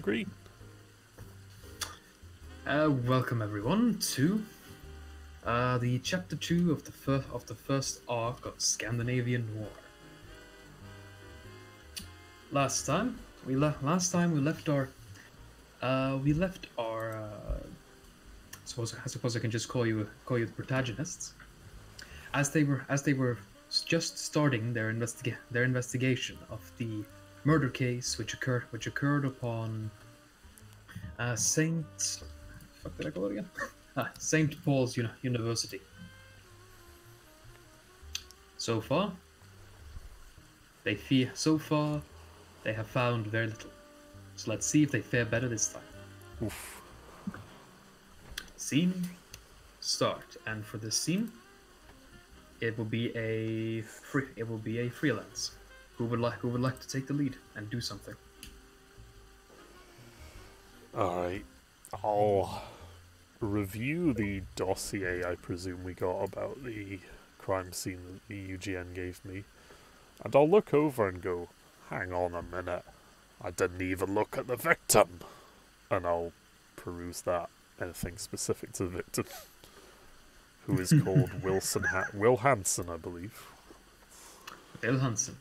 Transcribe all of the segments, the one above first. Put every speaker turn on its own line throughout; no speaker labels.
YaBoiGren.
Welcome everyone to the chapter 2 of the first arc of Scandinavian Noir. Last time we left our I suppose I can just call you the protagonists, as they were just starting their investigation of the murder case which occurred upon Saint. Fuck, did I call it again? Saint Paul's University. So far, they have found very little. So let's see if they fare better this time.
Oof.
Scene start, and for this scene, it will be a freelance. Who would like to take the lead and do something?
Alright. I'll review the dossier I presume we got about the crime scene that the UGN gave me. And I'll look over and go, hang on a minute. I didn't even look at the victim. And I'll peruse that. Anything specific to the victim. Who is called Will Hansen, I believe.
Will Hansen.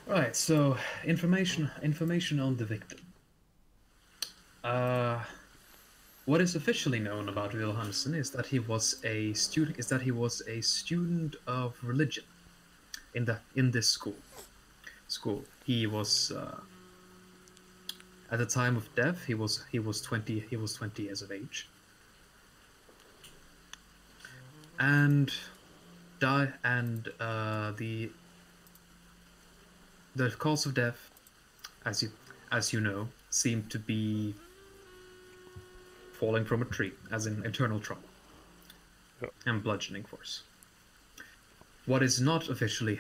Right, so information on the victim. What is officially known about Will Hansen is that he was a student of religion in this school. He was at the time of death he was 20 years of age. And the cause of death, as you know, seemed to be falling from a tree, as in eternal trouble.
Yep.
And bludgeoning force. What is not officially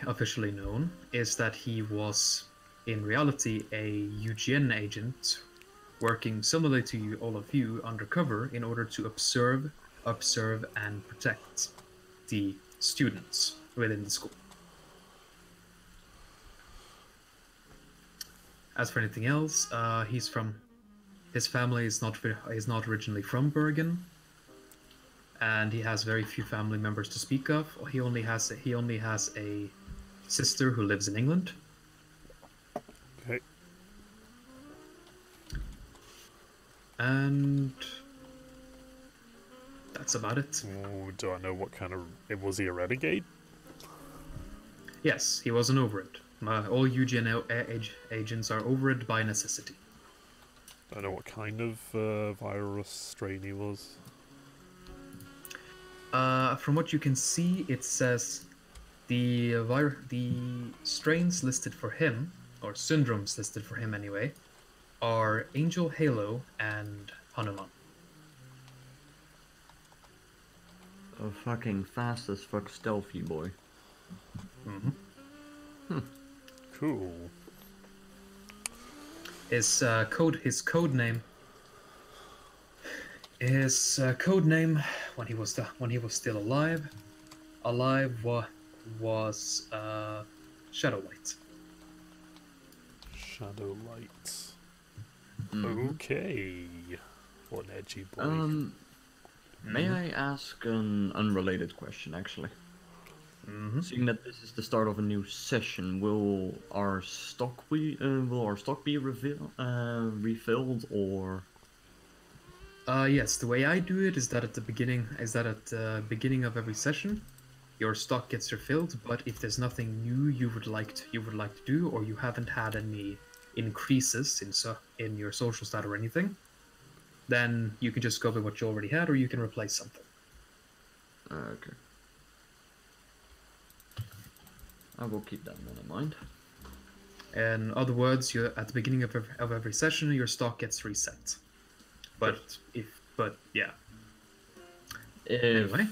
known is that he was in reality a UGN agent working similarly to all of you undercover in order to observe and protect the students within the school. As for anything else, his family is not originally from Bergen, and he has very few family members to speak of. He only has a sister who lives in England.
Okay.
And that's about it.
Ooh, do I know what kind of... Was he a renegade?
Yes, he was an overrid. All UGN agents are overrid by necessity.
I know what kind of virus strain he was.
From what you can see, it says the strains listed for him, or syndromes listed for him anyway, are Angel, Halo, and Hanuman.
A fucking fast as fuck stealthy boy.
Mm-hmm.
Cool.
His code name when he was still alive was Shadowlight.
Shadowlight. Okay. What an edgy boy.
May I ask an unrelated question, actually? Seeing that this is the start of a new session, will our stock be refilled, or?
Yes, the way I do it is that at the beginning of every session, your stock gets refilled. But if there's nothing new you would like to do, or you haven't had any increases in your social stat or anything, then you can just go with what you already had, or you can replace something.
Okay. I will keep that one in mind.
In other words, at the beginning of every session, your stock gets reset. But yeah. Anyway,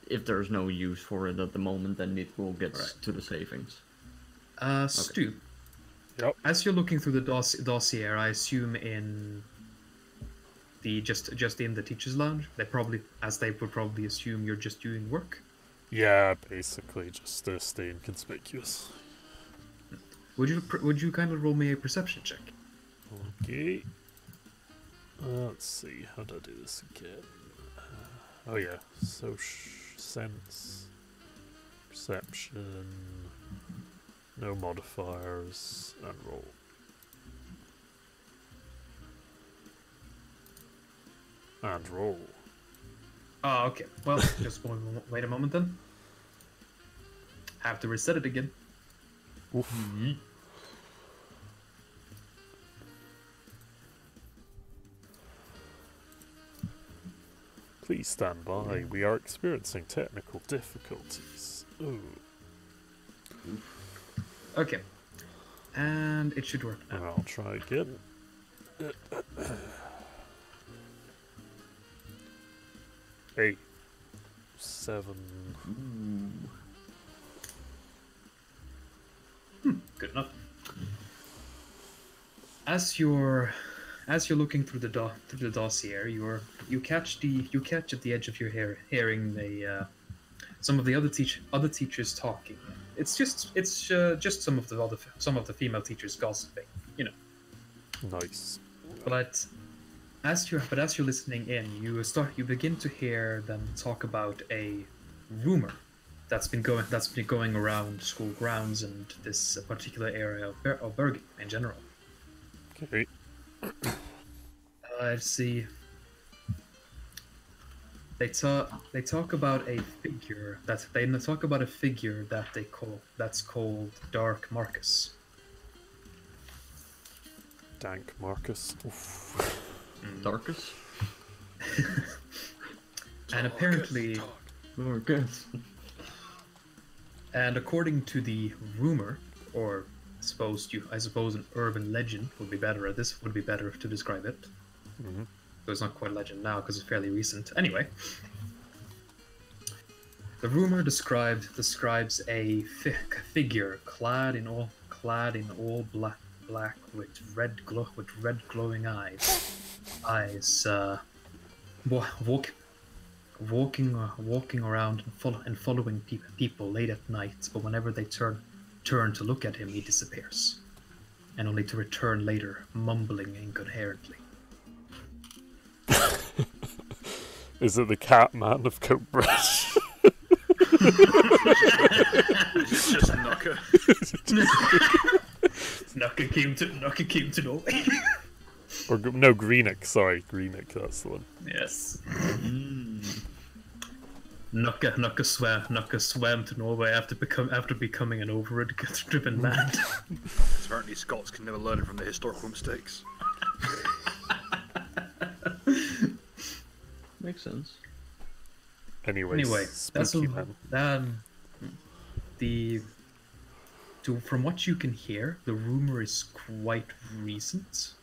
if there's no use for it at the moment, then it will get to the savings.
Stu.
Yep.
As you're looking through the dossier, I assume in the just in the teachers' lounge, they would probably assume you're just doing work.
Yeah, basically just to stay inconspicuous.
would you kind of roll me a perception check?
Okay. Let's see, how do I do this again? Oh yeah, sense, perception, no modifiers, and roll. And roll.
Oh, okay. Well, just wait a moment then. Have to reset it again.
Oof. Please stand by. We are experiencing technical difficulties. Ooh.
Okay. And it should work now.
I'll try again. 8, 7.
Good enough. As you're looking through the dossier, you catch at the edge of your hearing some of the other teachers talking. It's just some of the female teachers gossiping, you know.
Nice.
But as you're listening in, you begin to hear them talk about a rumor that's been going around school grounds and this particular area of Bergen in general.
Okay.
Let's see. They talk about a figure that's called Dark Marcus.
Dank Marcus. Oof.
Darkus?
And apparently,
Darkus.
and according to the rumor, or I suppose an urban legend would be better to describe it.
Mm-hmm.
So it's not quite a legend now because it's fairly recent. Anyway, the rumor describes a figure clad in all black with red glowing eyes, walking around and following people late at night. But whenever they turn to look at him, he disappears, and only to return later, mumbling incoherently.
Is it the cat man of Coatbridge?
It's just Knocker.
Knocker came to Norway.
Or no, Greenock. Sorry, Greenock. That's the one.
Yes. Knocker swam to Norway after becoming an overage-driven man.
Apparently, Scots can never learn from their historical mistakes.
Makes sense.
Anyway,
that's
spooky man.
From what you can hear, the rumor is quite recent.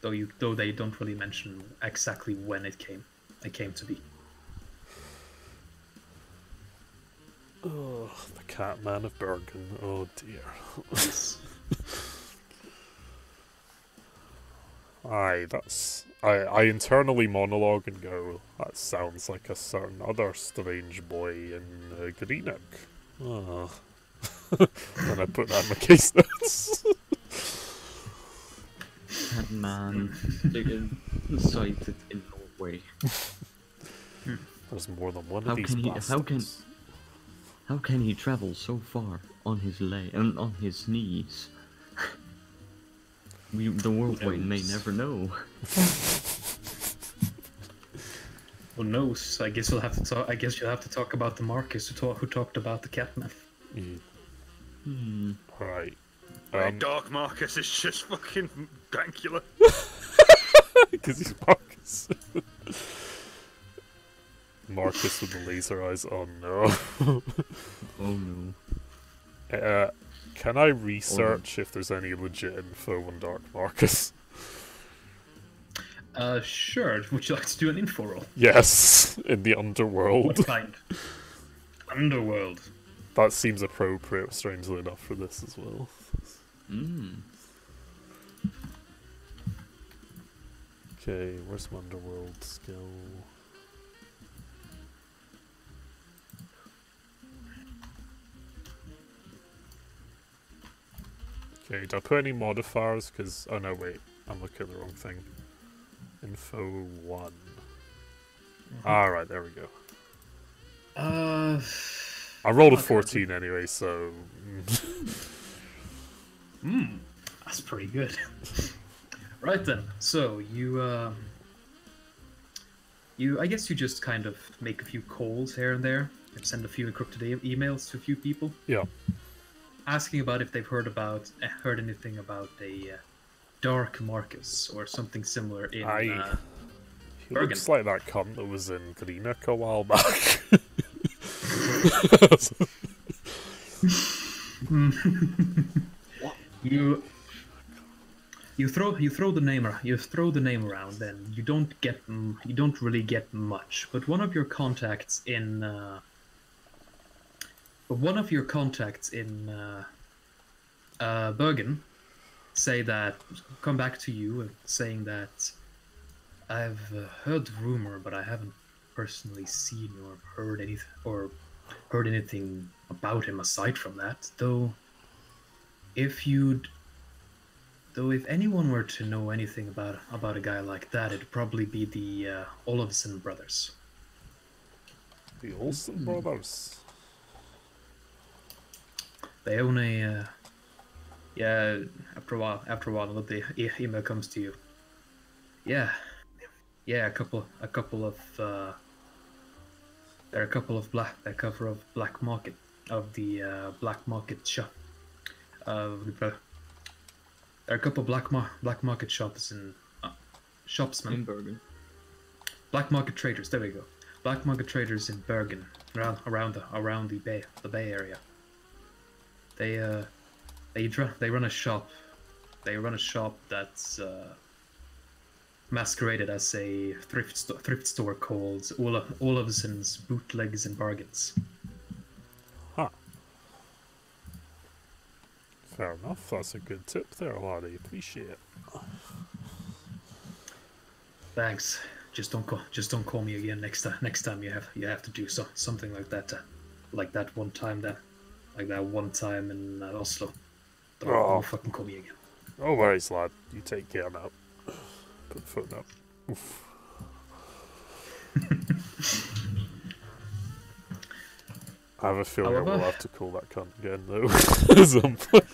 Though they don't really mention exactly when it came to be.
Oh, the cat man of Bergen. Oh dear. Aye, I internally monologue and go, that sounds like a certain other strange boy in Greenock. Oh. And I put that in my case notes.
That man sighted in Norway.
There's more than one of these bastards.
How can he travel so far on his on his knees? The worldwide may never know.
Who knows? I guess you'll have to talk about the Marcus who talked about the Catman.
Right.
Dark Marcus is just fucking Dracula.
Because he's Marcus. Marcus with the laser eyes. Oh no.
Oh no.
Can I research if there's any legit info on Dark Marcus?
Sure. Would you like to do an info roll?
Yes, in the underworld.
What kind? Underworld.
That seems appropriate, strangely enough, for this as well. Okay, where's my underworld skill? Okay, did I put any modifiers? Because, oh no, wait, I'm looking at the wrong thing. Info 1. Alright, there we go. I rolled a 14 anyway, so...
That's pretty good. Right then, so I guess you just kind of make a few calls here and there, and send a few encrypted emails to a few people,
Yeah.
asking about if they've heard anything about a Dark Marcus or something similar in
He
Bergen.
looks like that cunt that was in Greenock a while back. You throw the name around, then you don't really get much. But one of your contacts in Bergen come back to you saying that I've heard rumor, but I haven't personally seen or heard anything about him aside from that. Though if anyone were to know anything about a guy like that, it'd probably be the Olofsson brothers. The Olsen brothers.
They own a after a while the email comes to you. Yeah, a couple of there are a couple of black market shop there are a couple of black market shops in shopsmen
In Bergen.
black market traders. There we go. Black market traders in Bergen, around the Bay Area. They run a shop. They run a shop that's masqueraded as a thrift store called Olofsson's Bootlegs and Bargains.
Huh. Fair enough. That's a good tip there, laddie. Appreciate it.
Thanks. Just don't call me again next time you have to do something like that. Like that one time in Oslo. Don't fucking call me again.
No worries, lad. You take care now. Put the phone up. Oof. I have a feeling I will have to call that cunt again, though. At some point.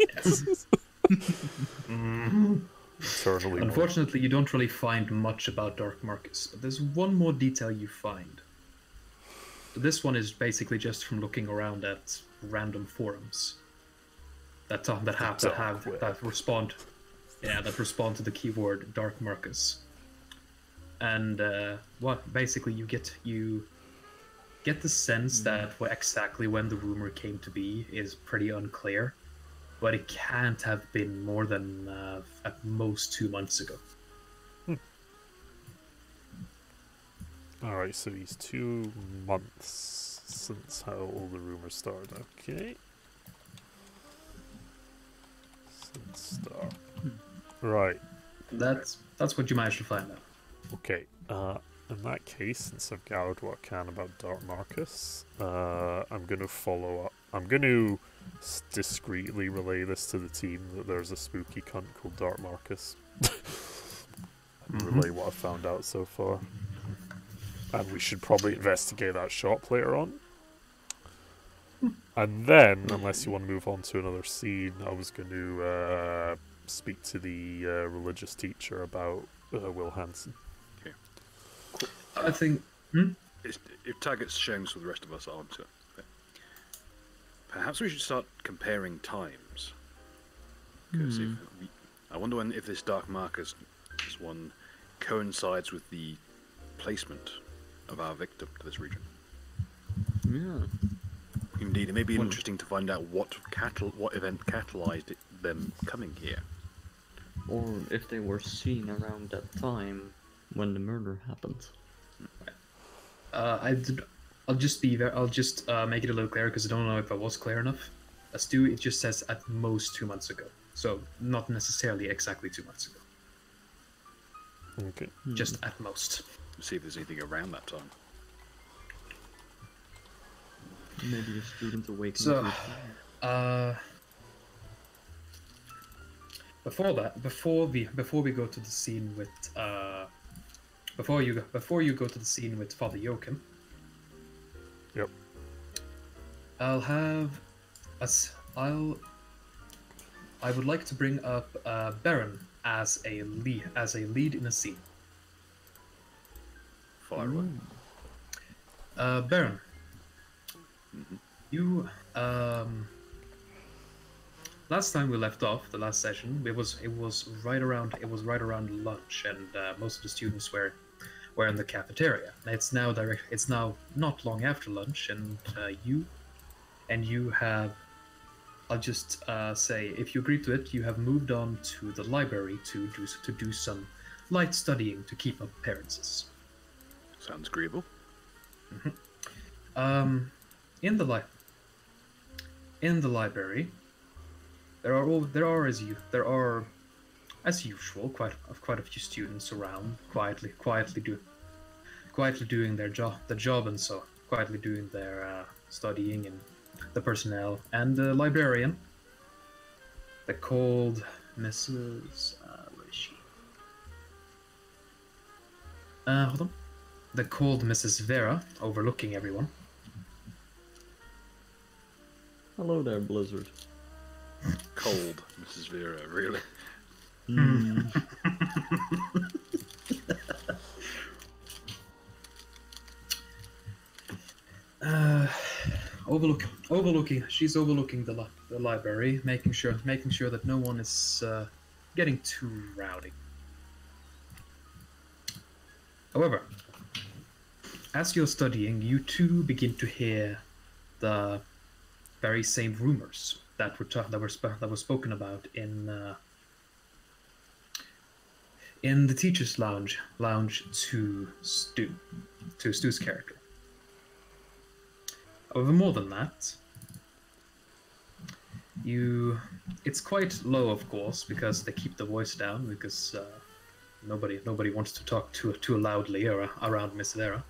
Eternally.
Unfortunately, you don't really find much about Dark Marcus, but there's one more detail you find. This one is basically just from looking around at random forums that respond to the keyword Dark Marcus. And basically you get the sense that exactly when the rumor came to be is pretty unclear, but it can't have been more than at most 2 months ago.
Alright, so he's 2 months since how all the rumors started. Okay. Since start. Right.
That's what you managed to find out.
Okay. In that case, since I've gathered what I can about Dark Marcus, I'm going to follow up. I'm going to discreetly relay this to the team that there's a spooky cunt called Dark Marcus. Relay what I've found out so far. And we should probably investigate that shop later on. And then, unless you want to move on to another scene, I was going to speak to the religious teacher about Will Hansen.
Okay.
I think...
If Taggart's sharing this with the rest of us, aren't it? Okay. Perhaps we should start comparing times. Because I wonder if this Dark Marcus, this one, coincides with the placement of our victim to this region.
Yeah.
Indeed, it may be interesting to find out what event catalyzed them coming here.
Or if they were seen around that time when the murder happened.
I'll just make it a little clearer because I don't know if I was clear enough. It just says at most 2 months ago, so not necessarily exactly 2 months ago.
Okay.
Just at most.
See if there's anything around that time.
Maybe a student awakened.
So, before that, before we go to the scene with before you go to the scene with Father Joachim,
Yep.
I'll have us. I would like to bring up Baron as a lead in a scene.
Fire away.
Baron, you last time we left off, the last session, it was right around lunch, and most of the students were in the cafeteria. It's now not long after lunch, and you have. I'll just say, if you agree to it, you have moved on to the library to do some light studying to keep up appearances.
Sounds agreeable.
In the library, there are as usual quite a few students around, quietly doing their job, and so quietly doing their studying, and the personnel and the librarian, the cold Mrs. Where is she? Hold on. The cold Mrs. Vera overlooking everyone.
Hello there, Blizzard.
Cold, Mrs. Vera, really? She's overlooking the library, making sure that no one is getting too rowdy. However, as you're studying, you too begin to hear the very same rumors that were spoken about in the teachers' lounge to Stu's character. However, more than that, it's quite low, of course, because they keep the voice down, because nobody wants to talk too loudly around Miss Vera.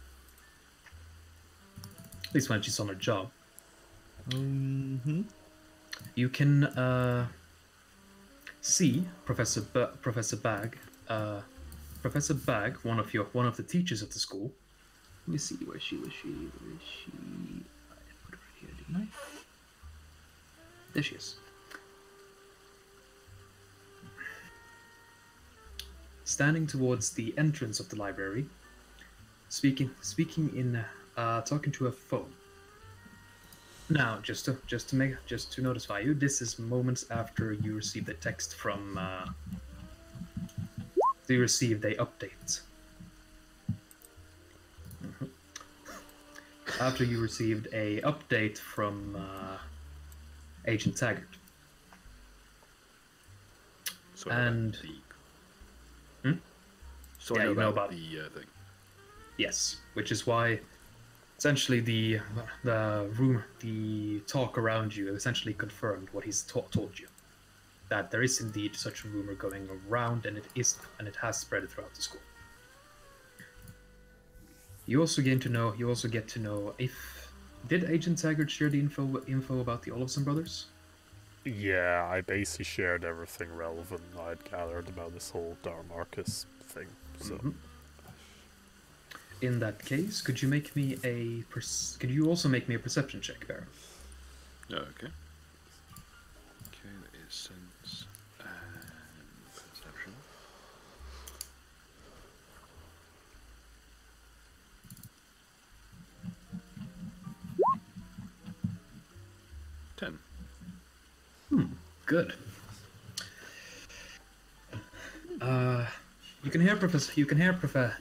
At least when she's on her job. You can see Professor Bag, one of the teachers of the school. Let me see, where is she? I put her here, didn't I? There she is. Standing towards the entrance of the library, speaking in talking to a phone. Now, just to notify you, this is moments after you received a text from. You received a update. After you received a update from Agent Taggart. Sorry
and
about Sorry
yeah, you know
about
about
the thing.
Yes, which is why essentially the talk around you essentially confirmed what he's told you, that there is indeed such a rumor going around, and it has spread throughout the school. You also get to know if did Agent Taggart share the info about the Olofsson brothers?
Yeah, I basically shared everything relevant I'd gathered about this whole Darmarcus thing. So,
in that case, could you also make me a perception check, Baron?
Okay. Okay, that is sense and perception.
Good.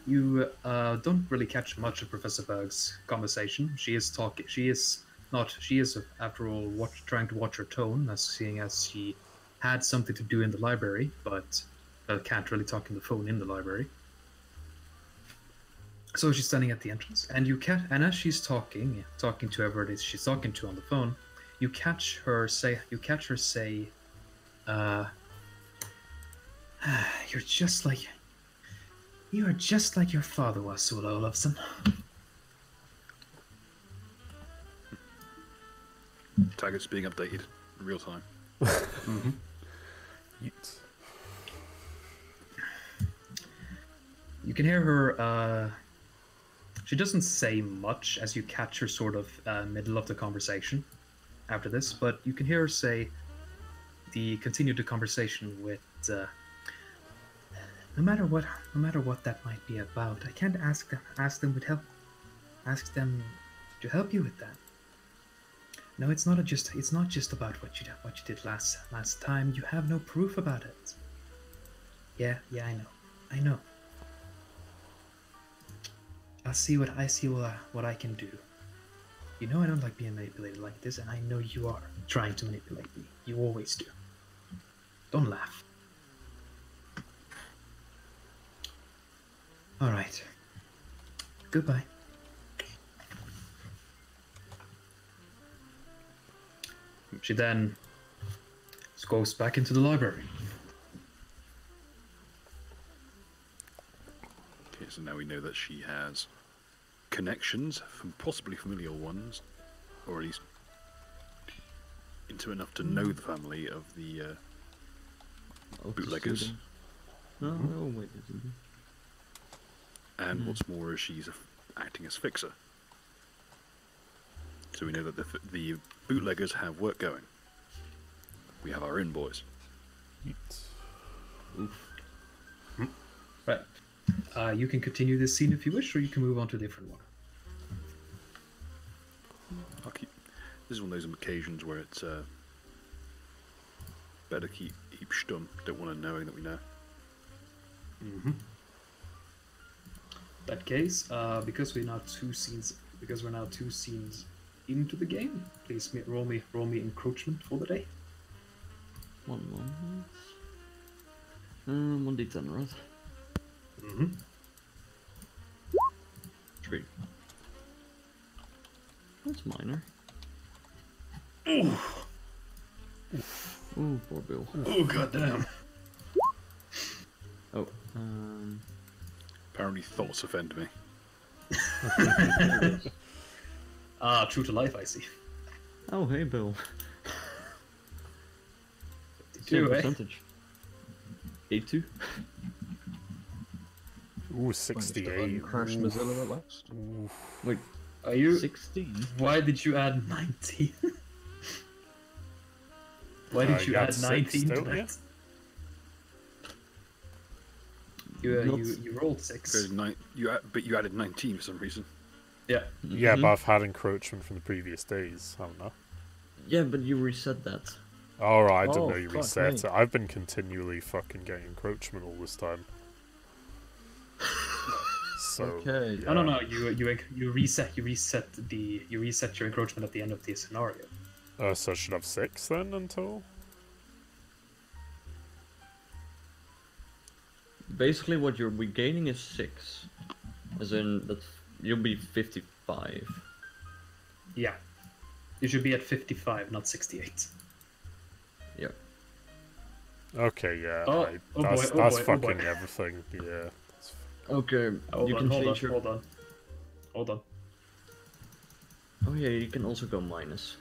You don't really catch much of Professor Berg's conversation. She is after all trying to watch her tone, seeing as she had something to do in the library, but can't really talk on the phone in the library. So she's standing at the entrance, and as she's talking to whoever it is she's talking to on the phone, you catch her say, you are just like your father was, Sula Olofsson.
Taggart's being updated in real time.
Yeet.
You can hear her. She doesn't say much as you catch her sort of middle of the conversation after this, but you can hear her say continue the conversation with. No matter what that might be about, I can't ask them to help you with that. No, it's not just about what you did last time. You have no proof about it. Yeah, I know. I'll see what I can do. You know I don't like being manipulated like this, and I know you are trying to manipulate me. You always do. Don't laugh. All right. Goodbye. She then goes back into the library.
Okay, so now we know that she has connections, from possibly familial ones, or at least into enough to know the family of the bootleggers.
No, wait.
And what's more, is she's acting as fixer. So we know that the bootleggers have work going. We have our own boys.
Right. You can continue this scene if you wish, or you can move on to a different one.
This is one of those occasions where it's better keep stum. Don't want to knowing that we know.
Mm-hmm. That case, because we're now two scenes into the game, please roll me encroachment for the day.
1 moment. 1d10, right?
Mm-hmm.
3. That's minor. Ooh, poor Bill.
Oh, goddamn.
Oh,
Apparently thoughts offend me.
True to life, I see.
oh, hey, Bill.
52,
Same
eh?
percentage. 82.
Ooh, 68.
Crash Mozilla at last.
Ooh.
Wait,
Are you?
16?
Why did you add 19? Why did you
you had
add
6,
19 to
don't you?
that? You rolled 6.
But you added 19 for some reason.
Yeah.
Yeah, but I've had encroachment from the previous days, haven't I?
Yeah, but you reset that.
Alright, I didn't
Oh,
know you
fuck
reset
me.
it. I've been continually fucking getting encroachment all this time. So,
Okay.
Oh, no, you reset your encroachment at the end of the scenario.
so I should have 6 then until?
Basically, what you're regaining is 6. As in, that you'll be 55.
Yeah. You should be at 55, not 68.
Yeah.
Okay, yeah.
Oh,
right.
oh boy,
that's
oh
that's
boy, oh
fucking
boy.
everything. Yeah.
Okay,
Hold
you
on,
can
hold on,
change your...
hold on.
Oh yeah, you can also go minus.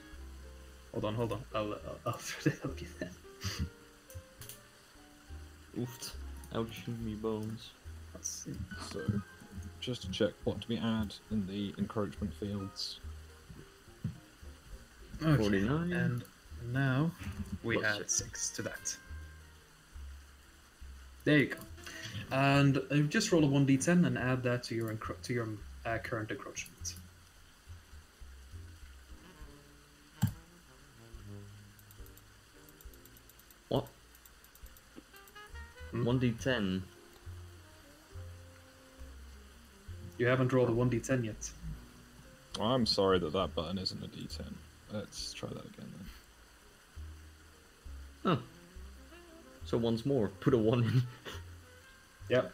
Hold on. I'll try to help you then.
Oofed. Ouch, me bones.
Let's see.
So, just to check, what do we add in the encroachment fields?
Okay.
49.
And now we
Plus
add 6 to that. There you go. And just roll a 1d10 and add that to your current encroachment.
What? 1d10.
You haven't rolled a 1d10 yet.
I'm sorry that button isn't a D10. Let's try that again then.
Huh. So once more, put a 1 in.
Yep.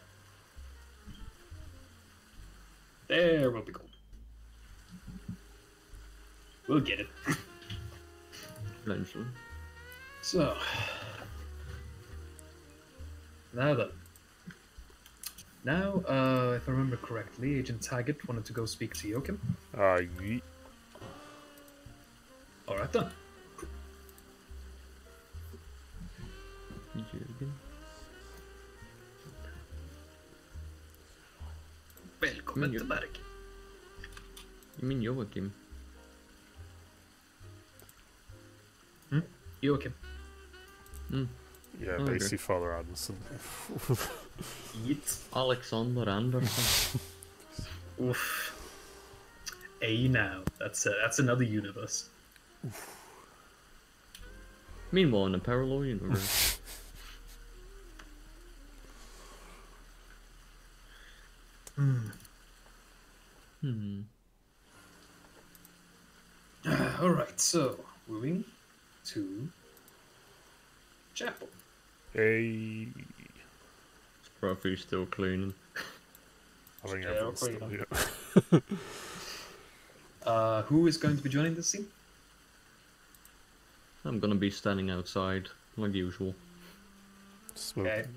There will be gold. We'll get it.
Eventually.
So, now then. Now, if I remember correctly, Agent Taggart wanted to go speak to Joachim.
Yeet.
Alright then. Välkommen
Men-
tillbaka.
You mean Joachim?
Joakim.
Yeah,
Okay.
basically Father Anderson.
Yeet.
Alexander Anderson.
Oof. A now. That's another universe.
Meanwhile, in a parallel universe. Hmm.
Alright, so moving to chapel.
Hey,
Scruffy's still cleaning.
I think
Yeah,
everyone's
okay,
still, yeah.
Who is going to be joining this scene?
I'm gonna be standing outside, like usual.
Smoking.
Okay.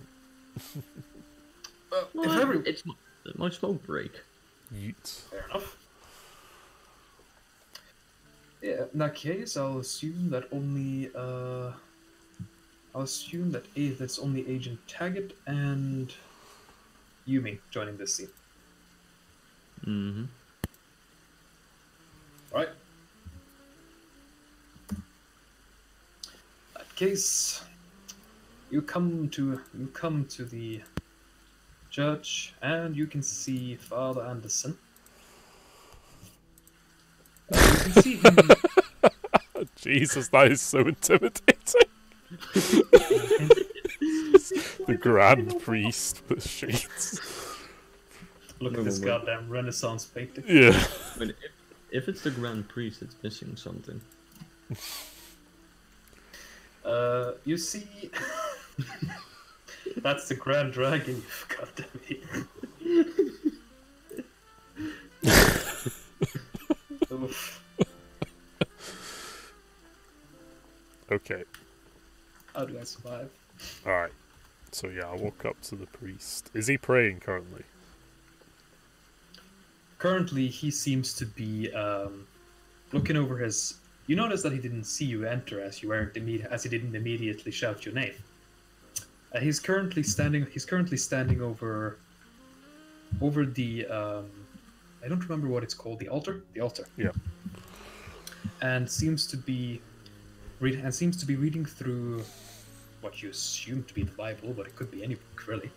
If
Well,
every...
it's my smoke break.
Yeet.
Fair enough. Yeah, in that case, I'll assume that only that's only Agent Taggart and Yumi joining this scene.
Mm-hmm.
Right. That case, you come to the church, and you can see Father Anderson. You can see him.
Jesus, that is so intimidating. The Grand Priest with shades.
Look at this goddamn Renaissance painting.
Yeah.
I mean, if it's the Grand Priest, it's missing something.
You see, that's the Grand Dragon. You goddamn it. Oof.
Okay.
How do I survive?
Alright. So yeah, I walk up to the priest. Is he praying currently?
Currently, he seems to be looking over his. You notice that he didn't see you enter as you weren't as he didn't immediately shout your name. He's currently standing. He's currently standing over the. I don't remember what it's called. The altar. The altar.
Yeah.
And seems to be reading through what you assume to be the Bible, but it could be any book, really.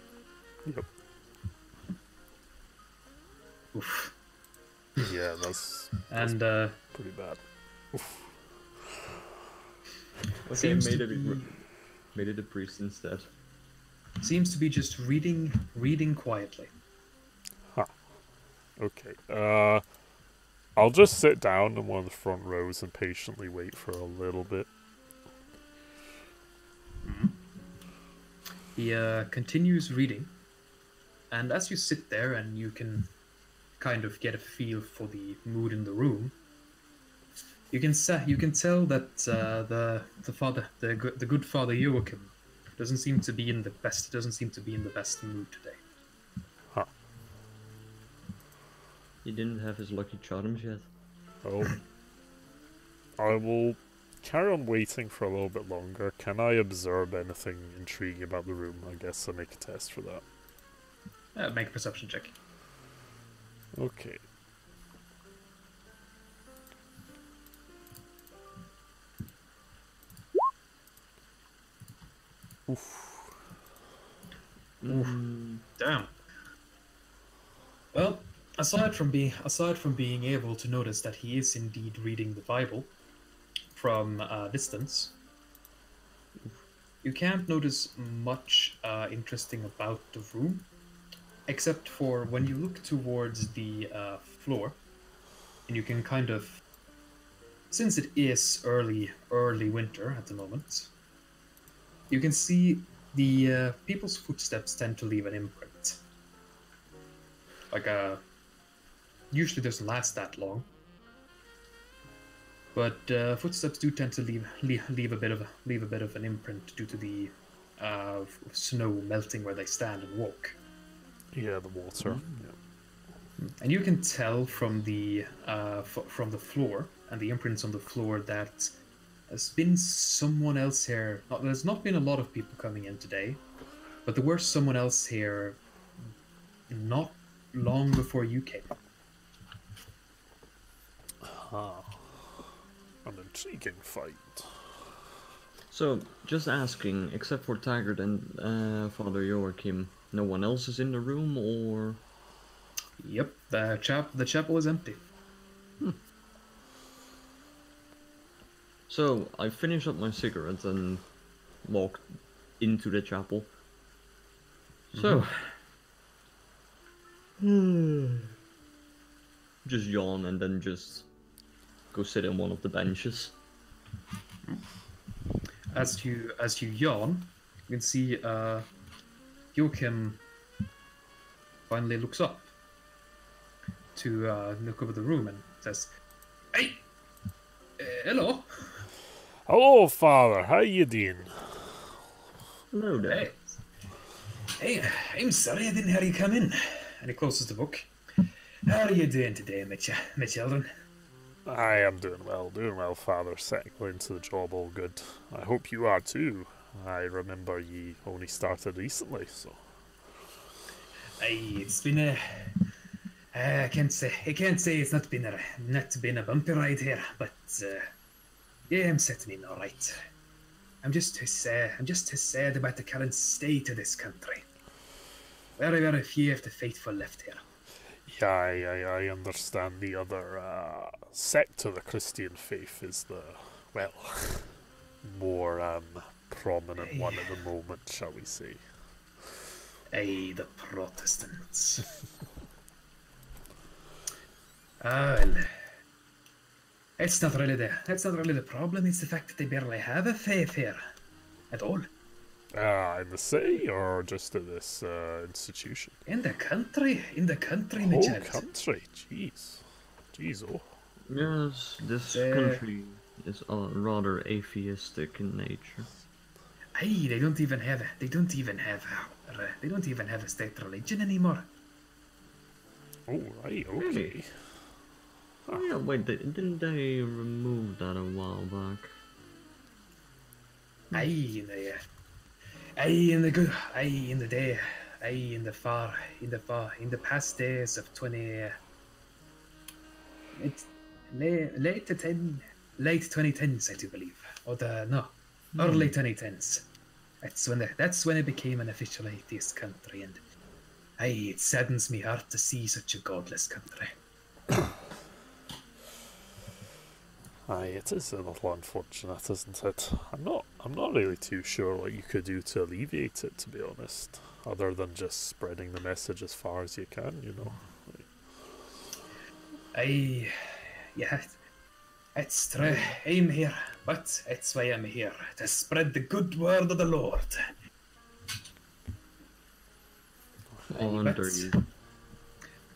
Yep.
Oof.
Yeah, that's
And
pretty bad.
Okay,
seems
made
to
it
be-
made it a priest instead.
seems to be just reading quietly.
Okay. I'll just sit down in one of the front rows and patiently wait for a little bit.
He continues reading, and as you sit there and you can kind of get a feel for the mood in the room, you can tell that the good Father Joachim doesn't seem to be in the best mood today.
He didn't have his lucky charms yet.
Oh. I will carry on waiting for a little bit longer. Can I observe anything intriguing about the room? I guess I'll make a test for that.
Make a perception check.
Okay. Oof.
Damn. Well, aside from being able to notice that he is indeed reading the Bible from a distance, you can't notice much interesting about the room, except for when you look towards the floor, and you can kind of, since it is early winter at the moment, you can see the people's footsteps tend to leave an imprint. Like usually doesn't last that long, but footsteps do tend to leave a bit of an imprint due to the snow melting where they stand and walk.
Yeah, the water. Yeah.
And you can tell from the floor and the imprints on the floor that there's been someone else here. There's not been a lot of people coming in today, but there were someone else here not long before you came.
Ah, an intriguing find.
So, just asking, except for Taggart and Father Joachim, no one else is in the room, or?
Yep, the chapel is empty.
So, I finish up my cigarette and walk into the chapel. So, just yawn and then just go sit on one of the benches.
As you yawn, you can see Joachim finally looks up to look over the room and says, "Hey, hello.
Hello, Father. How you doing?
Hello there.
Hey, I'm sorry I didn't hear you come in." And he closes the book. "How are you doing today, my children?"
I am doing well, Father. Settling into the job all good. I hope you are too. I remember ye only started recently, so.
Aye, it's been I can't say it's not been a bumpy ride here, but yeah, I'm settling in all right. I'm just too sad about the current state of this country. Very, very few of the faithful left here.
Yeah, I understand the other sect of the Christian faith is the, well, more prominent one at the moment, shall we say.
Aye, the Protestants. Well, that's not really the problem. It's the fact that they barely have a faith here at all.
In the city or just at this institution?
In the country, my
Whole
child.
country, jeez, oh.
Yes, this country is rather atheistic in nature.
Aye, they don't even have a state religion anymore.
Oh, right, okay.
Oh yeah, wait, didn't they remove that a while back?
In the past days of late 2010s, I do believe, early 2010s. That's when it became an official atheist country, and it saddens me heart to see such a godless country.
Aye, it is a little unfortunate, isn't it? I'm not really too sure what you could do to alleviate it, to be honest. Other than just spreading the message as far as you can, you know.
It's true. I'm here, but it's why I'm here, to spread the good word of the Lord.
I wonder you.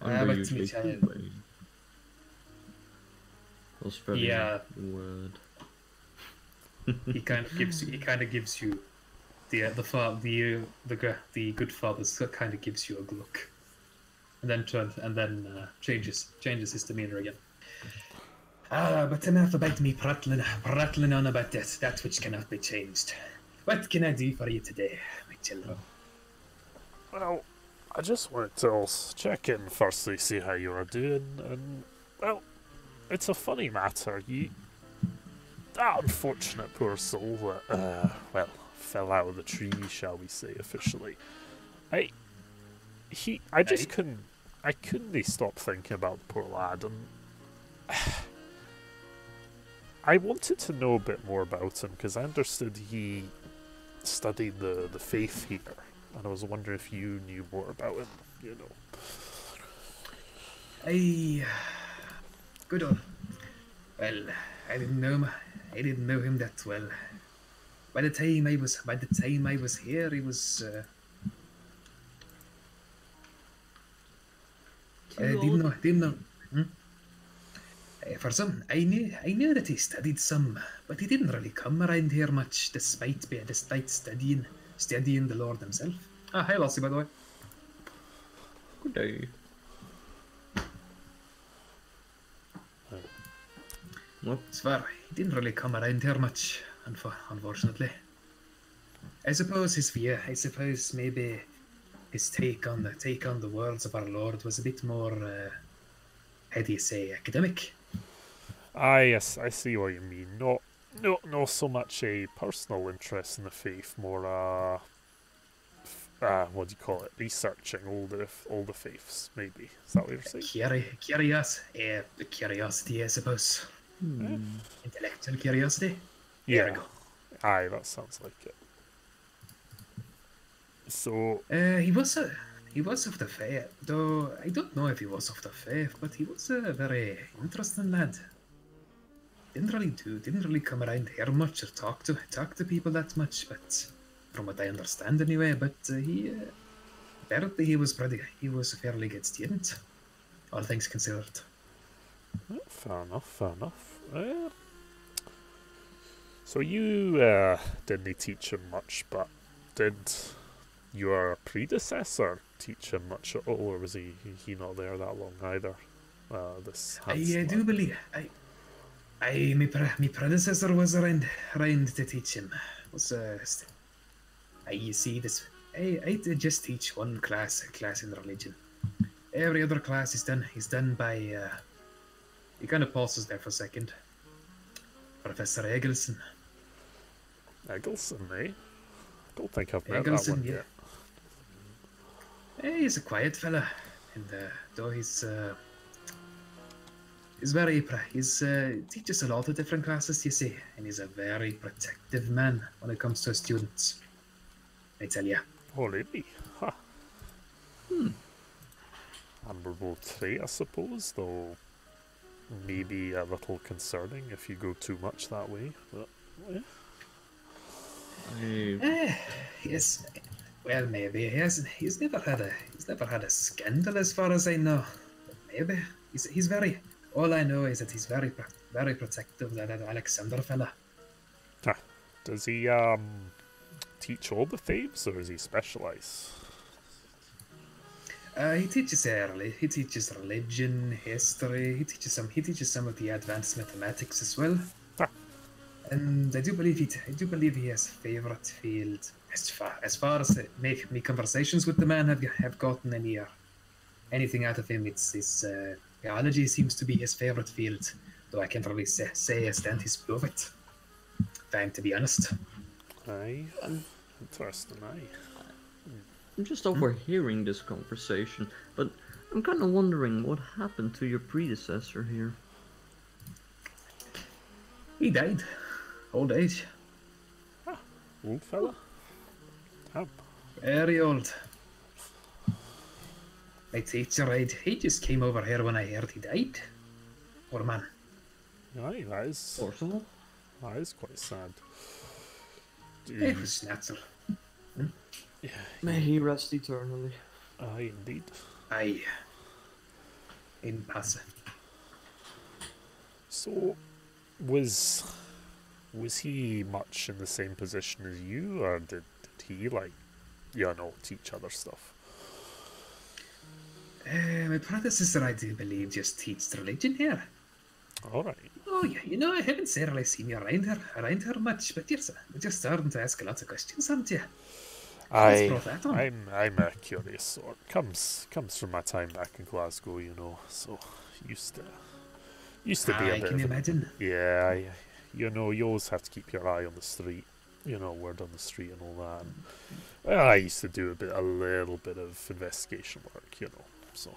Under usually two ways. Or spreading the word.
He kind of gives you the good father's kind of gives you a look, and then changes his demeanor again. But enough about me prattling on about that which cannot be changed. What can I do for you today, my children?
Well, I just wanted to check in firstly, see how you are doing, and, well, it's a funny matter. That unfortunate poor soul that, fell out of the tree, shall we say, officially. I couldn't stop thinking about the poor lad, and I wanted to know a bit more about him, because I understood he studied the faith here, and I was wondering if you knew more about him, you know.
Good on. Well, I didn't know him that well. By the time I was here, he was. Didn't know. For some, I knew that he studied some, but he didn't really come around here much, despite studying the Lord himself. Hi, Lassie, by the way.
Good day. What?
Swear, he didn't really come around here much, unfortunately. I suppose maybe his take on the words of our Lord was a bit more, how do you say, academic.
Ah, yes, I see what you mean. Not so much a personal interest in the faith, more what do you call it? Researching all the faiths, maybe. Is that what you're saying?
Curiosity, I suppose.
Eh?
Intellectual curiosity.
Yeah.
There we go.
Aye, that sounds like it. So,
He was of the faith, though I don't know if he was of the faith, but he was a very interesting lad. Didn't really come around here much or talk to people that much, but from what I understand anyway. But apparently he was a fairly good student, all things considered.
fair enough. So you didn't teach him much, but did your predecessor teach him much at all, or was he not there that long either? This
I
handsome
do
lad.
believe my predecessor was around to teach him. You see this. I did just teach one class in religion. Every other class is done by. He kind of pauses there for a second. Professor Eggleston.
Eggleston, eh? I don't think I've met that
Eggleston,
one
yeah.
yet.
He's a quiet fella, and though he's teaches a lot of different classes, you see, and he's a very protective man when it comes to his students. I tell ya.
Oh, really? Huh. Admirable trait, I suppose, though maybe a little concerning if you go too much that way. But yeah.
Yes. Well, maybe he's never had a scandal as far as I know. But maybe he's very. All I know is that he's very protective of that Alexander fella.
Huh. Does he teach all the faiths, or does he specialize?
He teaches religion, history. He teaches some of the advanced mathematics as well.
Huh.
And I do believe he has favorite field. As far as me conversations with the man have gotten anything out of him, it's his biology seems to be his favorite field. Though I can't really say I stand his proof it. If I'm to be honest.
Aye. Interesting, aye.
I'm just overhearing this conversation, but I'm kind of wondering what happened to your predecessor here.
He died. Old age.
Old fella? Damn.
Very old. My teacher, he just came over here when I heard he died. Poor man.
Aye, that is quite sad.
It was natural.
Yeah,
May he rest eternally.
aye, indeed.
Aye. In passe.
So, was he much in the same position as you, or did he, like, teach other stuff?
My predecessor, I do believe, just teaches religion here.
Alright.
Oh, yeah, I haven't really seen you around here much, but you're just starting to ask lots of questions, aren't you?
I'm a curious sort. Comes from my time back in Glasgow, so used to be a bit
can you imagine?
Yeah, you always have to keep your eye on the street, word on the street and all that. And, I used to do a little bit of investigation work, so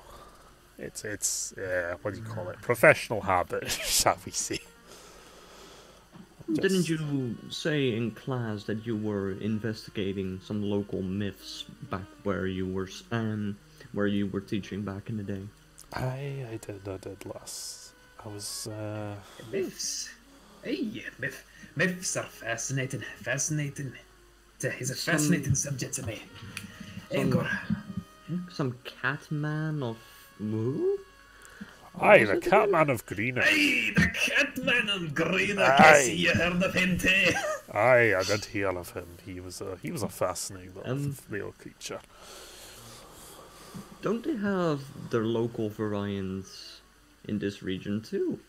it's what do you call it? Professional habit, shall we say.
Didn't you say in class that you were investigating some local myths back where you were teaching back in the day?
I did last. I was
Myths. Hey, myths are fascinating. It's a fascinating subject to me.
Some Catman of who?
Aye, the Catman of Greenwich.
Hey, the Catman of Greenwich.
Aye.
I see you heard of him too.
Aye, I did hear of him. He was a fascinating little creature.
Don't they have their local variants in this region too?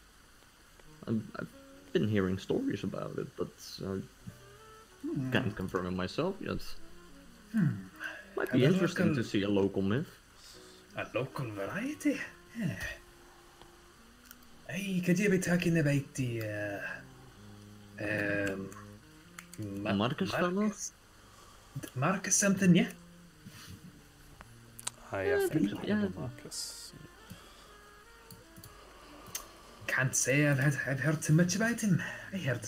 I've been hearing stories about it, but can't confirm it myself yet. Might be interesting to see a local myth.
A local variety? Yeah. Hey, could you be talking about the
Marcus fellow?
Marcus something, yeah?
I think I
yeah.
know Marcus.
Can't say I've heard too much about him. I heard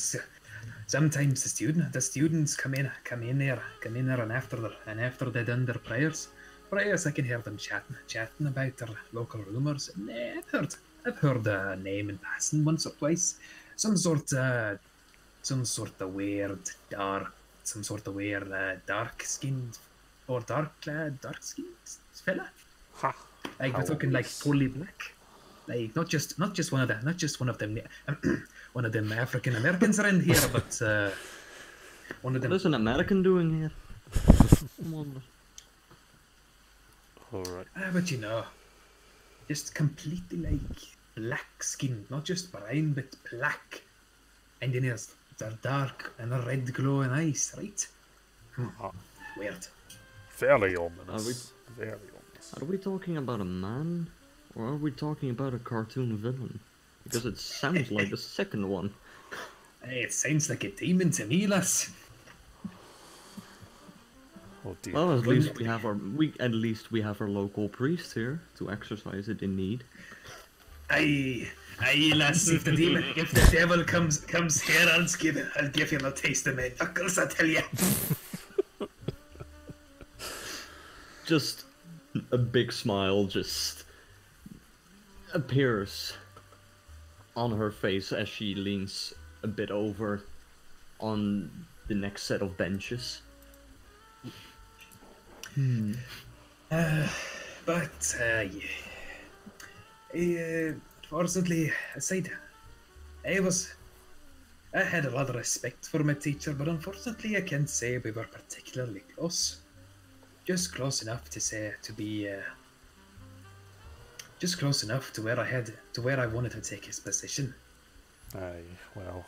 sometimes the students come in there, and after they done their prayers, I can hear them chatting about their local rumours. And I've heard a name in passing once or twice. Some sort of weird dark-skinned or dark-clad, dark-skinned fella.
Ha!
Like we're talking like fully black. Like not just one of them one of them African Americans around here, but one of them.
What is an American doing here? Come on.
Alright.
But you know, just completely like black skin, not just brown but black, and then there's the dark and the red glowing eyes, right? Weird.
Very ominous. Very ominous.
Are we talking about a man? Or are we talking about a cartoon villain? Because it sounds like the second one.
Hey, it sounds like a demon to me, lass.
Oh dear.
Well, at least we have our local priest here to exercise it in need.
Aye, lass. If the devil comes here, I'll give him a taste of my knuckles. I tell you.
Just a big smile just appears on her face as she leans a bit over on the next set of benches.
But fortunately, I had a lot of respect for my teacher, but unfortunately, I can't say we were particularly close. Just close enough just close enough to where I wanted to take his position.
Aye, well,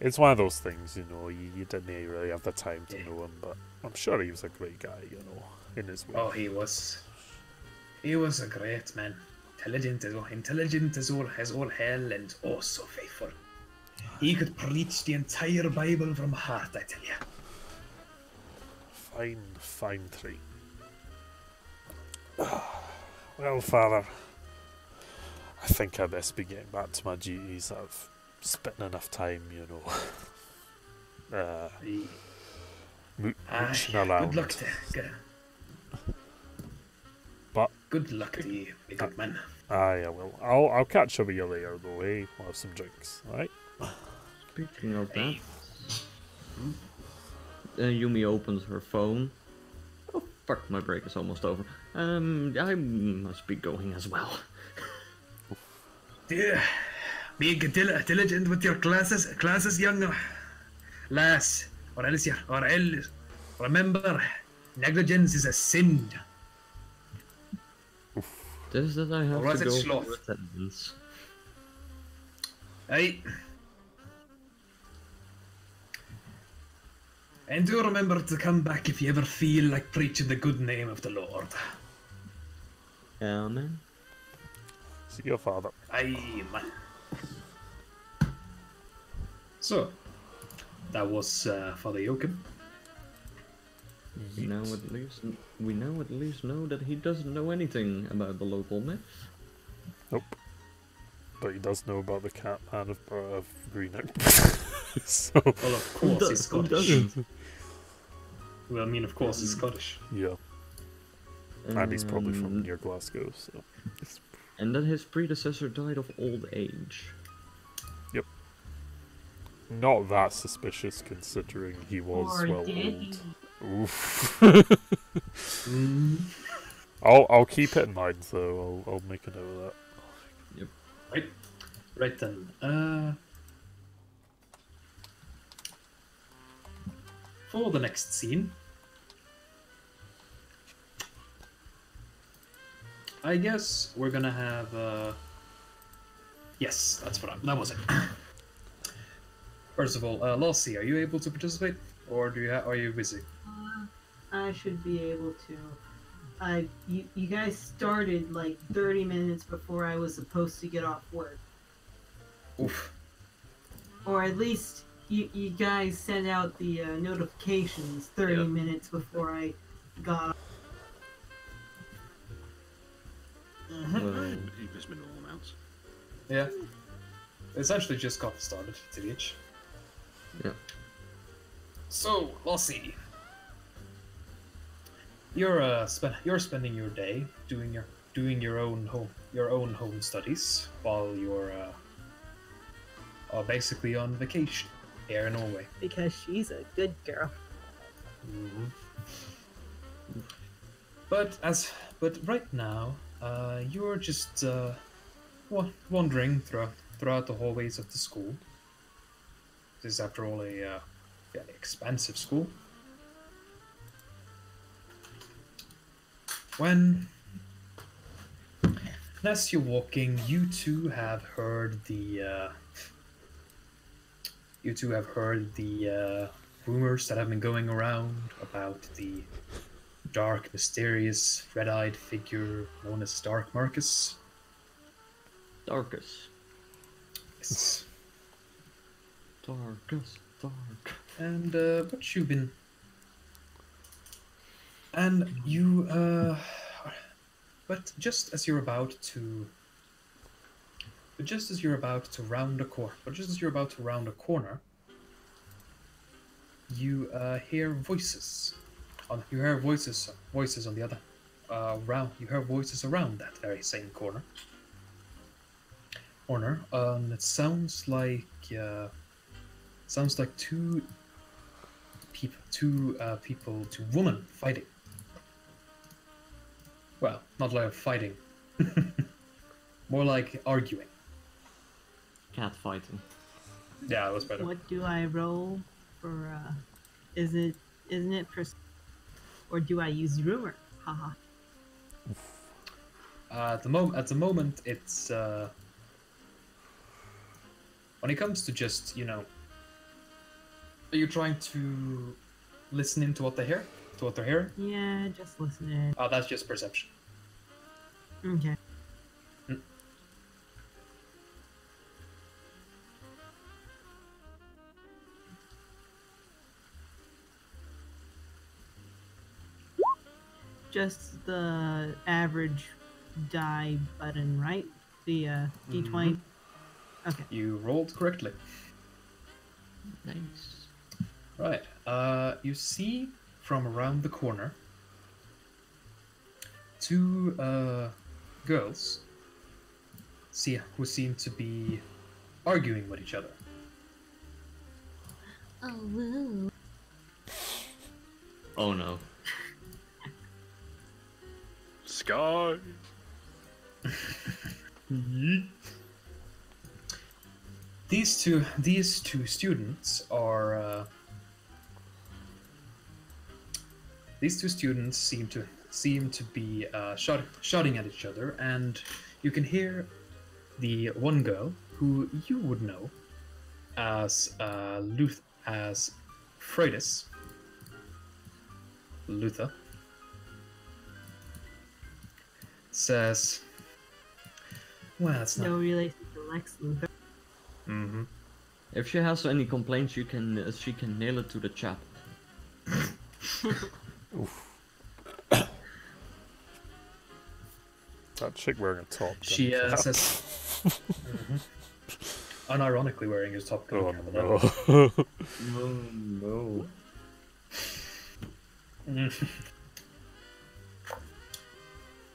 it's one of those things, you know. You didn't really have the time to know him, but I'm sure he was a great guy, you know, in his way.
Oh, he was a great man. Intelligent as all hell, and oh so faithful. He could preach the entire Bible from heart, I tell you.
Fine treat. Well, Father, I think I best be getting back to my duties. I've spent enough time, you know, mooching around.
Good luck to
But
good luck to you, big good man.
Aye, I will. I'll catch up with you later, though. Eh? We'll have some drinks, alright?
Speaking of that, Yumi opens her phone. Oh fuck, my break is almost over. I must be going as well.
Dear, be diligent with your classes, young lass, or else remember, negligence is a sin.
This that I have
Or was
to
it
go
sloth?
for attendance.
Aye. And do remember to come back if you ever feel like preaching the good name of the Lord.
Amen.
See you, Father.
Aye, man. So, that was Father Joachim.
We now at least know that he doesn't know anything about the local myths.
Nope. But he does know about the cat man of Greenock. So,
Well, of course he's
Who
Scottish.
doesn't?
Well, I mean, of course he's Scottish.
yeah. And he's probably from near Glasgow, so.
And that his predecessor died of old age.
Yep. Not that suspicious considering he was, well, old. Oof. I'll keep it in mind, though. I'll make a note of that.
Yep. Right then. For the next scene, I guess we're gonna have. Yes, that was it.
First of all, Lossie, are you able to participate, or are you busy? I should be able to. You guys started like 30 minutes before I was supposed to get off work.
Oof.
Or at least you guys sent out the notifications 30 minutes before I got off.
You missed minimal amounts.
Yeah. Essentially just got started, TVH.
Yeah.
So, Lossie. You're spending your day doing your own home studies while you're basically on vacation here in Norway.
Because she's a good girl.
Mm-hmm. But right now, you're just wandering throughout the hallways of the school. This is, after all, a fairly expensive school. As you're walking, you two have heard the rumors that have been going around about the dark, mysterious, red-eyed figure known as Dark Marcus.
Darkus.
Yes.
Darkus, dark.
And what you've been, and you but just as you're about to round a corner, you hear voices. You hear voices on the other you hear voices around that very same corner. It sounds like two women fighting. Well, not like fighting. More like arguing.
Cat fighting.
Yeah, that was better.
What do I roll for? Isn't it or do I use rumor? Haha.
At the moment, it's when it comes to just, are you trying to listen into what they hear? To what they're hearing?
Yeah, just listening.
Oh, that's just perception.
Okay. Just the average die button, right? The D20. Okay.
You rolled correctly.
Nice.
Right. You see from around the corner two girls who seem to be arguing with each other.
Oh, woo.
Oh no.
Sky.
These two students are. These two students seem to be shouting at each other, and you can hear the one girl who you would know as Freydis. Luther says, "Well, it's not."
No relation to Lex Luthor.
Mm-hmm.
If she has any complaints, she can nail it to the chat.
Oof. That chick wearing a top.
She says, unironically wearing his top coat.
Oh no.
No.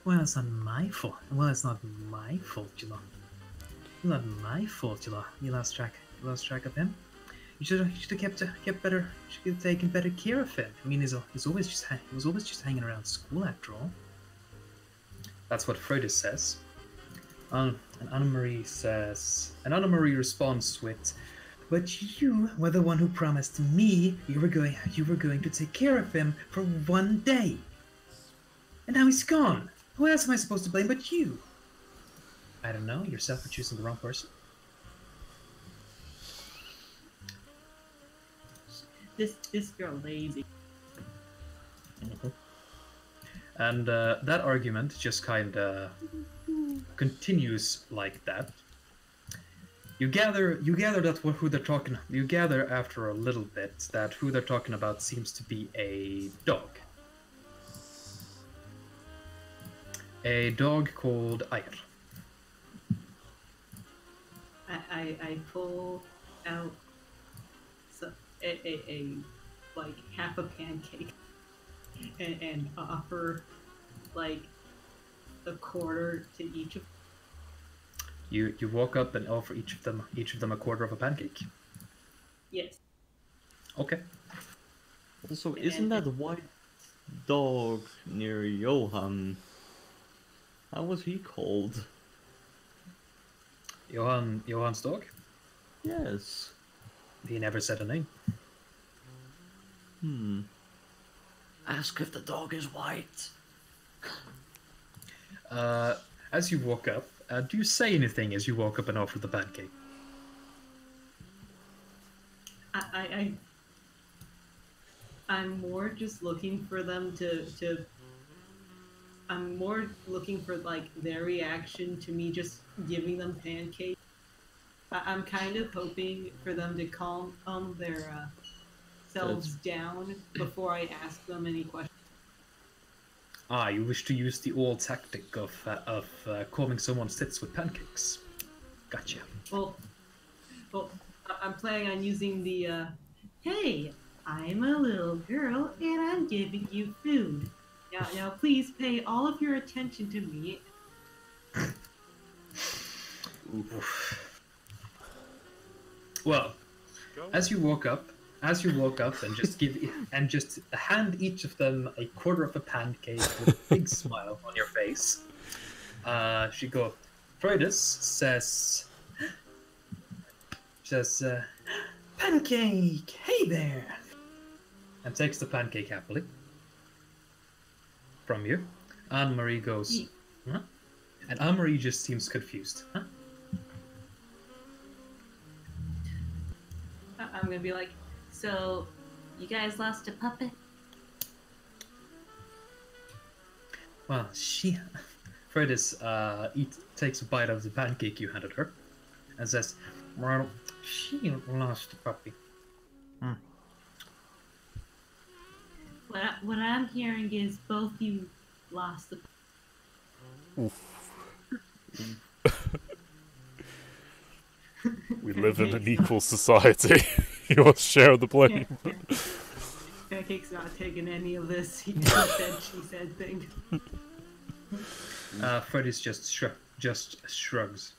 Well, it's not my fault. Well, it's not my fault, you know. It's not my fault, you know. You lost track of him. You should have kept better. You should have taken better care of him. I mean, he was always just hanging around school after all. That's what Freydis says. And Anna-Marie responds with, "But you were the one who promised me you were going to take care of him for one day. And now he's gone. Who else am I supposed to blame but you?" "I don't know, yourself for choosing the wrong person."
This girl lazy.
And that argument just kind of continues like that. You gather that who they're talking. You gather after a little bit that who they're talking about seems to be a dog called Ayr.
I pull out a like half a pancake and offer like a quarter to each of.
You walk up and offer each of them a quarter of a pancake.
Yes.
Okay.
Also, isn't that white dog near Johan? How was he called?
Johan's dog?
Yes.
He never said a name.
Ask if the dog is white.
As you walk up, do you say anything as you walk up and offer the pancake?
I'm more just looking for them to I'm more looking for like their reaction to me just giving them pancakes. I'm kind of hoping for them to calm their selves down before I ask them any questions.
You wish to use the old tactic of calming someone's tits with pancakes. Gotcha.
Well, I'm planning on using the hey, I'm a little girl and I'm giving you food. Now please pay all of your attention to me.
Well, as you walk up and just hand each of them a quarter of a pancake with a big smile on your face. She goes, Freudis says, pancake, hey there, and takes the pancake happily from you. Anne-Marie goes, huh? And Anne-Marie just seems confused. Huh?
I'm gonna be like, so you guys lost a puppet?
Well, Freudis takes a bite of the pancake you handed her and says, well, she lost a puppy.
What I'm hearing is both you lost the puppy.
We live in an equal society. You must share the blame.
Pancake's not taking any of this. He she said thing.
Freudis just shrugs,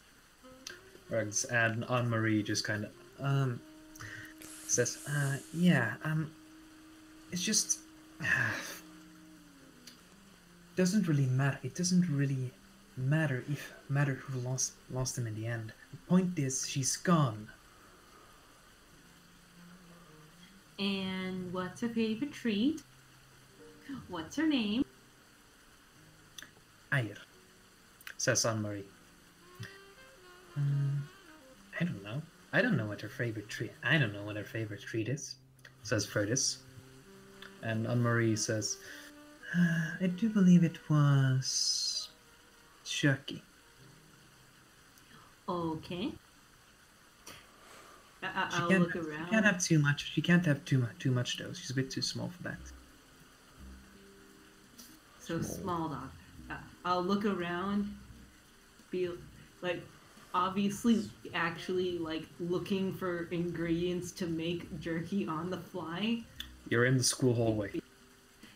and Anne-Marie just kind of says, it's just doesn't really matter. It doesn't really matter who lost him in the end. The point is, she's gone.
And what's her favorite treat? What's her name?
Ayr, says Anne-Marie. I don't know. I don't know what her favorite treat. I don't know what her favorite treat is, says Freudis. And Anne-Marie says, I do believe it was Chucky.
Okay. I'll look around.
She can't have too much. She can't have too much though. She's a bit too small for that.
So small dog. I'll look around. Be like, obviously, actually, like looking for ingredients to make jerky on the fly.
You're in the school hallway.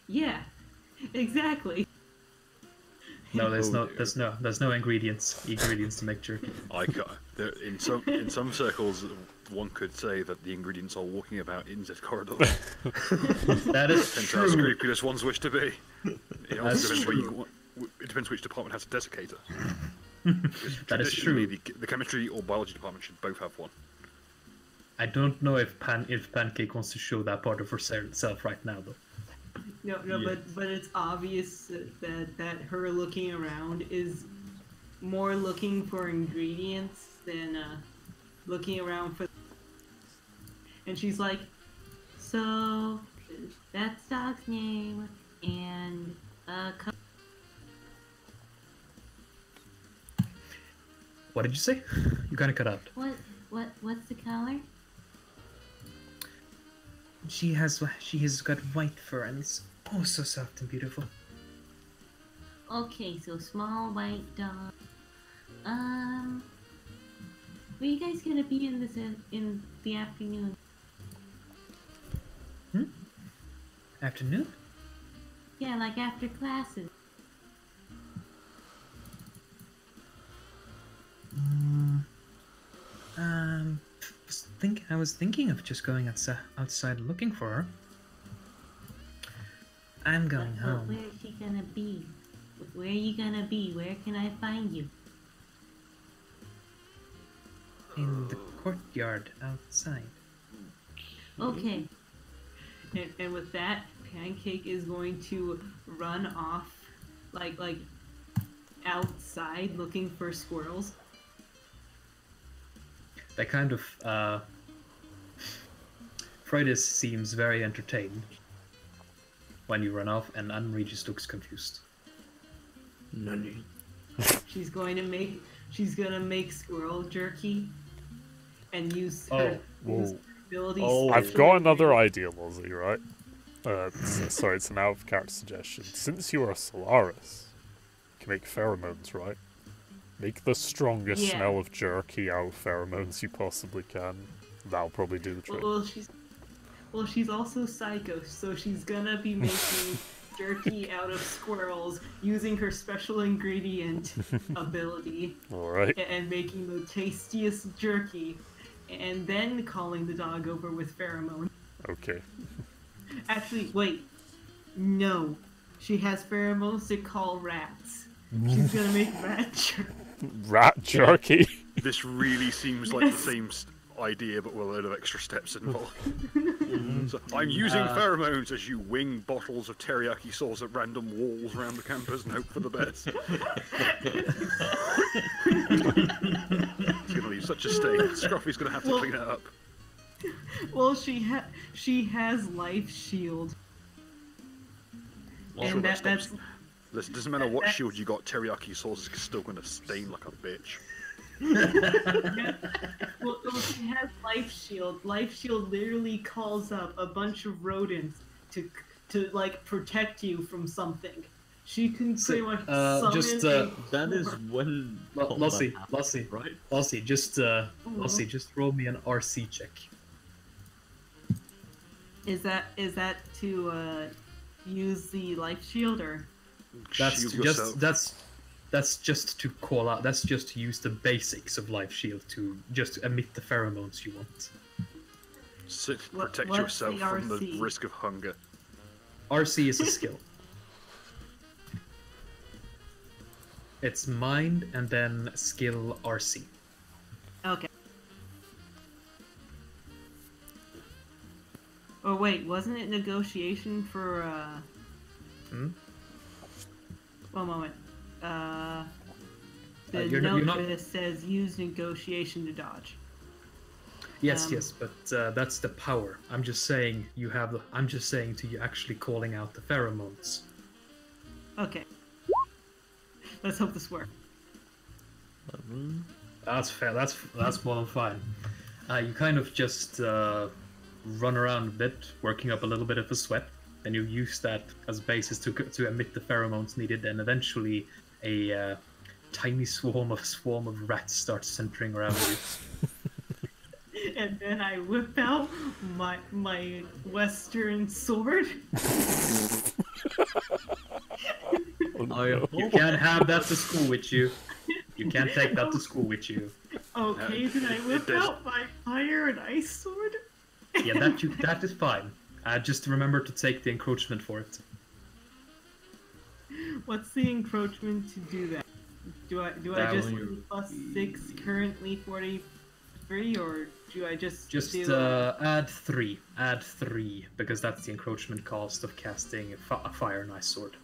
Yeah, exactly.
No, there's no ingredients to make jerky.
In some circles, one could say that the ingredients are walking about in this corridor.
That is
Depends
true.
how scrupulous one's wish to be. It also
That's
depends it depends which department has a desiccator.
That is true.
The chemistry or biology department should both have one.
I don't know if Pancake wants to show that part of herself right now, though.
No, but it's obvious that her looking around is more looking for ingredients than looking around for. And she's like, so that dog's name and
What did you say? You kind of cut out.
what's the color?
She has got white fur and it's oh so soft and beautiful.
Okay, so small white dog. Where you guys gonna be in the afternoon?
Afternoon?
Yeah, like after classes.
I was thinking of just going outside looking for her. I'm going
But
home.
where is she gonna be? Where are you gonna be? Where can I find you?
In the courtyard outside.
Okay. And with that, Pancake is going to run off, like outside looking for squirrels.
That kind of Freydis seems very entertained when you run off, and Anne-Marie just looks confused.
Nani?
She's gonna make squirrel jerky, and use her
Whoa.
abilities.
Oh.
I've got another idea, Lozzie, right? Sorry, it's an out-of-character suggestion. Since you are a Solaris, you can make pheromones, right? Make the strongest
Yeah.
smell of jerky out of pheromones you possibly can. That'll probably do the trick.
Well, she's also psycho, so she's gonna be making jerky out of squirrels using her special ingredient ability
Alright.
and making the tastiest jerky, and then calling the dog over with pheromones.
Okay.
Actually, wait. No. She has pheromones to call rats. She's gonna make rat jerky.
Rat jerky?
This really seems like the same idea, but with a load of extra steps involved. So I'm using pheromones as you wing bottles of teriyaki sauce at random walls around the campus and hope for the best. It's gonna leave such a stain. Scruffy's gonna have to clean it up.
Well, she has life shield.
Well, sure,
And
that
that's
stops. Listen, doesn't matter what shield you got, teriyaki sauce is still gonna stain like a bitch.
well, she has life shield. Life shield literally calls up a bunch of rodents to like protect you from something. She can pretty much summon
just,
a
That is
swarm.
when
Lossie,
combat
Lossie,
happens, right?
Lossie, just roll me an RC check.
Is that to use the life shield or?
That's
Shield yourself.
that's just to call out. That's just to use the basics of life shield to just emit the pheromones you want.
Protect
what's
yourself
the
from the
RC?
risk of hunger.
RC is a skill. It's mind and then skill RC.
Okay. Oh wait, wasn't it negotiation for One moment. The
you're
note
not-
that says use negotiation to dodge.
Yes, yes, but that's the power. I'm just saying you have. I'm just saying to you actually calling out the pheromones.
Okay. Let's hope this works.
That's fair. That's more than fine. You kind of just run around a bit, working up a little bit of a sweat. Then you use that as basis to emit the pheromones needed, and eventually a tiny swarm of rats starts centering around you.
And then I whip out my western sword.
You can't have that to school with you. You can't take that to school with you.
Okay, then I whip out my fire and ice sword.
Yeah, that is fine. Just remember to take the encroachment for it.
What's the encroachment to do that? Do I
That
just
will-
do +6 currently 43, or do I just
Just
do
add 3. Add 3, because that's the encroachment cost of casting a fire and ice sword.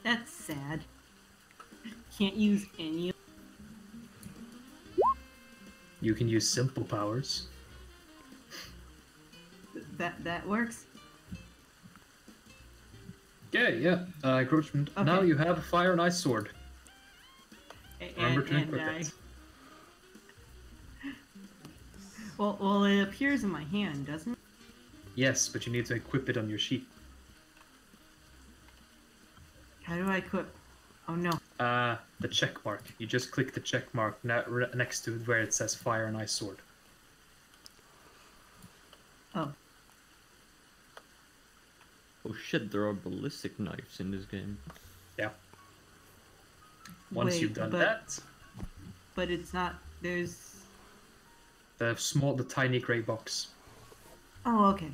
That's sad. Can't use any of
You can use simple powers.
that works.
Yeah. Encroachment.
Okay.
Now you have a fire and ice sword. Remember to equip it.
Well, it appears in my hand, doesn't it?
Yes, but you need to equip it on your sheet.
How do I equip? Oh no.
The check mark. You just click the check mark next to it where it says fire and ice sword.
Oh.
Oh shit, there are ballistic knives in this game.
Yeah. Once
Wait,
you've done that,
But it's not. There's.
the tiny gray box.
Oh, okay.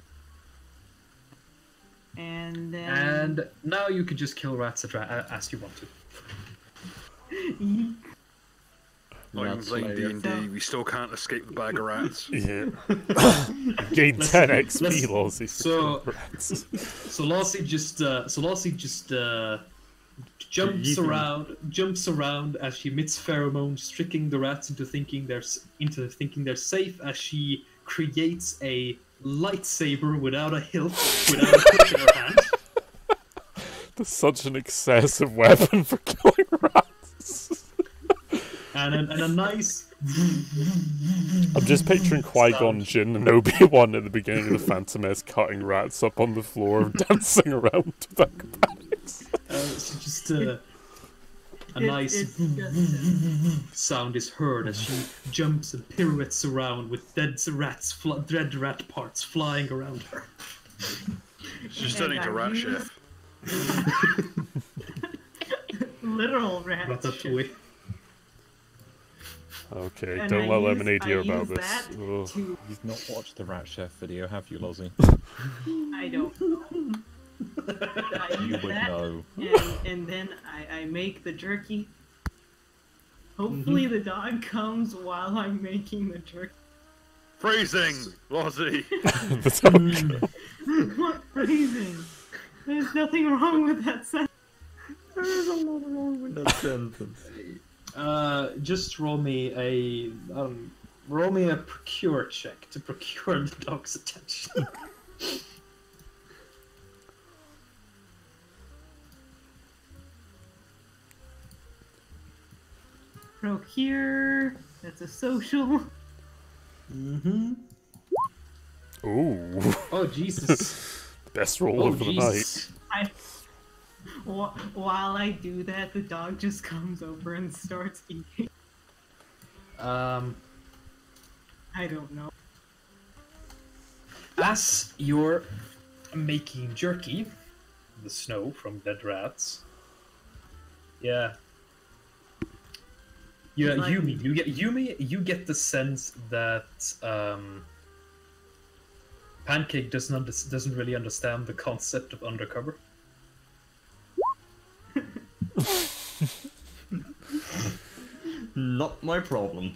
And then.
And now you can just kill rats as you want to.
Not even
That's
playing
hilarious.
D&D, we still can't escape the bag of rats.
Yeah. Gain 10 XP, Lozzie.
So Lassie just jumps around as she emits pheromones, tricking the rats into thinking they're safe as she creates a lightsaber without a hilt, without a hook in her hand.
That's such an excessive weapon for killing rats.
And a nice.
I'm just picturing Qui-Gon Jinn and Obi-Wan at the beginning of the Phantom Menace cutting rats up on the floor, dancing around to acrobatics.
So just a nice sound is heard as she jumps and pirouettes around with dead rat parts flying around her.
She's turning to Rat Chef.
Literal rat.
Ratatouille.
Okay,
And
don't
I
let
use-
Lemonade hear
I
about
use
this.
that
Ugh.
to-
You've not watched the Rat Chef video, have you, Lozzie?
I don't know. I
You
use
would
that,
know.
and then I make the jerky. Hopefully the dog comes while I'm making the jerky.
Phrasing, Lozzie.
The dog-
What phrasing? There's nothing wrong with that sentence.
There is a lot wrong with that sentence.
Just roll me a procure check to procure the dog's attention.
Procure. That's a social.
Mm-hmm.
Ooh,
Oh Jesus!
best roll
Oh
of the night.
While I do that, the dog just comes over and starts eating. I don't know.
As you're making jerky, the snow from dead rats. Yeah. Yeah,
Like-
Yumi. You get the sense that Pancake doesn't really understand the concept of undercover.
Not my problem.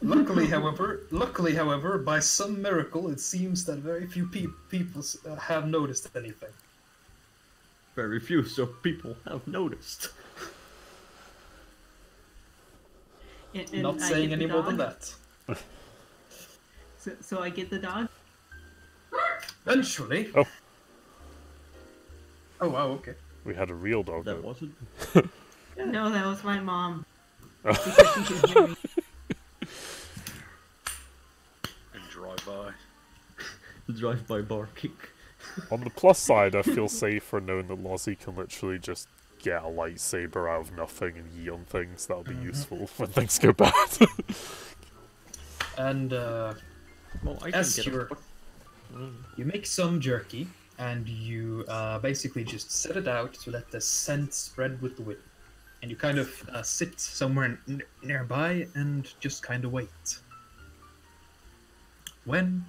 Luckily, however, by some miracle, it seems that very few people have noticed anything.
Very few, so people have noticed.
And
Not
I
saying
get
any
the
more than
dog.
that.
So I get the dog.
Eventually.
Oh.
Oh wow. Okay.
We had a real dog.
That
though.
wasn't.
No, that was my mom. Because she could hear me.
And drive by.
Drive-by barking.
On the plus side, I feel safer knowing that Lozzie can literally just get a lightsaber out of nothing and yeet on things. That'll be useful when things go bad.
And
Well, I can
as
get
you're, you make some jerky, and you basically just set it out to let the scent spread with the wind. And you kind of sit somewhere nearby and just kind of wait. When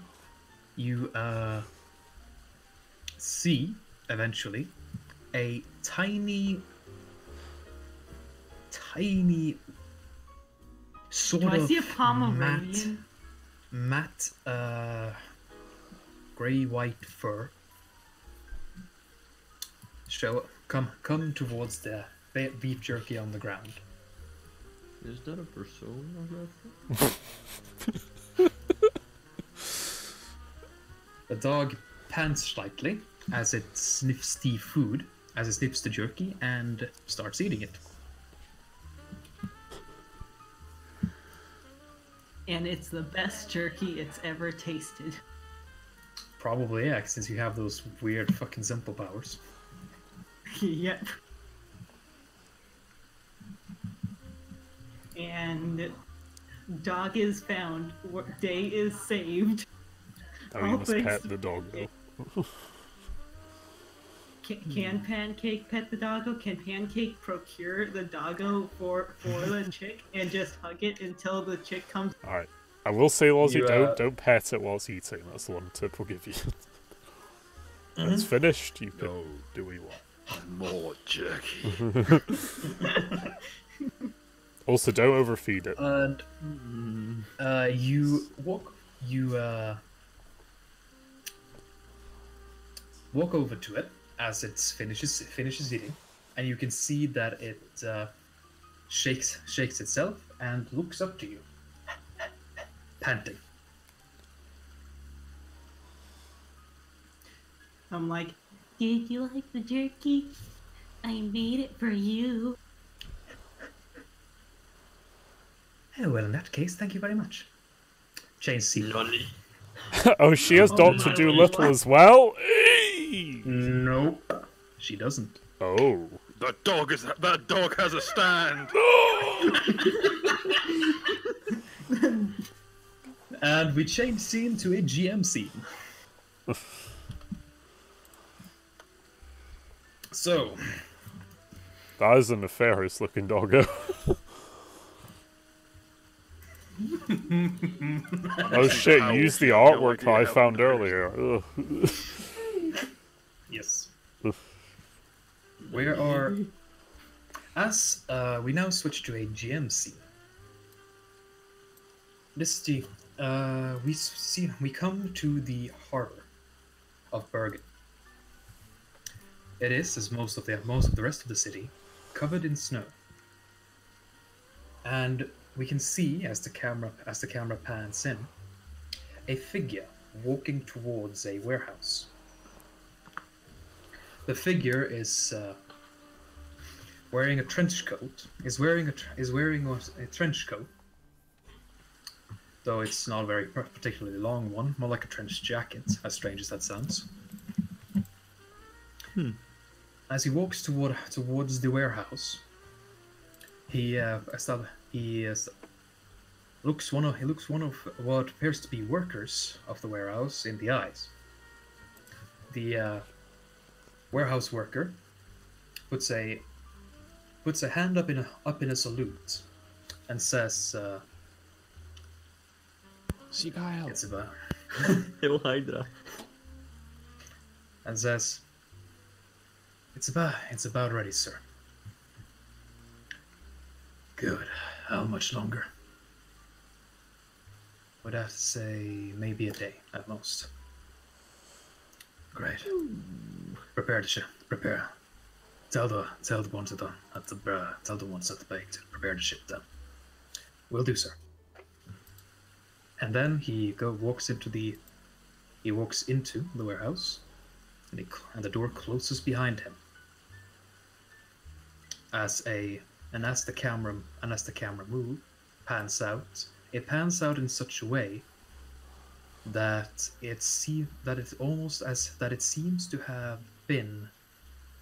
you see, eventually, a tiny sort
Do I
of
see a Pomeranian?
matte gray-white fur come towards the beef jerky on the ground.
Is that a persona reference?
The dog pants slightly as it sniffs the food, as it sniffs the jerky, and starts eating it.
And it's the best jerky it's ever tasted.
Probably, yeah, since you have those weird fucking simple powers.
Yep. And dog is found. Day is saved.
Now you must pet the dog, though.
Can Pancake pet the doggo? Can Pancake procure the doggo for the chick and just hug it until the chick comes?
Alright. I will say, Lozzie,
You,
don't pet it whilst eating. That's the one tip we'll give you. When it's finished, you can do what you want.
More jerky.
Also, don't overfeed it.
And you walk over to it as it finishes eating, and you can see that it shakes itself and looks up to you, panting.
I'm like, did you like the jerky? I made it for you.
Oh, well, in that case, thank you very much. Change seat.
Oh, she has Dr. Dolittle as well? Eee!
Nope, she doesn't.
Oh.
That dog has a stand.
And we change scene to a GM scene. So,
That is a nefarious looking doggo. Oh shit, use the artwork that I found earlier. Ugh.
yes. Where are... As we now switch to a GM scene. This is the... we come to the harbor of Bergen. It is, as most of the rest of the city, covered in snow. And we can see, as the camera pans in, a figure walking towards a warehouse. The figure is wearing a trench coat. Is wearing a trench coat, though it's not a very particularly long one. More like a trench jacket, as strange as that sounds. As he walks towards the warehouse, he looks one of what appears to be workers of the warehouse in the eyes. The warehouse worker puts a hand up in a salute and says,
Seagull.
"It's about,"
Heel Hydra.
and says, It's about ready, sir." "Good. How much longer?" "Would have to say maybe a day at most." "Great. Prepare the ship. Prepare. Tell the ones at the bake to prepare the ship. Then will do, sir." And then he walks into the warehouse, and the door closes behind him. As the camera pans out, it pans out in such a way that it seems to have been.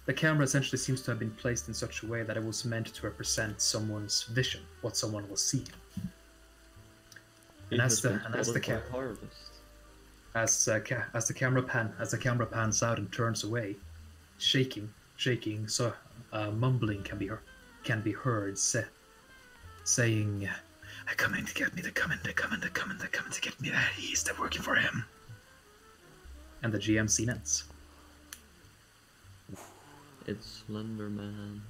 The camera essentially seems to have been placed in such a way that it was meant to represent someone's vision, what someone will see. And as the camera pans out and turns away, shaking, so mumbling can be heard, saying, "They're coming to get me. They're coming to get me. They're working for him." And the GM scene ends.
It's Slenderman.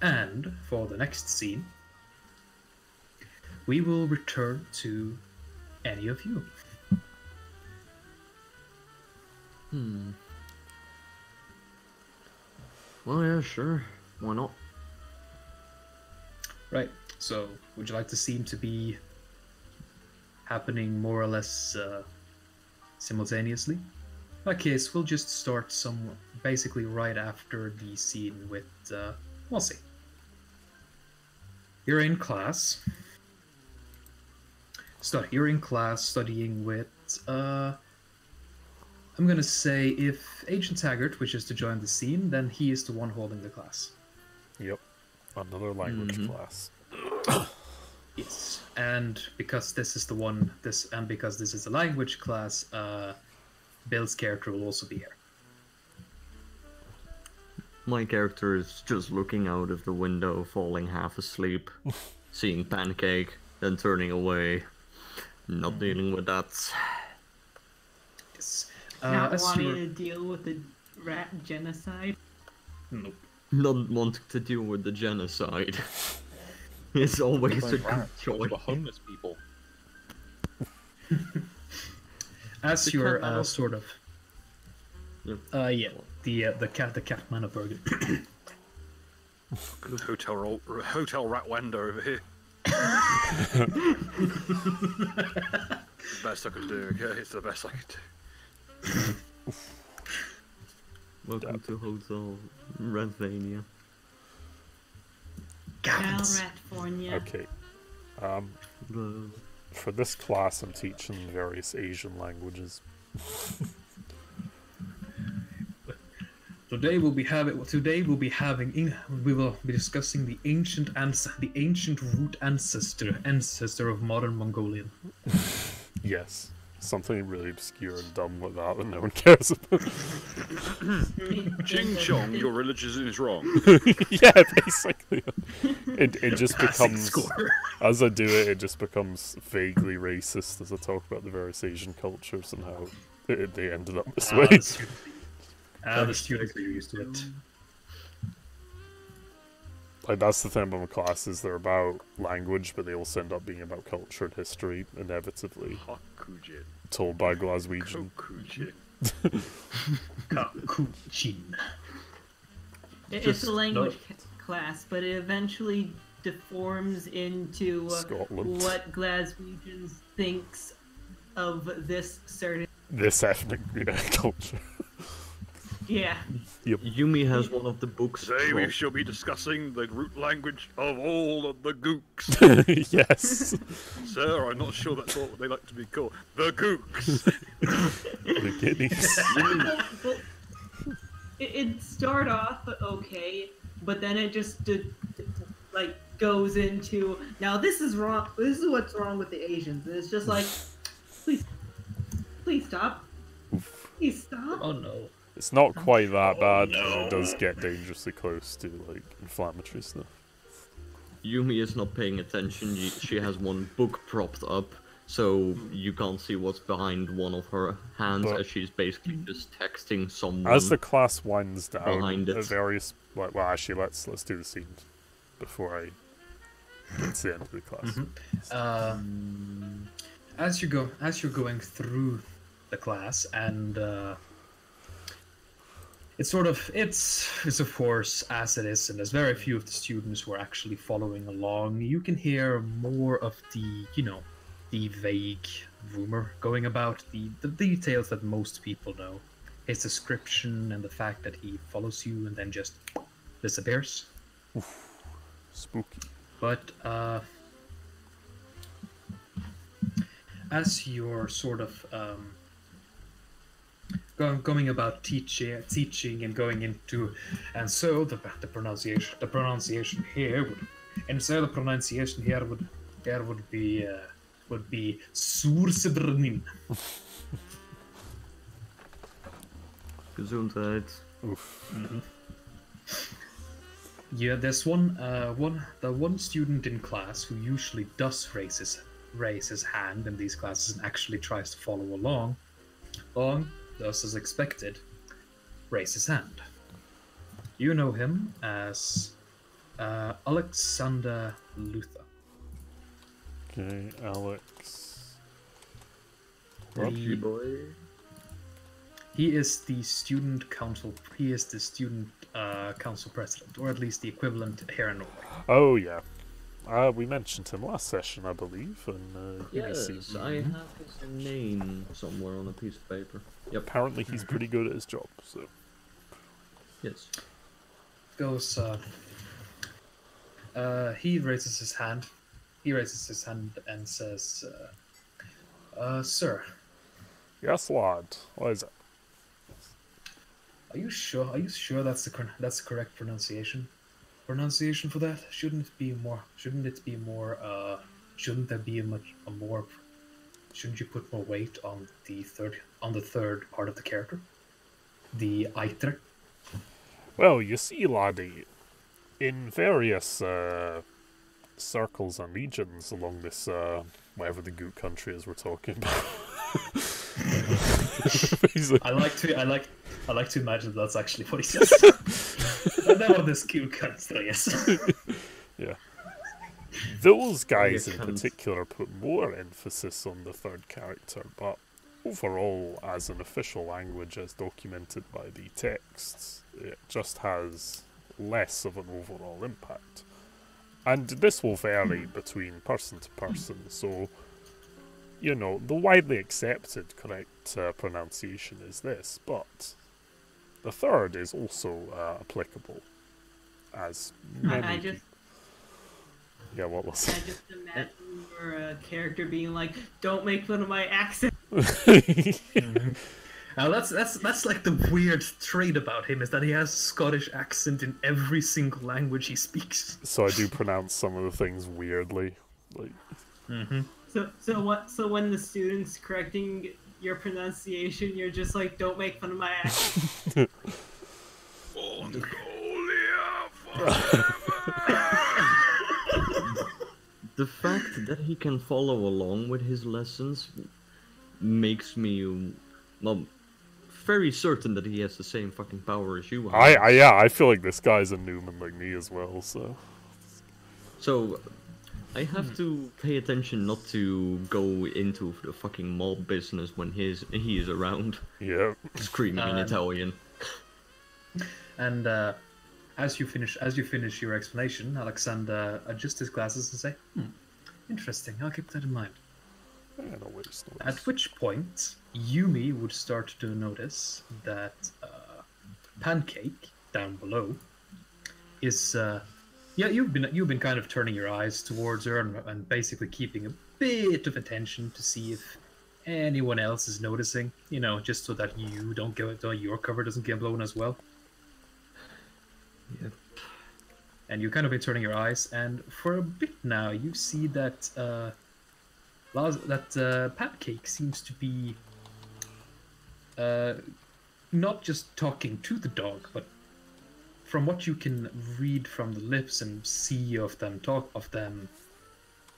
And for the next scene, we will return to any of you.
Well, yeah, sure. Why not?
Right. So, would you like the scene to be happening more or less simultaneously? In that case, we'll just start basically right after the scene with Mossy. You're in class. You're in class studying with. I'm gonna say if Agent Taggart wishes to join the scene, then he is the one holding the class.
Yep. Another language class.
Yes, and because this is because this is a language class, Bill's character will also be here.
My character is just looking out of the window, falling half asleep, seeing Pancake, then turning away, not dealing with that.
Yes.
Not wanting to deal with the rat genocide.
Nope.
Not wanting to deal with the genocide. It's always a good choice.
The homeless people.
As
The
you're
cat man
sort of.
Yep.
The Catman of Bergen.
Hotel rat Wanda over here. Best I can do, okay? It's the best I can do.
Welcome to Hotel Ratvania.
Ratfornia.
Okay. For this class, I'm teaching various Asian languages.
Today we will be discussing the ancient root ancestor of modern Mongolian.
Yes. Something really obscure and dumb like that that no one cares about.
Ching Chong, your religion is wrong.
Yeah, basically. It just becomes, as I do it, it just becomes vaguely racist as I talk about the various Asian cultures and how they ended up this way.
The students are used to it.
Like, that's the thing about my classes, they're about language, but they also end up being about culture and history, inevitably.
Hakujin.
Told by Glaswegian.
Kokujin.
Kakujin.
It's a language class, but it eventually deforms into
Scotland.
what Glaswegian thinks of this certain.
This ethnic culture.
Yeah.
Yep.
Yumi has one of the books.
Today we shall be discussing the root language of all of the gooks.
Yes.
Sir, I'm not sure that's what they like to be called. The gooks.
The guineas.
Well, it start off okay, but then it just like goes into now this is wrong. This is what's wrong with the Asians. And it's just like, please stop. Please stop.
Oh no.
It's not quite that bad, but it does get dangerously close to, like, inflammatory stuff.
Yumi is not paying attention. She has one book propped up, so you can't see what's behind one of her hands as she's basically just texting someone.
As the class winds down,
behind it.
various... Well, actually, let's do the scene before I get to the end of the class.
As you're going through the class, and it's of course as it is, and there's very few of the students who are actually following along. You can hear more of the vague rumor going about, the details that most people know. His description and the fact that he follows you and then just disappears.
Oof. Spooky.
But as you're sort of going about teaching and going into, and so the pronunciation here would be Sursebrnin.
Gesundheit.
Oof.
Yeah, there's one student in class who usually does raise his hand in these classes and actually tries to follow along. Thus as expected, raise his hand. You know him as Alexander Luther.
Okay, Alex.
He is the student council. He is the student council president, or at least the equivalent here in Norway.
Oh, yeah. We mentioned him last session, I believe, and
Yes, I have his name somewhere on a piece of paper. Yep.
apparently he's pretty good at his job. So
Yes.
Goes. He raises his hand. He raises his hand and says, "Sir,
yes, lad. What is it?
are you sure? Are you sure that's the correct pronunciation? Pronunciation for that? Shouldn't it be more? Shouldn't it be more? Shouldn't there be a more? Shouldn't you put more weight on the third part of the character, the Eitre?"
Well, you see, laddie, in various circles and regions along this, whatever the Goot country is we're talking about.
I like to imagine that's actually what he says. I know what this Goot country is.
Yeah. Those guys in
can't-
particular put more emphasis on the third character, but overall, as an official language as documented by the texts, it just has less of an overall impact. And this will vary between person to person, so, you know, the widely accepted correct pronunciation is this, but the third is also applicable, as many
I just
Yeah, what was
I just imagine your character being like, "Don't make fun of my accent."
Now that's like the weird trait about him is that he has a Scottish accent in every single language he speaks.
So I do pronounce some of the things weirdly. Like,
So when the student's correcting your pronunciation, you're just like, "Don't make fun of my accent."
The fact that he can follow along with his lessons makes me, well, very certain that he has the same fucking power as you have.
I feel like this guy's a Newman like me as well, so.
So, I have to pay attention not to go into the fucking mob business when he is around,
Yeah.
screaming in Italian.
And as you finish your explanation, Alexander adjusts his glasses and say, interesting, I'll keep that in mind.
Yeah, no worries, no
At
worries.
which point, Yumi would start to notice that Pancake down below is you've been kind of turning your eyes towards her and basically keeping a bit of attention to see if anyone else is noticing, you know, just so that you don't go, your cover doesn't get blown as well.
Yep.
And you've kind of been turning your eyes, and for a bit now, you see that Pancake seems to be not just talking to the dog, but from what you can read from the lips and see of them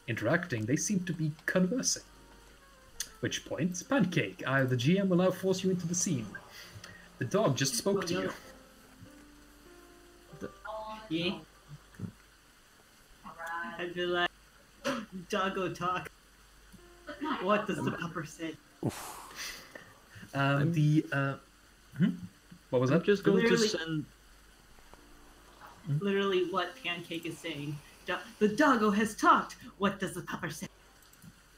interacting, they seem to be conversing. Which point, Pancake, the GM will now force you into the scene. The dog just spoke to you.
Yeah. I'd be like, "Doggo talk. What does the pupper say?"
What was
I'm
that?
just going to
Literally-
send...
Literally, what Pancake is saying. The doggo has talked. What does the pupper say?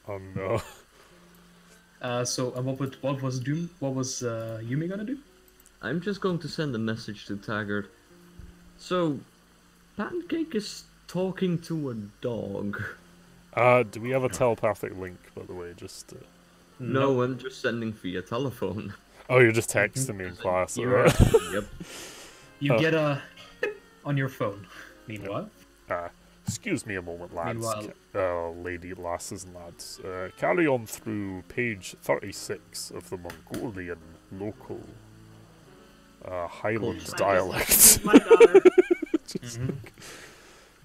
Oh no.
What was Yumi gonna do?
I'm just going to send a message to Taggart. So, Pancake is talking to a dog.
Do we have a telepathic link, by the way? Just.
No, I'm just sending via telephone.
Oh, you're just texting me in class,
You're-
alright?
Yep.
You get a beep on your phone. Meanwhile,
Excuse me a moment, lads.
Meanwhile-
Lady, lasses, and lads. Carry on through page 36 of the Mongolian local Highlands
Culture.
dialect.
My daughter.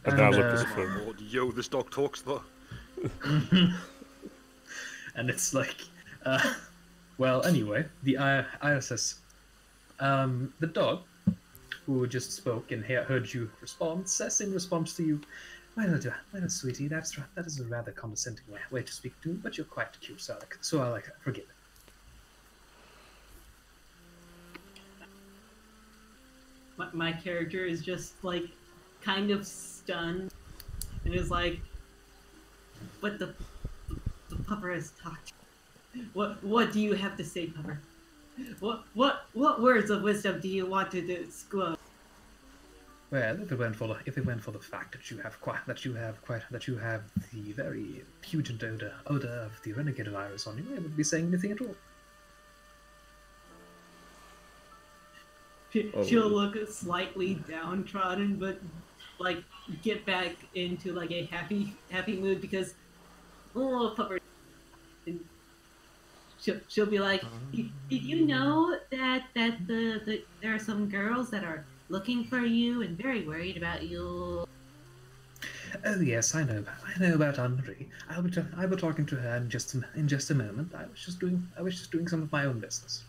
And now
And,
look at the
uh,
phone.
Oh, yo, this dog talks though.
and it's like, well, anyway, the ISS, the dog who just spoke and heard you respond says in response to you, well, sweetie, that is a rather condescending way to speak to me, but you're quite cute, so I like it. Forgive it.
My character is just like kind of stunned, and and is like, "But the pupper has talked. What do you have to say, pupper? What words of wisdom do you want to disclose?"
Well, if it went for the fact that you have the very pungent odor of the renegade virus on you, I wouldn't be saying anything at all.
She'll look slightly downtrodden, but like get back into like a happy mood because pupper. And she'll be like, "Did you know that there are some girls that are looking for you and very worried about you?"
Oh yes, I know about Andre. I'll be talking to her in just a moment. I was just doing some of my own business.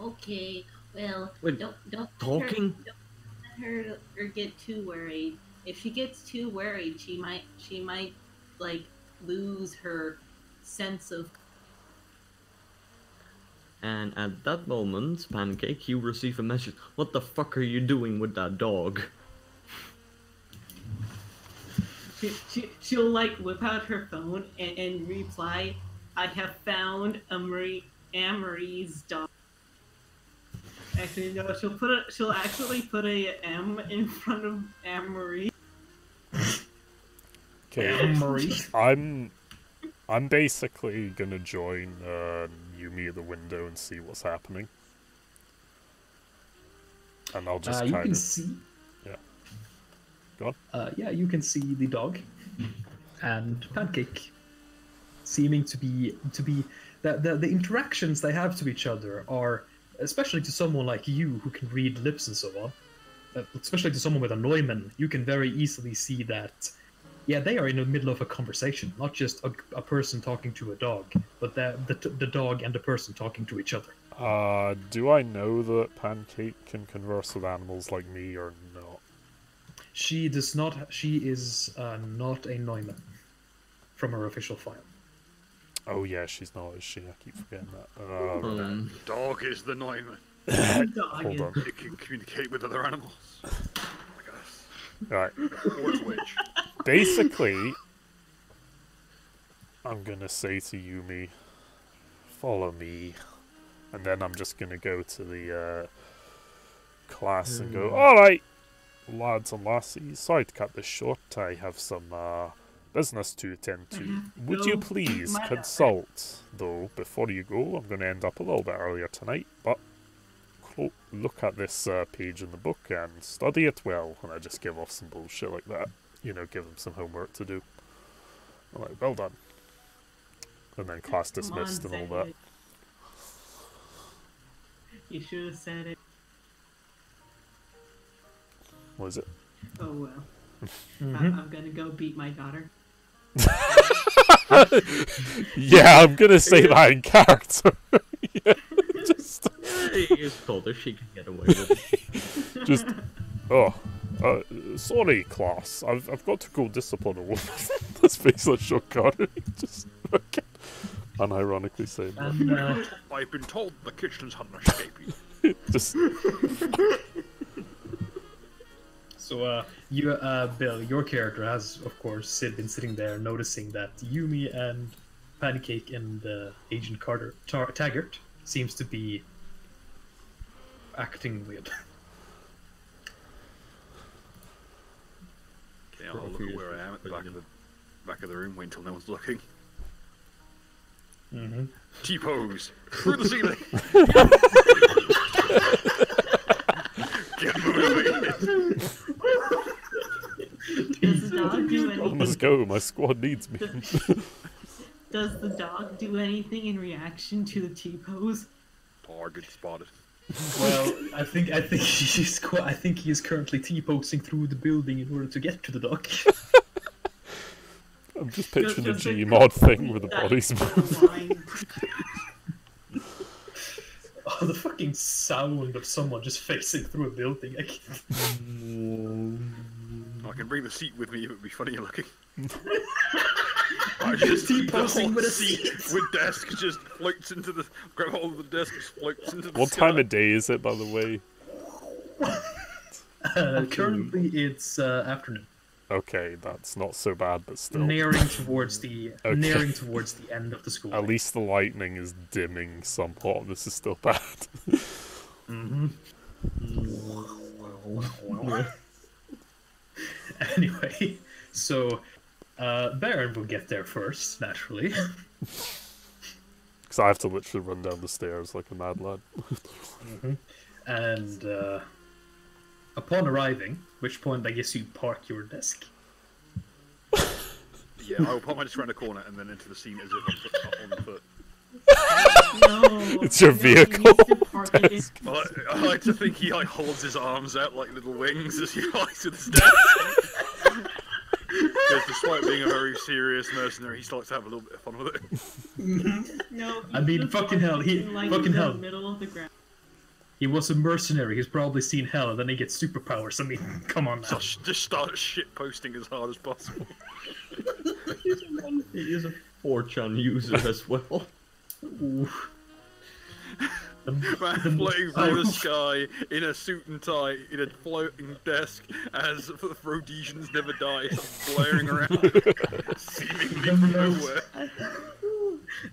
Okay, well,
Wait,
don't
talking?
let her get too worried. If she gets too worried, she might like lose her sense of.
And at that moment, Pancake, you receive a message. What the fuck are you doing with that dog?
She'll like whip out her phone and reply, "I have found Amory's dog." Actually, no. She'll actually put a M in front of Amory.
Okay,
Marie.
I'm basically gonna join Yumi at the window and see what's happening, and I'll just
You
kind
can
of
see.
yeah. Go on.
Yeah, you can see the dog and Pancake seeming to be the interactions they have to each other are, especially to someone like you who can read lips and so on, especially to someone with a Neumann, you can very easily see that, yeah, they are in the middle of a conversation, not just a person talking to a dog, but the dog and the person talking to each other.
Do I know that Pancake can converse with animals like me or not?
She does not. She is not a Neumann from her official file.
Oh yeah, she's not, is she? I keep forgetting that.
Dog is the Neumann.
Hold on.
It can communicate with other animals. I guess.
Right.
Or it's which.
Basically, I'm gonna say to Yumi, "Follow me," and then I'm just gonna go to the class and go, "All right, lads and lassies, sorry to cut this short. I have some business to attend to. Would you please consult, though, before you go? I'm going to end up a little bit earlier tonight, but look at this page in the book and study it well." And I just give off some bullshit like that. You know, give them some homework to do. I'm like, "Well done." And then class dismissed and all that.
You should have said it.
What is it?
Oh well. I'm gonna go beat my daughter.
Yeah, I'm gonna say that in character. Yeah, just,
You just told her she can get away with it.
just, sorry, class. I've got to go discipline a woman. Let's face it, shortcut. Just fucking unironically saying that.
And
I've been told the kitchen's had an escape.
Just,
so, Bill, your character has, of course, been sitting there noticing that Yumi and Pancake and Agent Taggart seems to be acting weird.
Okay, I'll look at where I am at the back of the room, wait until no one's looking.
Mm-hmm.
T-pose through the ceiling. Get motivated.
Does the dog do anything?
let's go. My squad needs me.
Does the dog do anything in reaction to the T-pose?
Target spotted.
Well, I think he is currently T-posing through the building in order to get to the dock.
I'm just picturing
Just
a
like
Gmod thing with the
that
bodies moving.
line.
Oh, the fucking sound of someone just facing through a building.
I can bring the seat with me, it would be funnier looking. I just
T-posing with a
seat with desk just floats into the grab hold of the desk, just floats into the
What
sky.
time of day is it, by the way?
Currently, it's afternoon.
Okay, that's not so bad, but still.
nearing towards the end of the school.
At least the lightning is dimming somewhat. This is still bad.
Anyway, so Baron will get there first, naturally.
Because I have to literally run down the stairs like a mad lad.
And upon arriving, which point I guess you park your desk.
Yeah, I'll pop my desk around the corner and then into the scene as if I'm on foot.
No,
It's your
no,
vehicle.
he needs to park it in-
I like to think he like holds his arms out like little wings as he flies to the stairs. Because despite being a very serious mercenary, he still likes to have a little bit of fun with it.
No,
I mean,
just
fucking
park
hell,
it in, like,
fucking
the
hell.
middle of the ground.
He was a mercenary. He's probably seen hell, and then he gets superpowers. I mean, come on now.
Just start shit posting as hard as possible.
He is a 4chan user as well.
Ooh.
Man floating through the sky in a suit and tie in a floating desk as the Rhodesians never die, blaring around, seemingly from nowhere.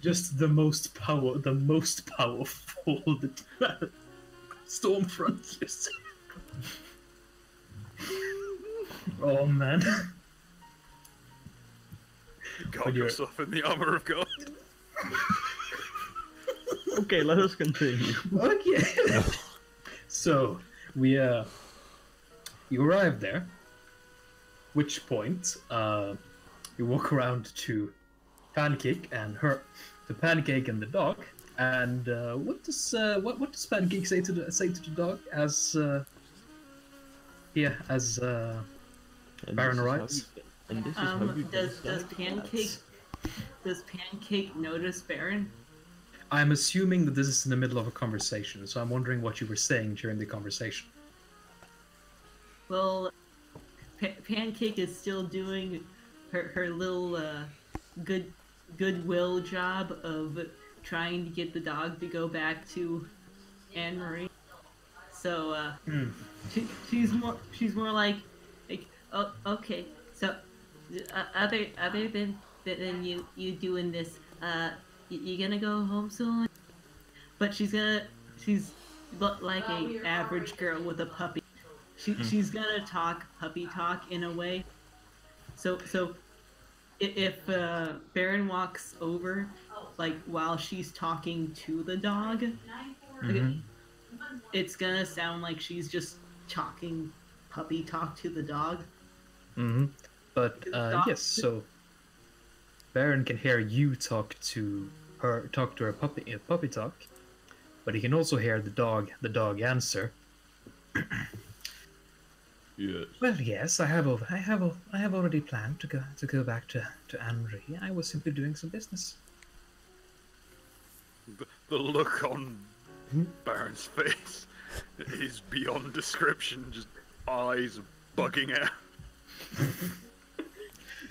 Just the most powerful Stormfront. Yes. Oh man.
Guard yourself in the armor of God.
Okay, let us continue.
Okay. So we you arrive there. Which point you walk around to Pancake and the dog. And what does Pancake say to the dog as Baron arrives?
And this is how you
Does Pancake notice Baron?
I'm assuming that this is in the middle of a conversation, so I'm wondering what you were saying during the conversation.
Well, Pancake is still doing her little goodwill job of trying to get the dog to go back to Anne Marie. So she's more like oh, okay. So other than you doing this, you gonna go home soon? But she's like a average girl with a puppy. She's gonna talk puppy talk in a way. So if Baron walks over, like while she's talking to the dog, it's gonna sound like she's just talking puppy talk to the dog.
But yes, so Baron can hear you talk to her puppy talk, but he can also hear the dog answer.
Yes.
Well, yes, I have already planned to go back to Anne-Marie. I was simply doing some business.
The look on Baron's face is beyond description. Just eyes bugging out.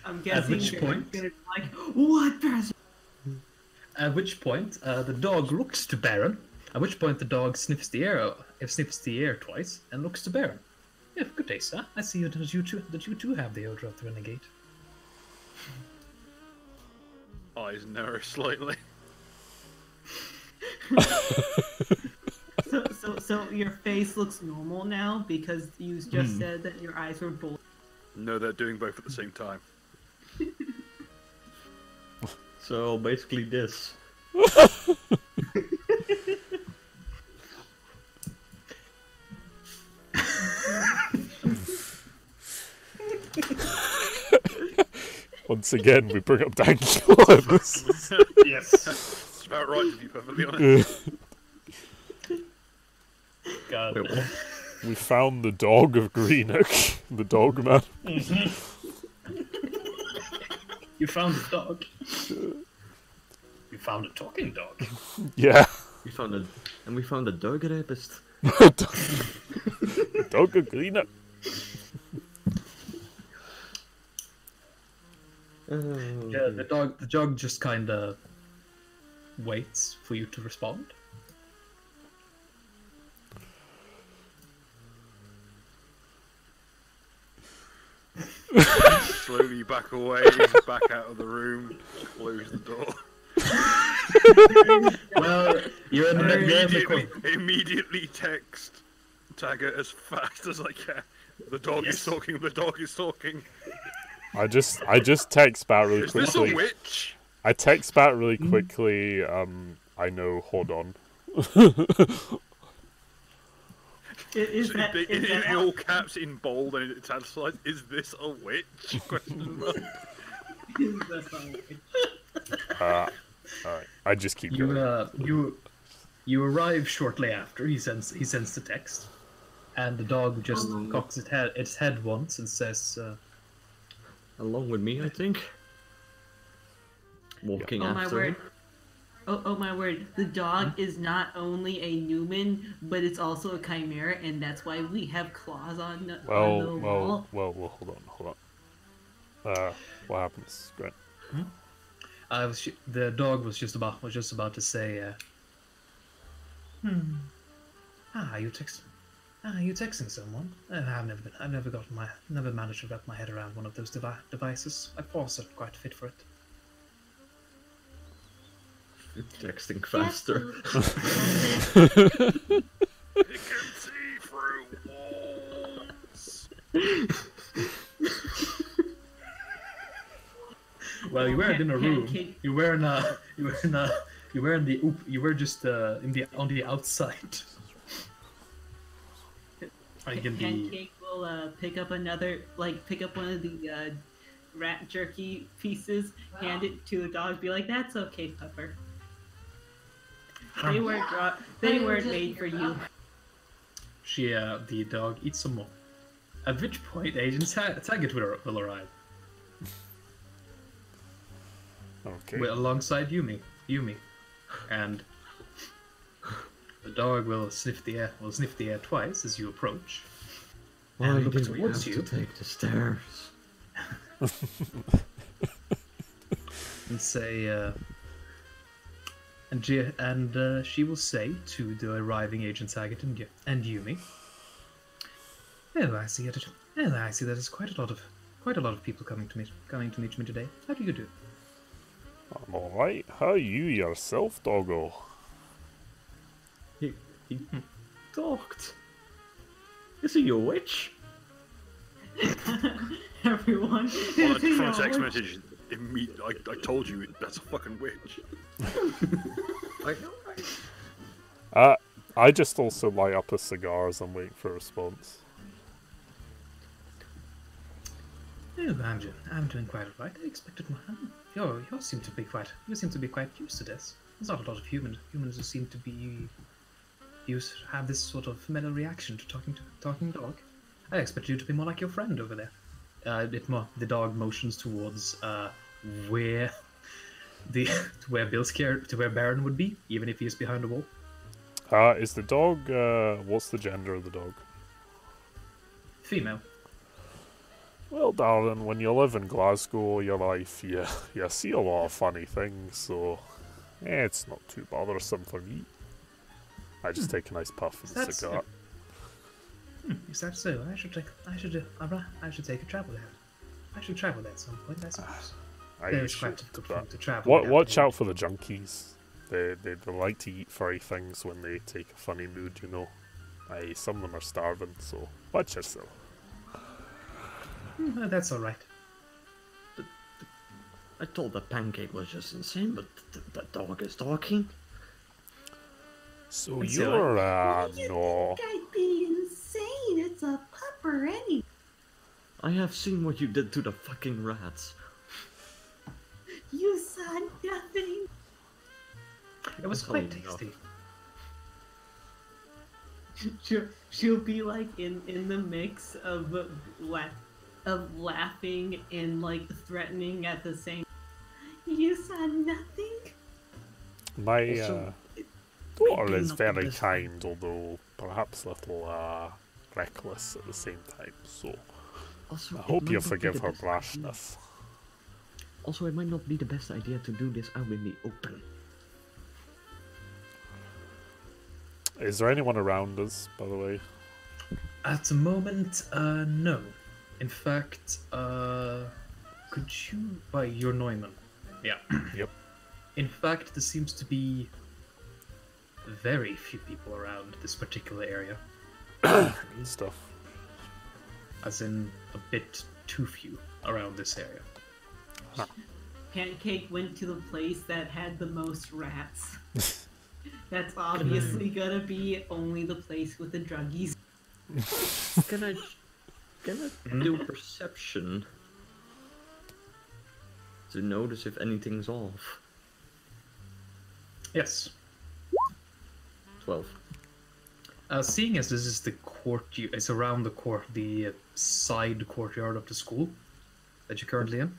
I'm guessing
which point-
Baron's gonna be like, what, Baron?
At which point, the dog looks to Baron. At which point, the dog sniffs the air twice and looks to Baron. Yeah, good day, sir. I see that you too have the odor of the renegade.
Eyes narrow slightly.
So your face looks normal now because you just said that your eyes were bull.
No, they're doing both at the same time.
So basically this.
Once again, we bring up Dankula.
Yes.
It's about right to be perfectly honest.
God.
Wait, what?
We found the dog of Greenock, the dog man.
You found a dog. You found a talking dog.
Yeah.
We found a dog rapist.
Dog of Greenock.
Yeah, the dog just kind of waits for you to respond.
Slowly back away, back out of the room, close the door.
Well, you're in the corner.
Immediately text Taggart as fast as I can. The dog is talking. The dog is talking.
I just text back really
Is this a
quickly.
witch?
I text back really quickly. I know. Hold on.
In all caps, in bold, and it's italicized. Is this a witch? Question mark.
Is this a witch?
Alright. I just keep going.
You arrive shortly after he sends the text, and the dog just cocks its head once and says,
Along with me, I think. Walking
Oh
after
my word.
him.
Oh my word. The dog is not only a Newman, but it's also a chimera, and that's why we have claws on the wall.
Well, hold on. What happens, Grant?
the dog was just about to say, you texting someone? I've never managed to wrap my head around one of those devices. I wasn't quite fit for it.
Texting faster.
It can see through walls.
Well, you weren't in a room.
Pancake.
You were just on the outside. I can be.
Pancake will pick up one of the rat jerky pieces, hand it to the dog, be like, "That's okay, Pepper. They weren't made for you."
The dog eats some more. At which point, Agent Taggart will arrive.
Okay.
Alongside Yumi, and the dog will sniff the air twice as you approach.
Why
and look
did we have
towards you.
to take the stairs?
And say, she will say to the arriving Agent Taggart and Yumi, I see that there's quite a lot of people coming to meet me today. How do you do?
I'm alright. How are you yourself, doggo?
He talked. Is he a witch?
Everyone.
From a text message, I told you that's a fucking witch.
I just also light up a cigar as I'm waiting for a response.
Oh, I'm doing quite alright. I expected more. You seem to be quite used to this. There's not a lot of humans who seem to be have this sort of mellow reaction to talking dog. I expected you to be more like your friend over there. The dog motions towards where Baron would be, even if he is behind a wall.
Is the dog, what's the gender of the dog?
Female.
Well, darling, when you live in Glasgow, your life, you see a lot of funny things, so it's not too bothersome for me. I just take a nice puff of the cigar.
Is that so? I should take a travel there. I should travel there at some point, I suppose. It's quite difficult to travel.
Watch out for the junkies. They like to eat furry things when they take a funny mood, you know. Some of them are starving, so watch yourself.
That's alright.
I thought that Pancake was just insane, but that dog is talking.
So you're, no.
I'd be insane. It's a pupper anyway.
I have seen what you did to the fucking rats.
You saw nothing.
It was quite tasty.
She'll be like in the mix of laughing and like threatening at the same. You saw nothing.
My daughter is very kind, although perhaps a little reckless at the same time. So
Also,
I hope you forgive her brashness.
Also, it might not be the best idea to do this out in the open. Is
there anyone around us, by the way?
At the moment, no. In fact, could you... You're Neumann. Yeah.
Yep.
In fact, there seems to be very few people around this particular area.
And stuff.
As in, a bit too few around this area.
Pancake went to the place that had the most rats. That's obviously gonna be only the place with the druggies.
Can I do perception to notice if anything's off?
Yes.
12.
Seeing as this is the court, it's around the side courtyard of the school that you're currently in.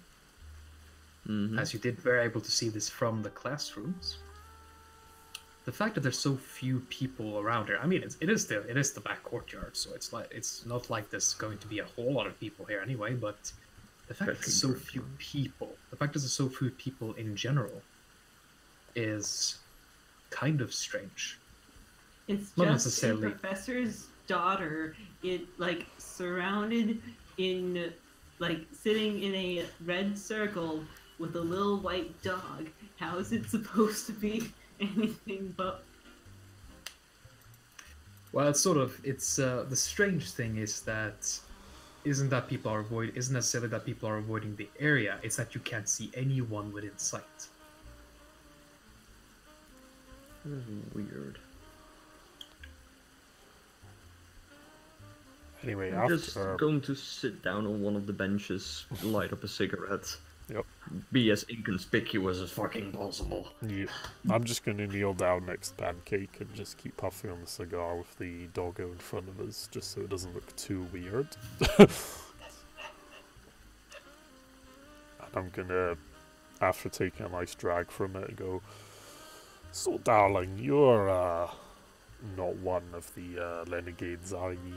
Mm-hmm.
As you were able to see this from the classrooms. The fact that there's so few people around here, I mean, it is the back courtyard, so it's not like there's going to be a whole lot of people here anyway. But the fact that there's so few people, in general, is kind of strange.
It's
Not
just
necessarily.
a professor's daughter, surrounded in, sitting in a red circle with a little white dog. How is it supposed to be anything but?
Well, the strange thing is that isn't necessarily that people are avoiding the area, it's that you can't see anyone within sight.
That is weird.
Anyway,
I'm
after...
just going to sit down on one of the benches, light up a cigarette.
Yep.
Be as inconspicuous as fucking possible.
Yeah. I'm just going to kneel down next to Pancake and just keep puffing on the cigar with the doggo in front of us, just so it doesn't look too weird. And I'm going to, after taking a nice drag from it, go, "So, darling, you're, not one of the, renegades, are ye?"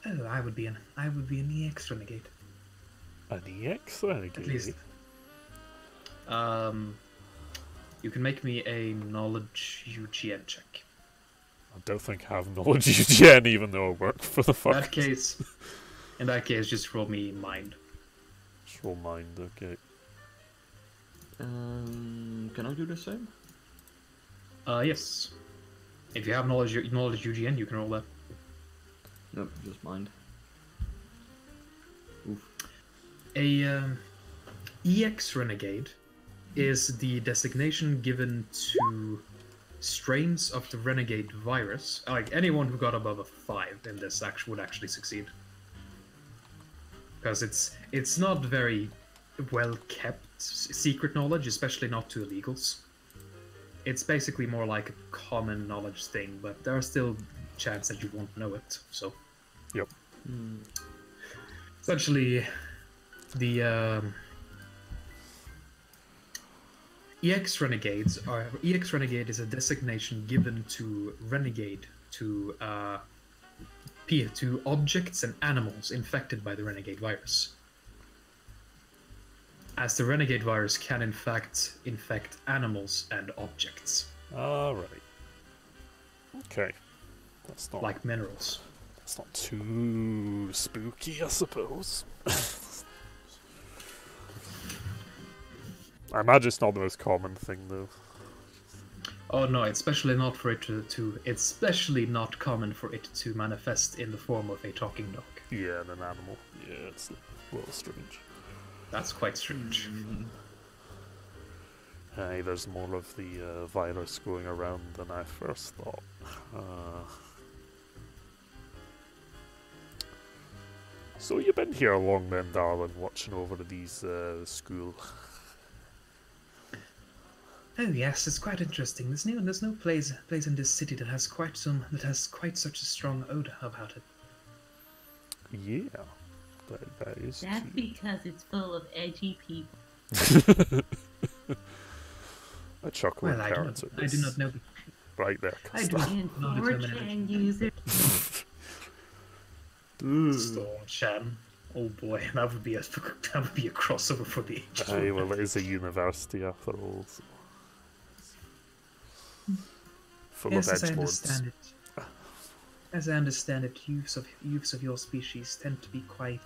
Oh, I would be an EX renegade.
An EX renegade?
At least. You can make me a knowledge UGN check.
I don't think I have knowledge UGN, even though I work for the fuck.
In that case, just roll me mind.
Just roll mind, okay.
Can I do the same?
Yes. If you have knowledge UGN, you can roll that.
Nope, just mind. Oof.
A EX renegade is the designation given to strains of the renegade virus. Like anyone who got above a 5 in this would actually succeed, because it's not very well kept secret knowledge, especially not to illegals. It's basically more like a common knowledge thing, but there are still chance that you won't know it. So,
yep.
Essentially, the EX renegade is a designation given to renegade to objects and animals infected by the renegade virus, as the renegade virus can in fact infect animals and objects.
Alright. Okay. That's not
like minerals.
That's not too spooky, I suppose. I imagine it's not the most common thing, though.
Oh no, it's especially not common for it to manifest in the form of a talking dog.
Yeah, and an animal. Yeah, it's a little strange.
That's quite strange.
Hey, there's more of the virus going around than I first thought. So you've been here long then, darling, watching over these school.
Oh yes, it's quite interesting. There's no place in this city that has quite such a strong odor about it.
Yeah, that is
That's
true.
because it's full of edgy people.
A chocolate carrot.
I do not know.
Right there.
I do
And
not know
4chan users.
Storm-chan. Oh boy, that would be a crossover for the age.
Aye, well, it is a university after all. So. Full
Yes,
of
as I
edgelords.
understand it. as I understand it, youths of your species tend to be quite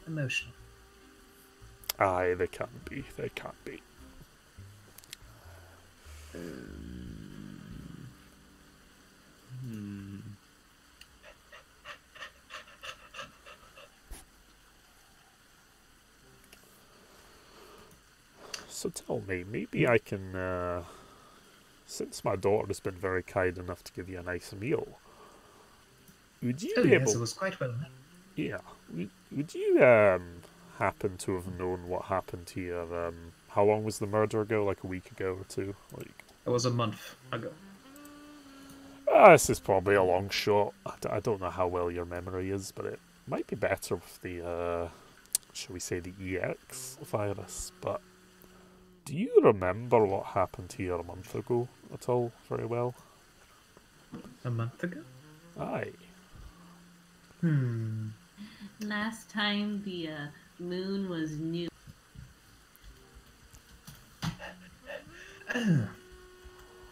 emotional.
Aye, they can be. They can be. So tell me, maybe I can, since my daughter has been very kind enough to give you a nice meal, would you
Oh
be
yes,
able...
it was quite well.
Yeah, would you, happen to have known what happened to your, how long was the murder ago? Like a week ago or two? Like...
It was a month ago.
This is probably a long shot. I don't know how well your memory is, but it might be better with the, shall we say, the EX virus. But do you remember what happened to you a month ago at all very well?
A month ago?
Aye.
Last time the moon was new.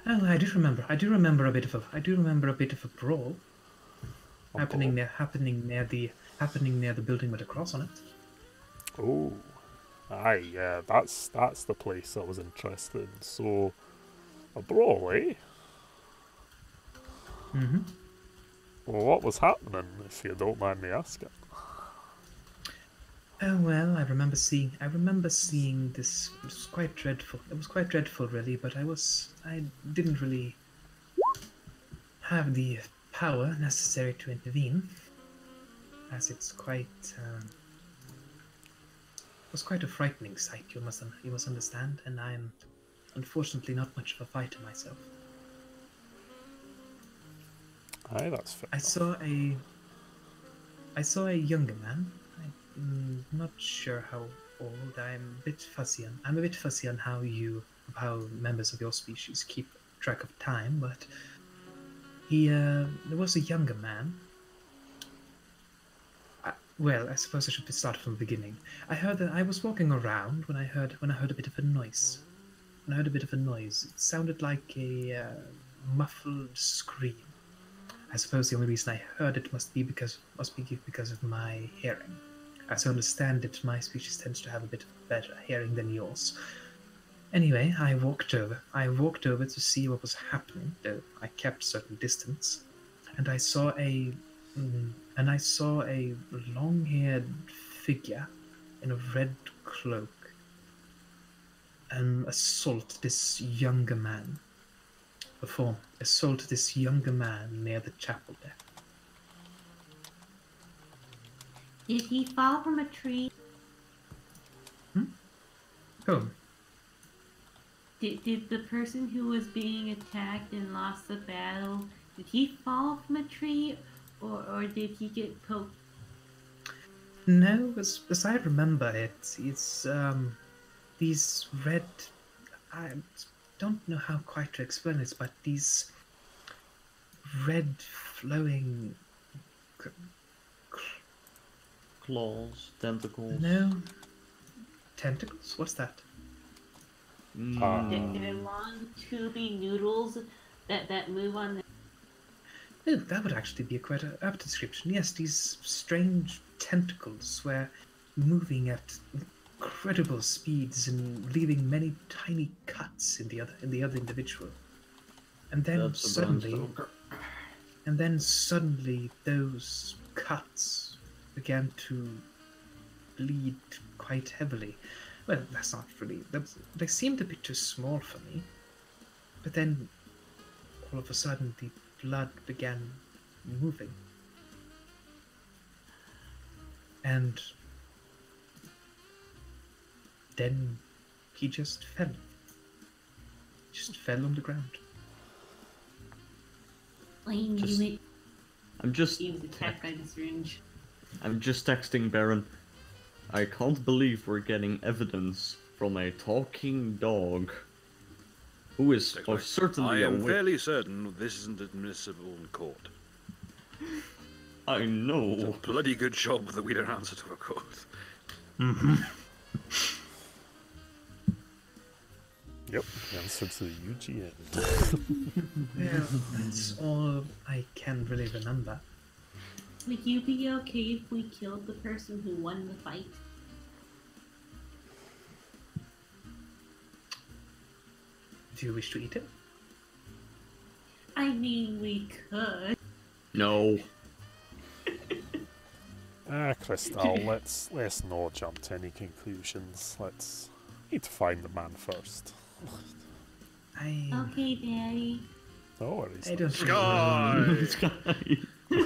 Oh, I do remember. I do remember a bit of a brawl happening near the building with a cross on it.
Oh, aye, yeah, that's the place I was interested in. So, a brawl, eh?
Mm-hmm.
Well, what was happening, if you don't mind me asking?
Oh well, I remember seeing this. It was quite dreadful. It was quite dreadful, really. But I didn't really have the power necessary to intervene, as it was quite a frightening sight. You must understand, and I am unfortunately not much of a fighter myself.
Aye, that's fair.
I saw a younger man. I'm not sure how old. I'm a bit fussy on how members of your species keep track of time, but there was a younger man. Well, I suppose I should start from the beginning. I heard that I was walking around when I heard a bit of a noise. It sounded like a muffled scream. I suppose the only reason I heard it must be because of my hearing. As I understand it, my species tends to have a bit of better hearing than yours. Anyway, I walked over to see what was happening, though I kept certain distance, and I saw a long-haired figure in a red cloak assault this younger man near the chapel there.
Did he fall from a tree?
Whom?
Did the person who was being attacked and lost the battle, did he fall from a tree, or did he get poked?
No, as I remember it's these red. I don't know how quite to explain this, but these red flowing.
Claws, tentacles.
No. Tentacles? What's that?
They're long, tubey noodles that move on.
Oh, that would actually be quite an apt description. Yes, these strange tentacles were moving at incredible speeds and leaving many tiny cuts in the other individual. And then suddenly those cuts began to bleed quite heavily. Well, that's not really... They seemed a bit too small for me. But then, all of a sudden, the blood began moving. And then he just fell. Just fell on the ground.
I knew it.
I'm just...
He was attacked by the syringe.
I'm just texting Baron. I can't believe we're getting evidence from a talking dog who is certainly
I am fairly certain this isn't admissible in court.
I know.
It's a bloody good job that we don't answer to a court.
Mm-hmm.
Yep, the answer to the UGN.
Yeah, that's all I can really remember.
Would you be okay if we killed the person who won the fight?
Do you wish to eat it?
I mean, we could.
No.
Crystal, let's not jump to any conclusions. Let's need to find the man first.
Okay, Daddy.
No worries.
I don't
Sky! You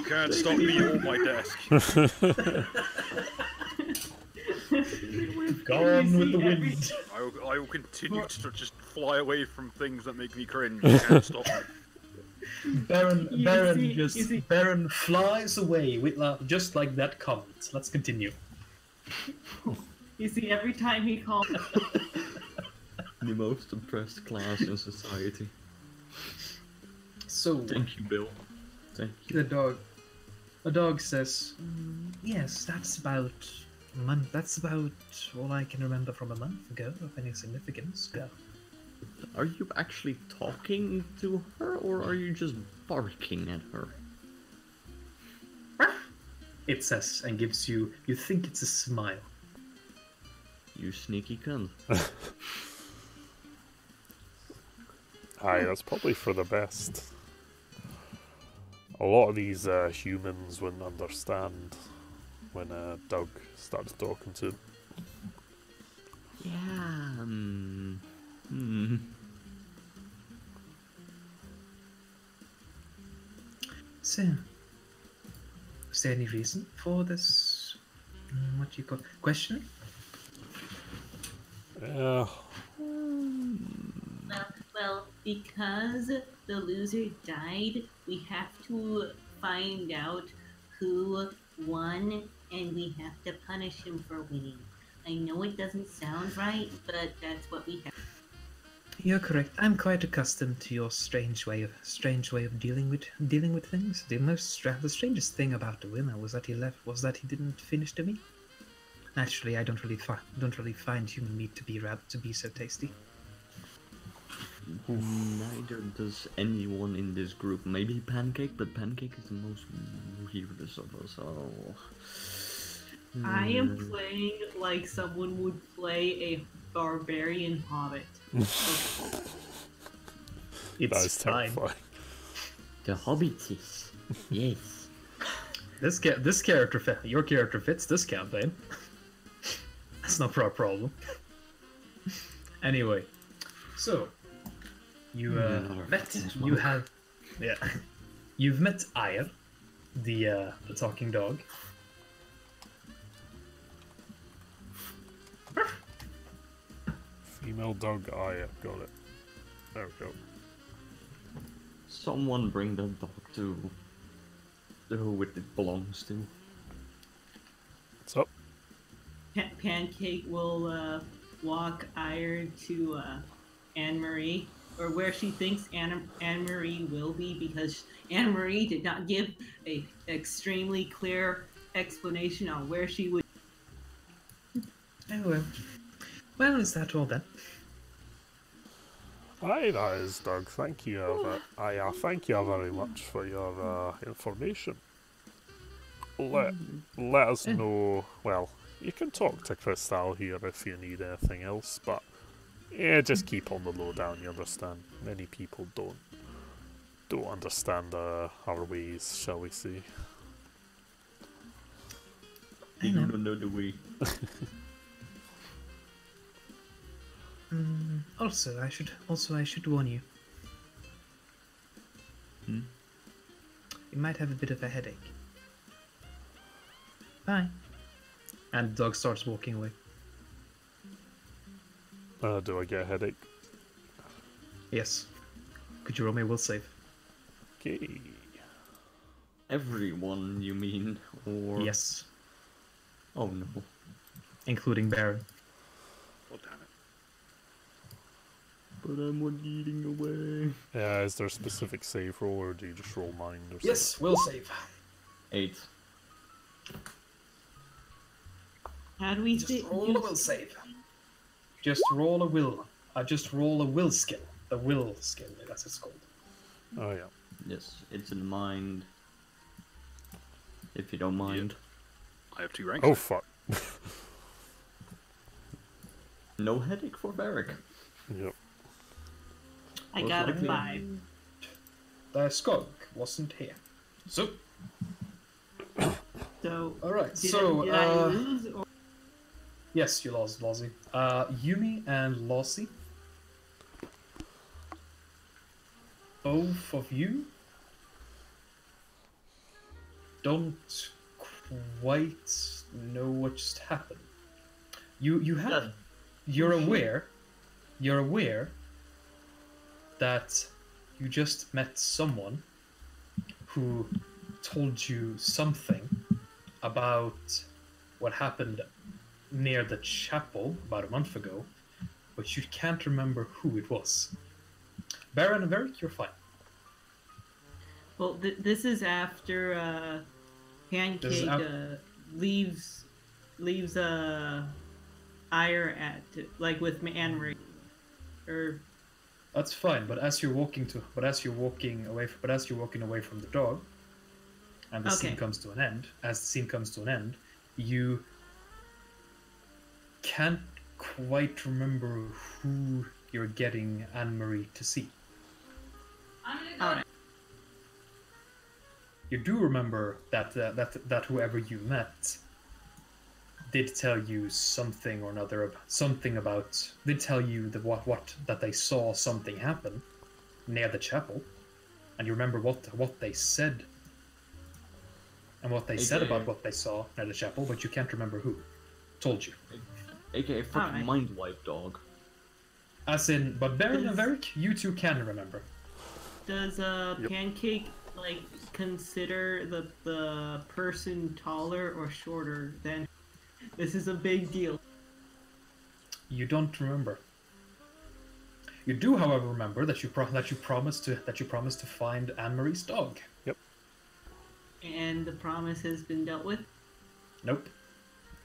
can't stop me on my desk.
Gone with the
See,
wind.
I will continue to just fly away from things that make me cringe. You can't stop me.
Baron flies away with just like that comment. Let's continue.
You see, every time he calls,
The most oppressed class in society.
So
Thank you, Bill. Thank you.
the dog says, yes, that's about a month. That's about all I can remember from a month ago of any significance. Go.
Are you actually talking to her, or are you just barking at her?
It says and gives you. You think it's a smile.
You sneaky cunt.
Aye, that's probably for the best. A lot of these humans wouldn't understand when Doug starts talking to them.
Yeah.
So, is there any reason for this? What do you call question?
well, because the loser died, we have to find out who won, and we have to punish him for winning. I know it doesn't sound right, but that's what we have.
You're correct. I'm quite accustomed to your strange way of dealing with things. The strangest thing about the winner was that he didn't finish the meat. Naturally, I don't really find human meat to be so tasty.
Neither does anyone in this group. Maybe Pancake, but Pancake is the most weirdest of us all.
I am playing like someone would play a barbarian hobbit.
That is
fine.
terrifying.
The Hobbits. Yes.
Your character fits this campaign. That's not a problem. Anyway, so you've met Aya, the talking dog.
Female dog, Aya, got it. There we go.
Someone bring the dog to who it belongs to.
What's up?
Pancake will walk Ire to Anne-Marie, or where she thinks Anne-Marie will be, because Anne-Marie did not give a extremely clear explanation on where she would.
Oh well. Well, is that all then?
Aye, that is, Doug. Thank you. Thank you very much for your information. Let us know. Well, you can talk to Crystal here if you need anything else, but yeah, just keep on the lowdown. You understand? Many people don't understand our ways, shall we say?
You don't know the way.
Also, I should warn you. You might have a bit of a headache. Bye. And the dog starts walking away.
Do I get a headache?
Yes. Could you roll me a will save?
Okay.
Everyone, you mean? Or...
Yes.
Oh no.
Including Baron.
Oh, damn it.
But I'm eating away.
Yeah, is there a specific save roll, or do you just roll mind or something?
Yes, will save.
8.
How do we
Just
say?
roll a will save. just roll a will. Just roll a will skill. The will skill, that's it's called.
Oh yeah.
Yes, it's in mind. If you don't mind.
I have 2 ranks.
Oh fuck.
No headache for Varric.
Yep.
I
Most
got a
likely.
5.
The skunk wasn't here. So,
So,
alright,
did,
so,
did I lose? Or...
yes, you lost, Lozzie. Yumi and Lossie. Both of you don't quite know what just happened. You have you're aware that you just met someone who told you something about what happened near the chapel about a month ago, but you can't remember who it was. Baron and Varric, you're fine.
Well, this is after Pancake leaves Ire at with Anne-Marie, or
That's fine, but as you're walking away from the dog, and the scene
Okay.
comes to an end, you can't quite remember who you're getting Anne-Marie to see.
alright.
You do remember that whoever you met did tell you something or another, did tell you that they saw something happen near the chapel, and you remember what they said, and what they said
AKA.
about what they saw near the chapel, but you can't remember who told you.
AKA freaking
Alright.
mind wipe dog.
As in, but Baron and Varric, you two can remember.
Does
Yep.
Pancake consider the person taller or shorter than? This is a big deal.
You don't remember. You do, however, remember that you promised to find Anne-Marie's dog.
And the promise has been dealt with.
Nope,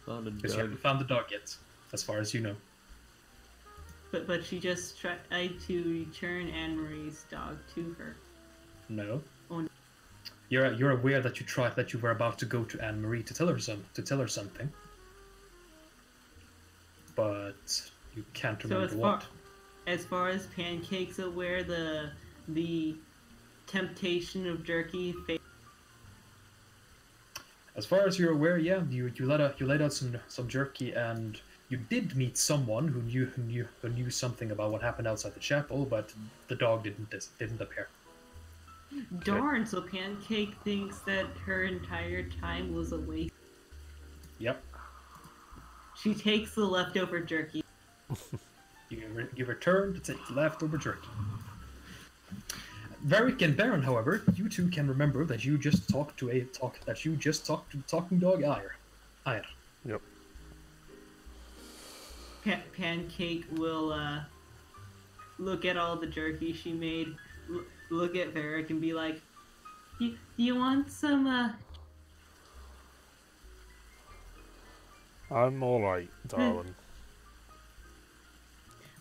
Found a
because you
dog.
haven't found the dog yet, as far as you know.
But she just tried to return Anne-Marie's dog to her.
No.
Oh, no.
You're aware that you were about to go to Anne-Marie to tell her something, but you can't
So
remember what.
as far as Pancake's aware, the temptation of jerky.
As far as you're aware, yeah, you laid out some jerky, and you did meet someone who knew something about what happened outside the chapel, but the dog didn't appear.
Darn! So Pancake thinks that her entire time was a waste.
Yep.
She takes the leftover jerky.
You return to take the leftover jerky. Varric and Baron, however, you two can remember that you just talked to the talking dog Ire.
Yep.
Pancake will look at all the jerky she made, look at Varric and be like, you want some,
I'm alright, darling.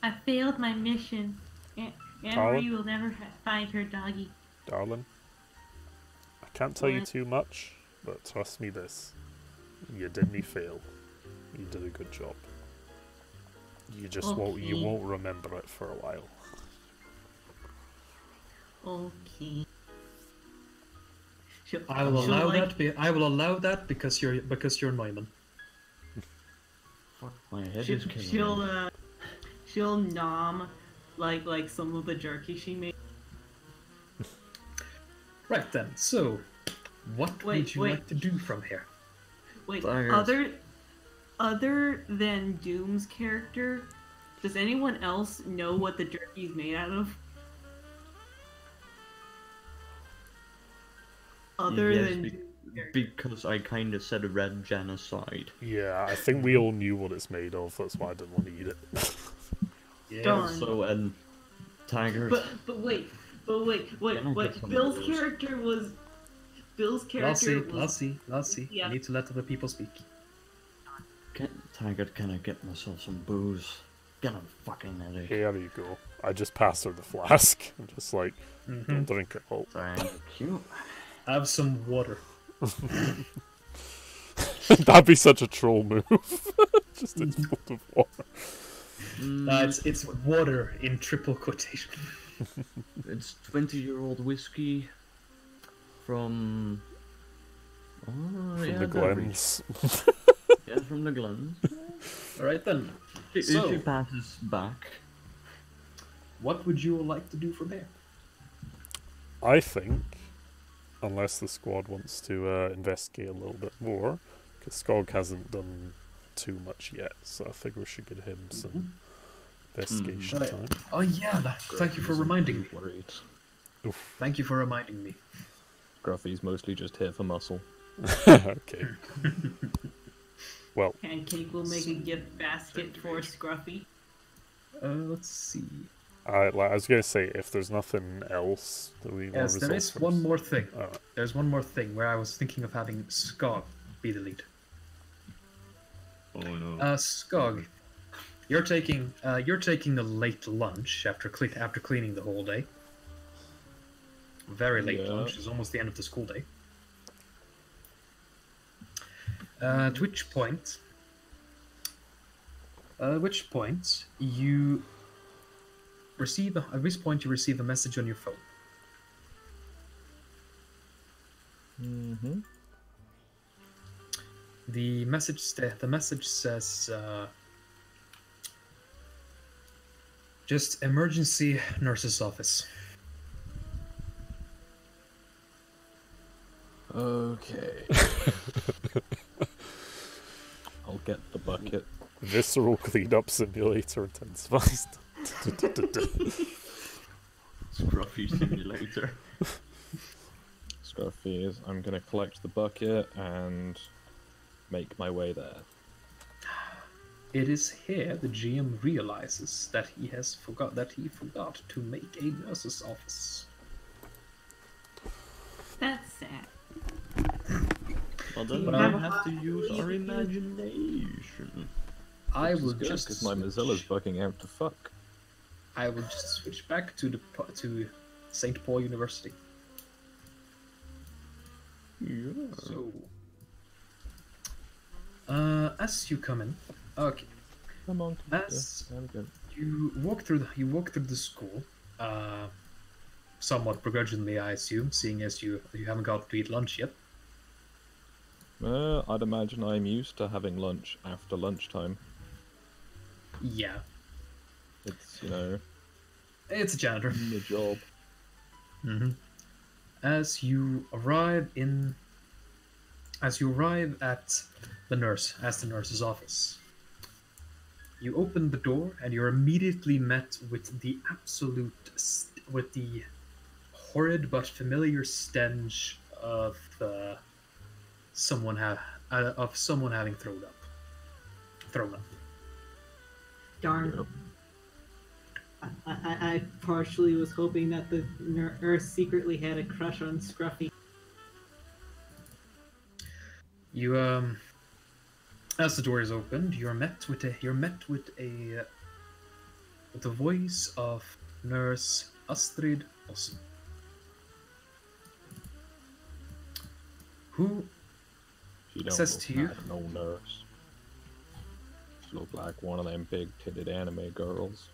I failed my mission. Anne-Marie will never find her doggy.
Darling. I can't tell you
What?
too much, but trust me this. You didn't fail. You did a good job. You just
Okay.
won't remember it for a while.
Okay.
I will allow that because you're Neumann.
Fuck, my head is killing me.
She'll nom like some of the jerky she made.
Right then. So, what would you
wait.
like to do from here?
Wait,
Fires.
other than Doom's character, does anyone else know what the jerky's made out of? Other
Yes,
than Doom's character.
because I kind of said red genocide.
Yeah, I think we all knew what it's made of, that's why I didn't want to eat it.
Yeah.
Darn.
Also, and tigers.
But wait.
Can I get some of
Bill's
those?
character was.
Lassie,
Yeah.
you need to let other people speak.
Tiger, can I get myself some booze? Get a fucking headache.
Here you go. I just pass her the flask. I'm just like, don't drink it all.
Sorry, cute.
Have some water.
That'd be such a troll move. Just a full of water.
It's water in triple quotation.
It's 20-year-old whiskey from. Oh,
From
yeah,
the
Derby.
Glens.
Yeah, from the Glens.
Alright then.
She
So,
passes back.
what would you like to do from here?
I think, unless the squad wants to investigate a little bit more, because Skog hasn't done too much yet, so I think we should give him some investigation
Right.
time.
Oh yeah, thank you for reminding me.
Worried.
Oof.
Thank you for reminding me.
Gruffy's mostly just here for muscle.
Okay. Well,
Pancake will make a gift basket for Scruffy.
Let's see.
I was going to say, if there's nothing else that we want to
Yes,
resolve
there is
first.
one more thing.
Alright.
There's one more thing where I was thinking of having Skog be the lead.
Oh no.
Skog, you're taking a late lunch after cleaning the whole day. Very late
Yeah.
lunch. It's almost the end of the school day. At which point you receive a message on your phone.
Mm-hmm.
The message says just emergency nurse's office.
Okay. I'll get the bucket.
Visceral cleanup simulator intensifies.
Scruffy simulator.
Scruffy is. I'm gonna collect the bucket and make my way there.
It is here the GM realizes that he forgot to make a nurse's office.
That's sad.
Well, then
You
we
have
have to
a-
use our imagination.
I will
because
just
my Mozilla's bugging out to fuck.
I will just switch back to St. Paul University.
Yeah.
So, as you come in, okay,
Come on.
As-
Yeah, I'm good.
you walk through the school, somewhat begrudgingly, I assume, seeing as you haven't got to eat lunch yet.
I'd imagine I'm used to having lunch after lunchtime.
Yeah,
It's, you know,
it's a janitor.
the job.
Mm-hmm. As you arrive at the nurse's office, you open the door and you're immediately met with the horrid but familiar stench of someone having thrown up.
Darn. I partially was hoping that the nurse secretly had a crush on Scruffy.
You as the door is opened, you're met with the voice of Nurse Astrid Ossen, who
She don't
Says
look
to you.
like no nurse. She look like one of them big-titted anime girls.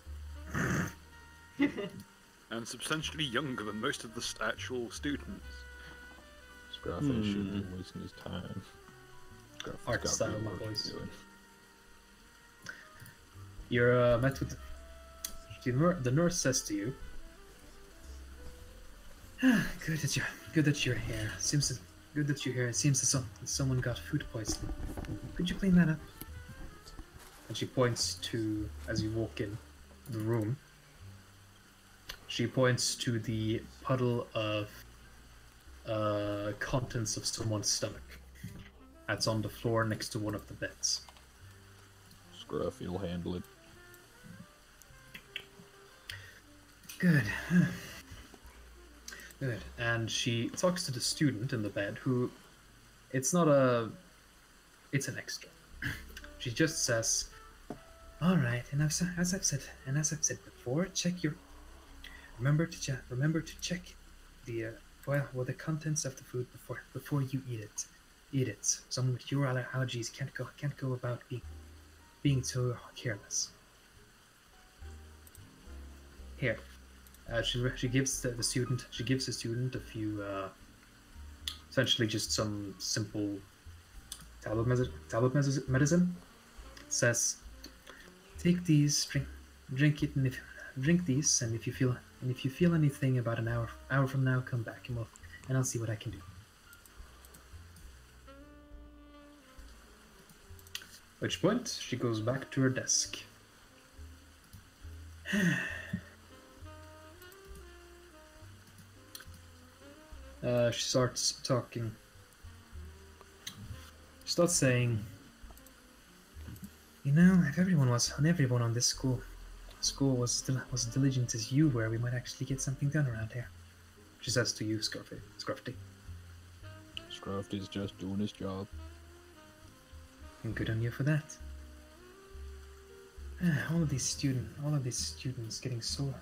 And substantially younger than most of the actual students.
Scruffy should be wasting his time. Scruffy's
Art
got
style,
real
my
work
boys.
doing.
you're met with the nurse says to you, good that you're here. Good that you're here. It seems that someone got food poisoning. Could you clean that up? And she points to, as you walk in the room, she points to the puddle of contents of someone's stomach. That's on the floor next to one of the beds.
Scruffy will handle it.
Good. Good. And she talks to the student in the bed who, it's an extra. She just says, All right, and as I've said before, check your. Remember to check the the contents of the food before you eat it. Eat it. Someone with your allergies can't go about being so careless. Here, she gives the student a few essentially just some simple tablet medicine. It says, take these, drink it, and drink these, and if you feel anything about an hour from now, come back and I'll see what I can do. At which point she goes back to her desk. She starts talking. She starts saying, "You know, if everyone on this school was as diligent as you were, we might actually get something done around here." She says to you, Scruffy.
Scruffy's just doing his job.
And good on you for that. All of these students getting so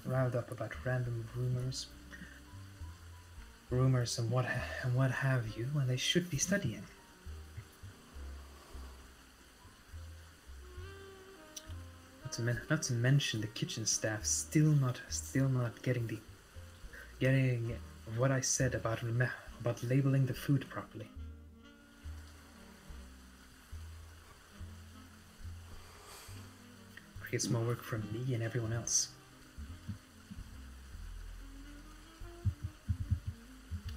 riled up about random rumors and what have you, when they should be studying. Not to mention the kitchen staff still not getting what I said about labeling the food properly. Creates more work for me and everyone else.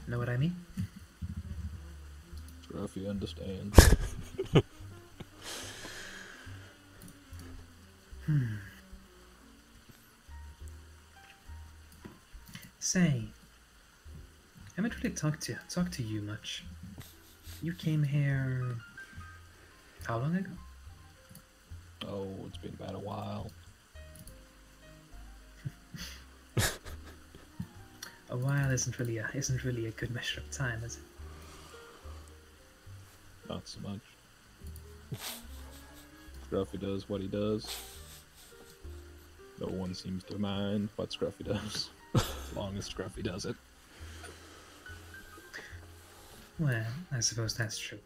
Know what I mean?
Scruffy understands.
Say, I haven't really talked to you much. You came here how long ago?
Oh, it's been about a while.
A while isn't really a good measure of time, is it?
Not so much. Scruffy does what he does. No one seems to mind what Scruffy does, as long as Scruffy does it.
Well, I suppose that's true.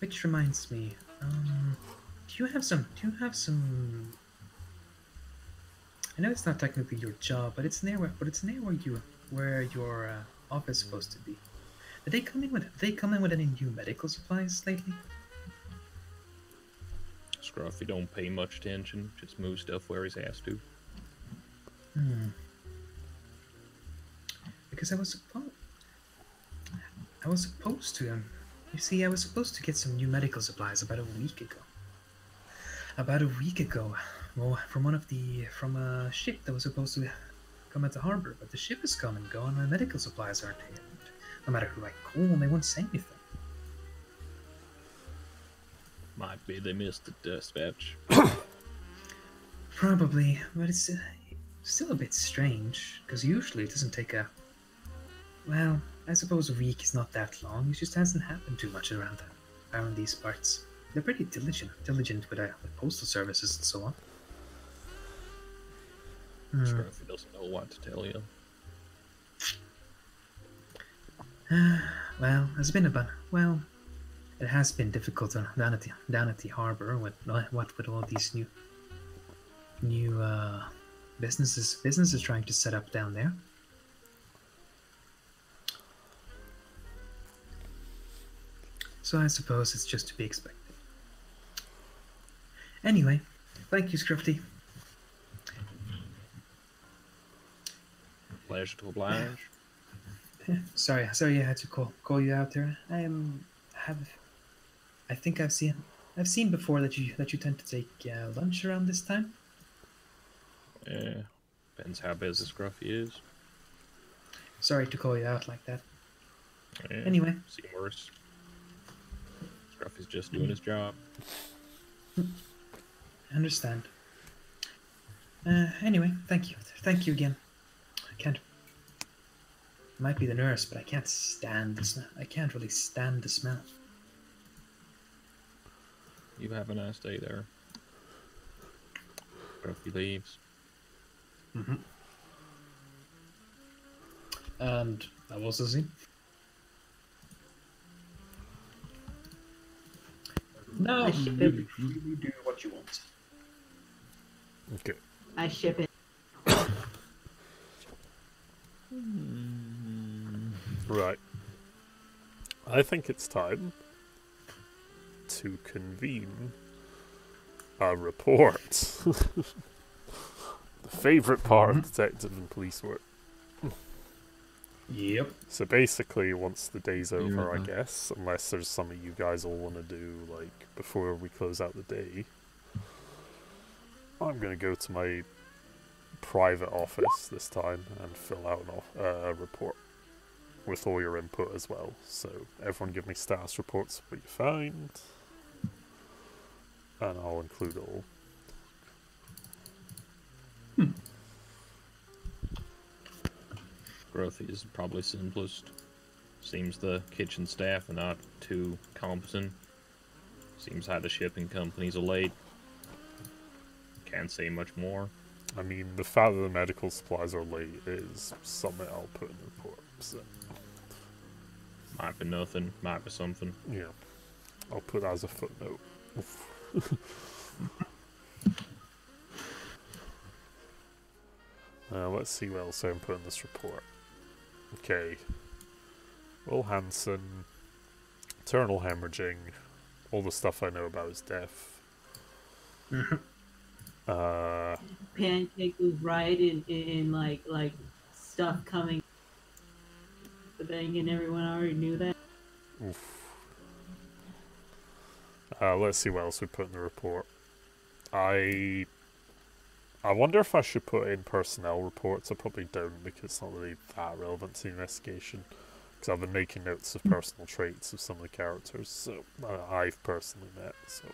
Which reminds me, do you have some? I know it's not technically your job, but it's near where your office is supposed to be. Did they come in with any new medical supplies lately?
Scruffy don't pay much attention, just move stuff where he's asked to.
Because I was supposed to. You see, I was supposed to get some new medical supplies about a week ago. Well, from a ship that was supposed to come at the harbor, but the ship is come and gone, and my medical supplies aren't here. No matter who I call, they won't say anything.
Might be they missed the dispatch.
Probably, but it's still a bit strange, because usually it doesn't take well, I suppose a week is not that long. It just hasn't happened too much around these parts. They're pretty diligent with postal services and so on.
Scruffy doesn't know what to tell you.
Well, it has been difficult down at the harbor with all these new businesses trying to set up down there. So I suppose it's just to be expected. Anyway, thank you, Scruffy.
Pleasure to oblige.
Sorry, I had to call you out there. I think I've seen before that you tend to take lunch around this time.
Yeah, depends how busy Scruffy is.
Sorry to call you out like that.
Yeah,
Anyway.
Seen worse. Scruffy's just doing his job.
I understand. Anyway, thank you again. I can't. might be the nurse, but I can't stand the smell. I can't really stand the smell.
You have a nice day there. Scruffy leaves.
Mm-hmm. And that was the scene. No,
I ship
you
it.
do what you want.
Okay.
I ship it.
Right. I think it's time to convene a report. The favourite part of detective and police work.
Yep.
So basically, once the day's over, I
Yeah.
guess, unless there's something you guys all want to do, like, before we close out the day, I'm going to go to my private office this time and fill out a report with all your input as well. So everyone give me status reports of what you find, and I'll include it all.
Growthy is probably simplest. Seems the kitchen staff are not too competent. Seems how the shipping companies are late. Can't say much more.
I mean, the fact that the medical supplies are late is something I'll put in the report. So,
Might be nothing, might be something.
yeah, I'll put that as a footnote. Oof. Let's see what else I can put in this report. Okay. Will Hansen, internal hemorrhaging, all the stuff I know about his death.
Pancake was right in like stuff coming. The bank and everyone already knew that.
Oof. Let's see what else we put in the report. I wonder if I should put in personnel reports. I probably don't, because it's not really that relevant to the investigation. Because I've been making notes of personal traits of some of the characters, so I've personally met. So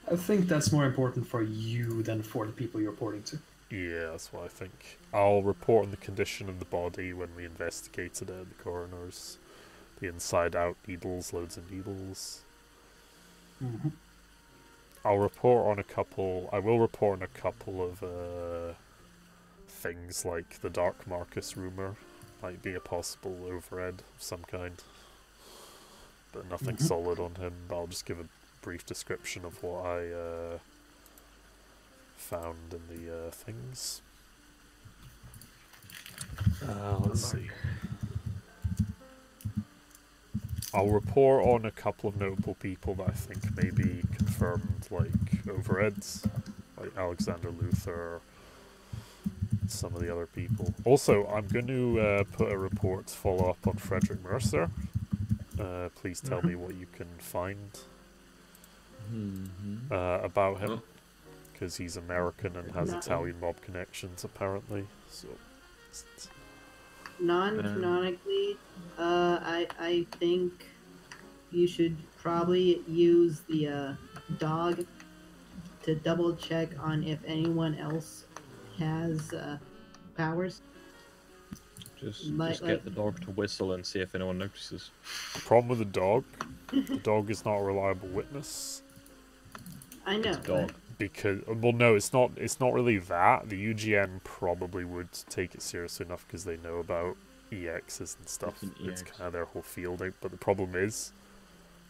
I think that's more important for you than for the people you're reporting to.
yeah, that's what I think. I'll report on the condition of the body when we investigated it at the coroner's. The inside-out needles, loads of needles.
Mm-hmm.
I will report on a couple of things, like the Dark Marcus rumour might be a possible overhead of some kind, but nothing solid on him. I'll just give a brief description of what I found in the things. Let's see. I'll report on a couple of notable people that I think may be confirmed, like overheads, like Alexander Luthor, some of the other people. Also, I'm going to put a report to follow up on Frederick Mercer. Please tell me what you can find about him, because he's American and has Italian mob connections, apparently. So,
Non-canonically, I think you should probably use the dog to double check on if anyone else has powers.
Just
Like-
get the dog to whistle and see if anyone notices.
the problem with the dog is not a reliable witness.
I know.
It's a dog.
Because, well, no, it's not really that. The UGN probably would take it seriously enough because they know about EXs and stuff.
It's an
It's
EX.
kind of their whole field out. But the problem is,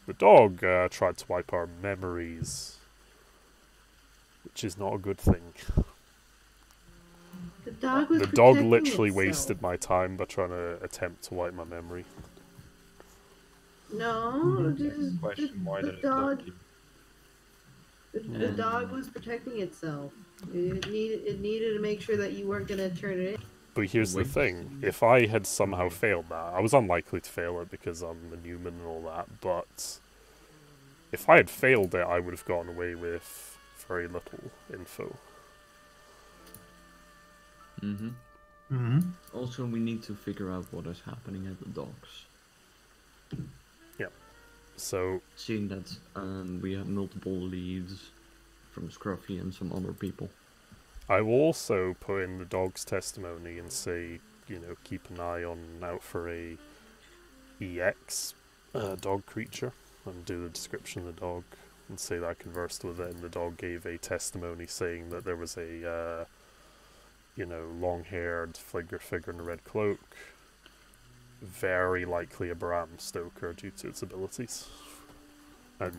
the dog tried to wipe our memories, which is not a good thing.
The dog was
The dog
protecting
literally
itself.
wasted my time by trying to attempt to wipe my memory.
No,
Question, why
the
did it
dog.
look-
The dog was protecting itself. It needed to make sure that you weren't gonna turn it in.
But here's the
Wait.
thing, if I had somehow failed that, I was unlikely to fail it because I'm a Newman and all that, but if I had failed it, I would have gotten away with very little info.
Also, we need to figure out what is happening at the docks.
So,
Seeing that we have multiple leads from Scruffy and some other people.
I will also put in the dog's testimony and say, keep an eye out for a EX dog creature and do the description of the dog and say that I conversed with it, and the dog gave a testimony saying that there was a long-haired figure in a red cloak, very likely a Bram Stoker due to its abilities. And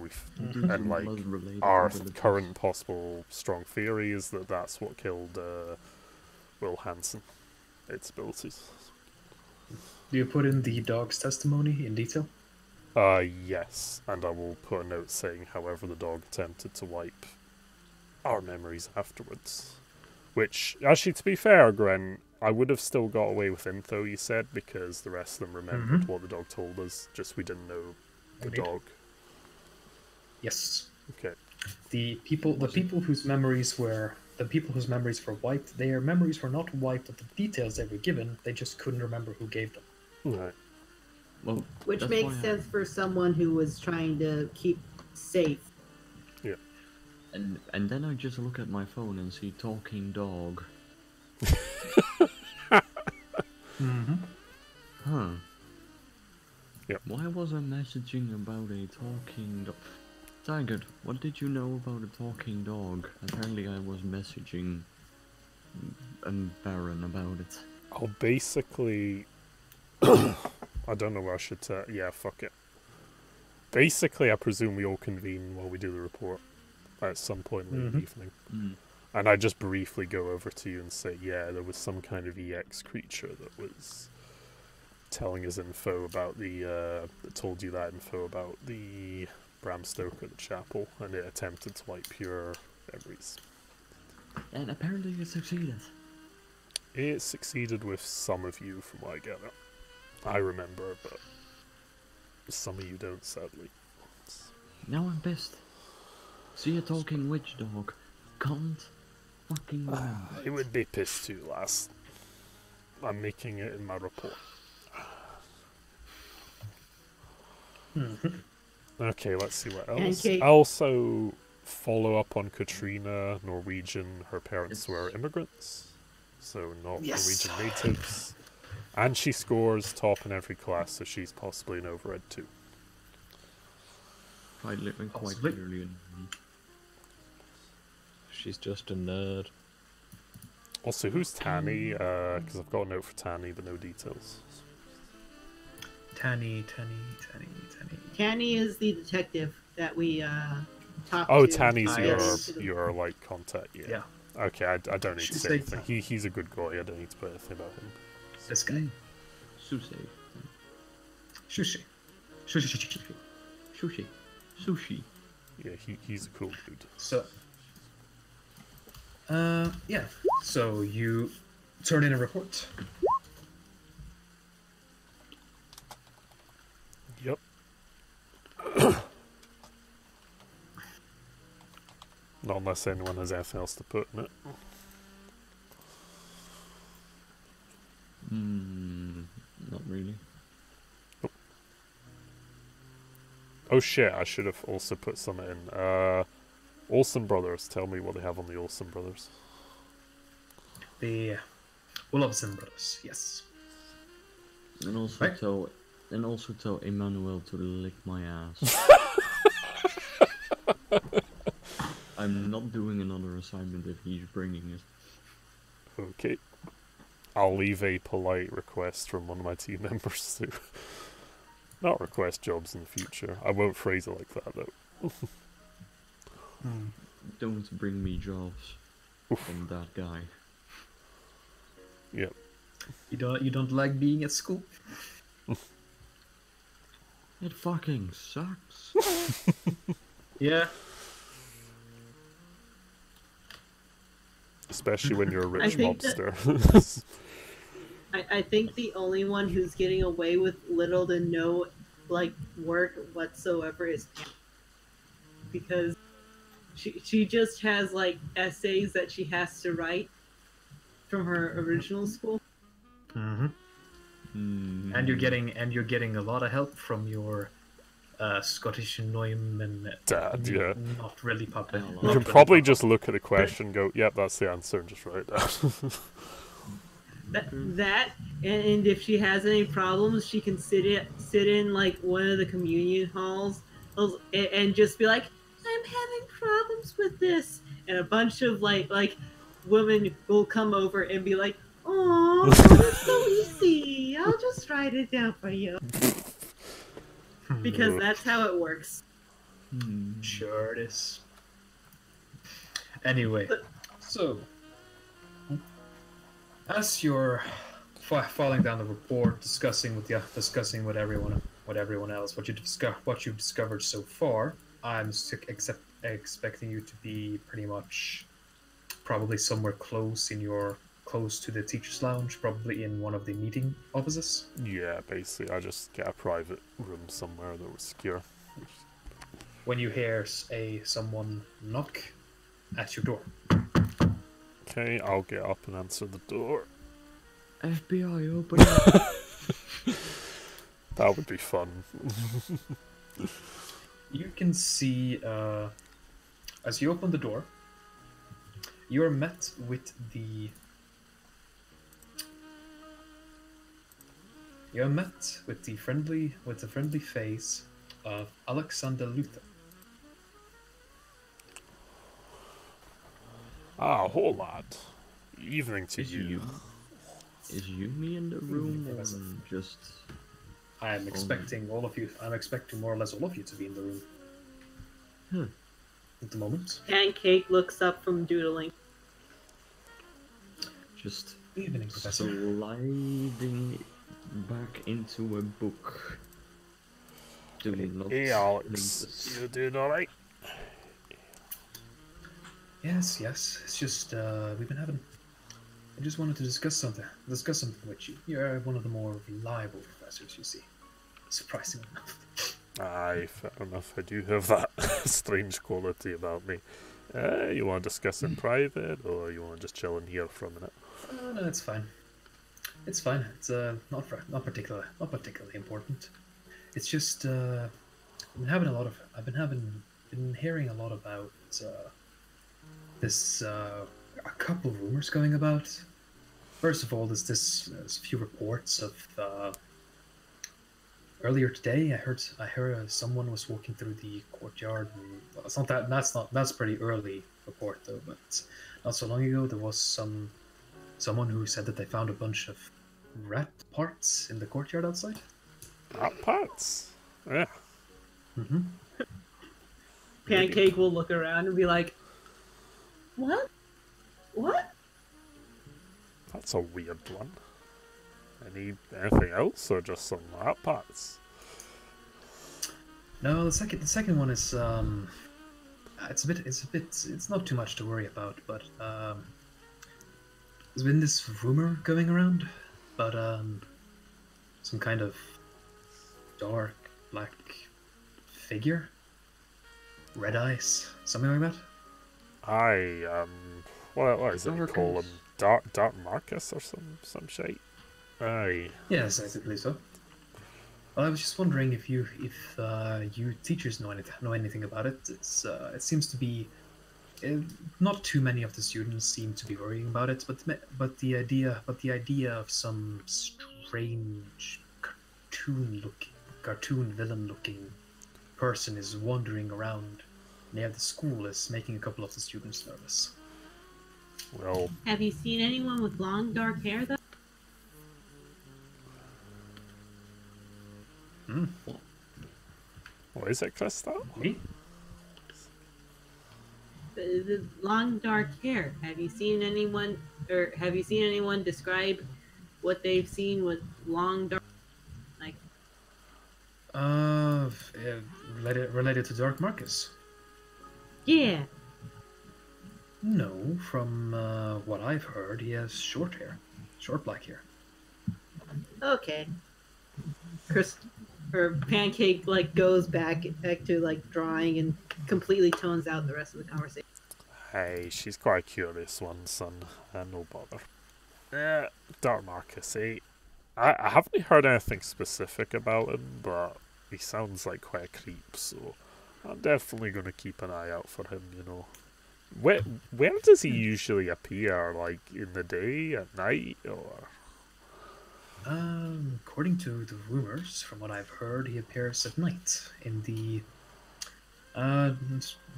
our current possible strong theory is that that's what killed Will Hansen, its abilities.
Do you put in the dog's testimony in detail?
Yes, and I will put a note saying, however, the dog attempted to wipe our memories afterwards. Which, actually, to be fair, Gren, I would have still got away with info, you said, because the rest of them remembered what the dog told us, just we didn't know the dog.
Yes.
Okay.
The people whose memories were wiped, their memories were not wiped of the details they were given, they just couldn't remember who gave them.
Right.
Well,
Which makes sense for someone who was trying to keep safe.
Yeah.
And then I just look at my phone and see talking dog. Huh.
Yep.
Why was I messaging about a talking dog? Taggart, what did you know about a talking dog? Apparently I was messaging Baron about it.
Oh, basically... I don't know what I should tell... Yeah, fuck it. Basically, I presume we all convene while we do the report at some point in the evening. And I just briefly go over to you and say, yeah, there was some kind of EX creature that was telling us info about that told you that info about the Bram Stoker, the chapel, and it attempted to wipe your memories.
And apparently it succeeded.
It succeeded with some of you, from what I gather. I remember, but some of you don't, sadly.
Now I'm pissed. See a talking witch dog. Can't fucking remember.
It would be pissed too, lass. I'm making it in my report. Okay, let's see what else. I also follow up on Katrina, Norwegian. Her parents were immigrants, so not Norwegian natives. And she scores top in every class, so she's possibly an overhead too.
Quite clearly in.
She's just a nerd.
Also, who's Tanny? Because I've got a note for Tanny, but no details.
Tanny.
Tanny is the detective that we talked to.
Oh, Tanny's
Yes.
your like contact. Yeah. Okay, I don't need to say anything. He's a good guy. I don't need to put anything about him.
This guy. Sushi.
Yeah, he's a cool dude.
So, yeah. So you turn in a report.
Yep. Not unless anyone has anything else to put in it.
Not really.
Oh shit, I should have also put some in. Olsen Brothers, tell me what they have on the Olsen Brothers.
The Olsen Brothers, yes.
And also tell Emmanuel to lick my ass. I'm not doing another assignment if he's bringing it.
Okay. I'll leave a polite request from one of my team members to not request jobs in the future. I won't phrase it like that though.
Don't bring me jobs from that guy.
Yep.
You don't like being at school?
It fucking sucks.
Yeah.
Especially when you're a rich mobster.
I think the only one who's getting away with little to no work whatsoever is Pam. Because she just has essays that she has to write from her original school.
And you're getting a lot of help from your Scottish Neumann
Dad, yeah.
Not really popular.
You can probably just look at the question and go, yep, that's the answer, and just write it down.
That and if she has any problems, she can sit in like one of the communion halls and just be like, "I'm having problems with this," and a bunch of like women will come over and be like, "Oh, it's so easy. I'll just write it down for you," because that's how it works.
Sure it is. Anyway, so as you're falling down the report, discussing with everyone else what you've discovered so far, I'm expecting you to be pretty much probably somewhere close to the teacher's lounge, probably in one of the meeting offices.
Yeah, basically, I just get a private room somewhere that was secure.
When you hear someone knock at your door.
Okay, I'll get up and answer the door.
FBI, open up.
That would be fun.
You can see, as you open the door, you are met with the friendly face of Alexander Luther.
Ah, whole lot. Evening to you.
Is Yumi in the room or just...
I'm expecting all of you. I'm expecting more or less all of you to be in the room. At the moment.
Pancake looks up from doodling.
Just
Evening, Professor.
sliding back into a book. Do not
Hey, Alex. You doing alright?
Yes. It's just we've been having. I just wanted to discuss something with you. You're one of the more reliable professors, you see. Surprisingly enough.
Aye, fair enough. I do have that strange quality about me. You want to discuss in private, or you want to just chill in here for a minute?
No, it's fine. It's fine. It's not particularly important. It's just I've been hearing a lot about this a couple of rumors going about. First of all, there's a few reports of earlier today. I heard someone was walking through the courtyard. And it's not that that's pretty early report though. But not so long ago, there was someone who said that they found a bunch of rat parts in the courtyard outside.
Rat parts? Yeah.
Mm-hmm.
Pancake will look around and be like, "What? What?"
That's a weird one. Anything else, or just some rat parts?
No, the second one is it's not too much to worry about, but there's been this rumor going around about some kind of dark black figure, red eyes, something like that.
What is it you call him? Dark Marcus or some shite? Aye.
Yes, I believe so. Well, I was just wondering if you teachers know anything about it. It seems to be not too many of the students seem to be worrying about it, but the idea of some strange cartoon villain looking person is wandering around near the school is making a couple of the students nervous.
Well,
Have you seen anyone with long dark hair though?
what is it, Crystal?
Me?
The long dark hair. Have you seen anyone describe what they've seen with long dark? Like,
Related to Dark Marcus?
yeah.
No, from what I've heard, he has short black hair.
Okay. Her Pancake like goes back to like drawing and completely tones out the rest of the conversation.
Hey, she's quite a curious one, son. No bother. Dark Marcus, eh? I haven't heard anything specific about him, but he sounds like quite a creep, so I'm definitely going to keep an eye out for him, you know. Where does he usually appear? Like, in the day, at night, or...?
According to the rumors, from what I've heard, he appears at night in the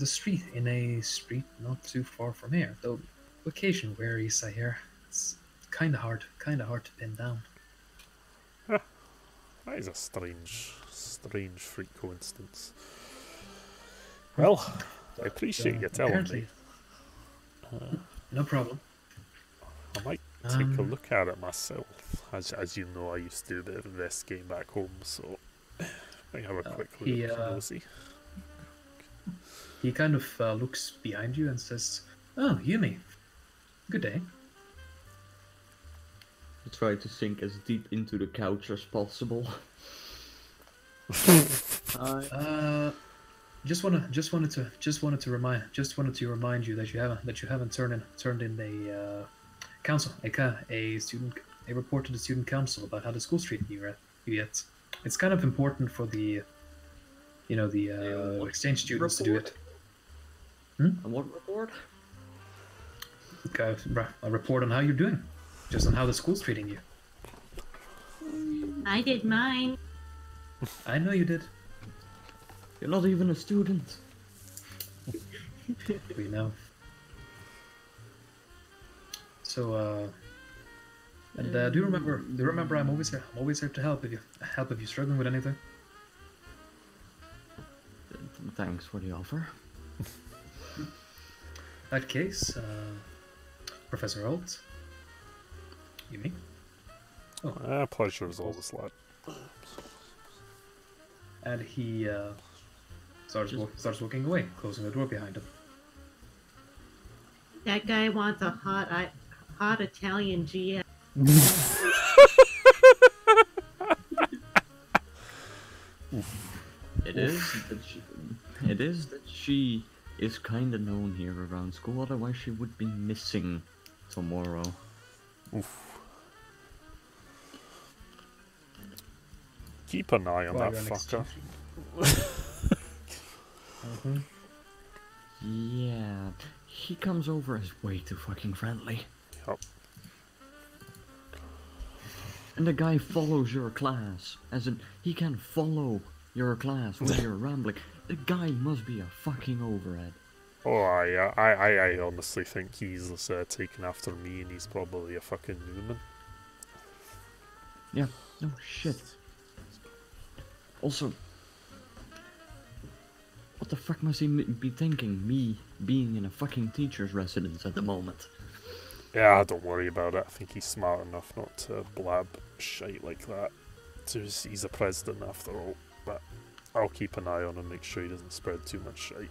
street, in a street not too far from here. Though location varies, I hear. It's kind of hard to pin down.
That is a strange freak coincidence. Well, I appreciate you telling me.
No problem.
I might take a look at it myself. As you know, I used to do a bit of investigating back home, so I might have a quick look. Nosy.
He kind of looks behind you and says, "Oh, Yumi, good day."
I try to sink as deep into the couch as possible.
Just wanted to remind you that you haven't turned in a report to the student council about how the school's treating you yet. It's kind of important for the exchange students to do it.
And what report?
Okay, a report on how you're doing, just on how the school's treating you.
I did mine.
I know you did.
You're not even a student.
We know. So, do you remember? I'm always here. I'm always here to help if you're struggling with anything.
Thanks for the offer.
In that case, Professor Holt, Yumi.
Pleasure as always, lad.
And he starts walking away, closing the door behind him.
That guy wants a hot Italian GM.
It is that she is kind of known here around school. Otherwise, she would be missing tomorrow.
Oof. Keep an eye on that fucker.
Yeah, he comes over as way too fucking friendly.
Yep.
And the guy follows your class, as in, he can follow your class when you're rambling. The guy must be a fucking overhead.
Oh, I honestly think he's taken after me, and he's probably a fucking Newman.
Yeah, no shit. Also, what the fuck must he be thinking, me being in a fucking teacher's residence at the moment?
Yeah, don't worry about it. I think he's smart enough not to blab shite like that. He's a president after all, but I'll keep an eye on him, make sure he doesn't spread too much shite.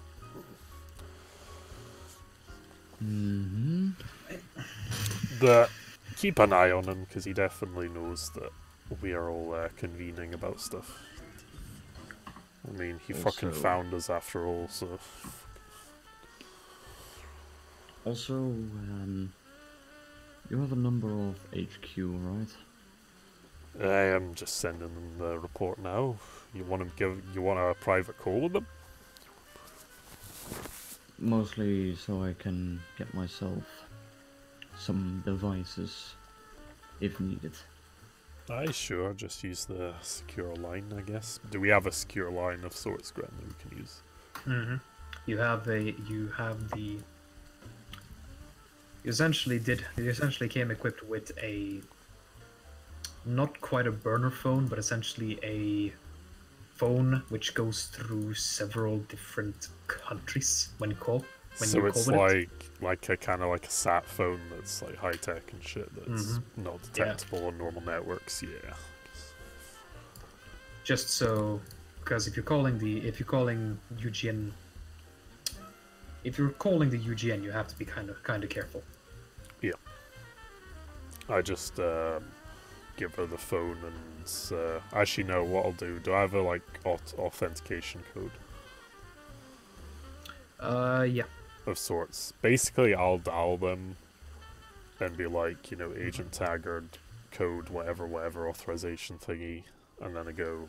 Keep an eye on him, because he definitely knows that we are all convening about stuff. I mean, he fucking found us after all, so...
Also, you have a number of HQ, right?
I am just sending them the report now. You want a private call with them?
Mostly so I can get myself some devices, if needed.
Aye, sure. Just use the secure line, I guess. Do we have a secure line of sorts, Gren, that we can use?
Mm-hmm. You essentially came equipped with a, not quite a burner phone, but essentially a phone which goes through several different countries when you call.
So it's like a kind of like a sat phone that's like high tech and shit that's not detectable on normal networks. Yeah.
Just so, because if you're calling UGN, you have to be kind of careful.
Yeah. I just give her the phone and actually no. What I'll do? Do I have a like authentication code?
Yeah.
Of sorts. Basically, I'll dial them and be like, Agent Taggart, code, whatever, authorization thingy, and then I go,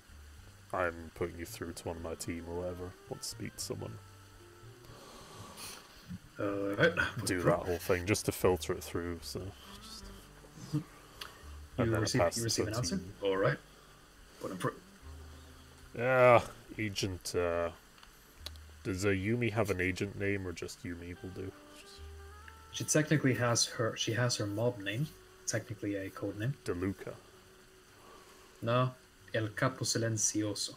I'm putting you through to one of my team or whatever, want to speak to someone.
Right.
Do that whole thing, just to filter it through, so... And then I
receive
pass
you
the
receive an answer.
platoon.
All right. Put him through.
Yeah, agent. Does Yumi have an agent name, or just Yumi will do?
She technically has her. She has her mob name. Technically a code name.
DeLuca.
No, El Capo Silencioso.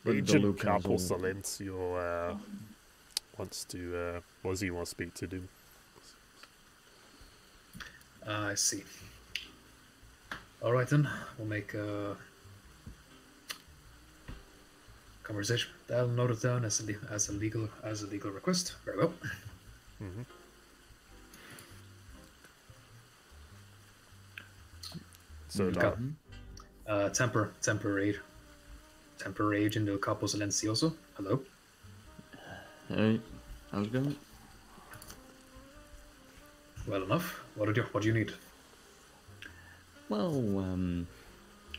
Agent
DeLuca
Capo
is all-
Silencio wants to. What does he want to speak to do?
I see. All right then, we'll make a conversation. I'll note it down as a legal request. Very well.
Mm-hmm. So
Got-
that,
temporary agent El Capo Silencioso. Hello.
Hey, how's it going?
Well enough. What do you need?
Well,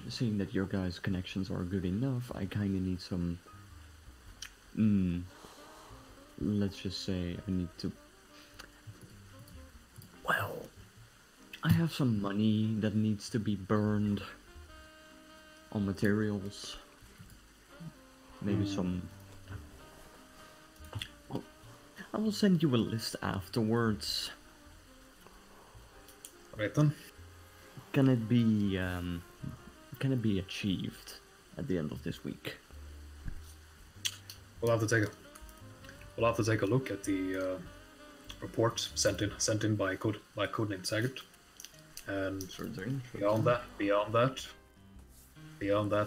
seeing that your guys' connections are good enough, I kind of need some. Let's just say I need to. Well, I have some money that needs to be burned on materials. Maybe some. Well, I will send you a list afterwards.
Right then.
Can it be achieved at the end of this week?
We'll have to take a look at the report sent in by codename Saggart. And
Sure thing.
beyond that,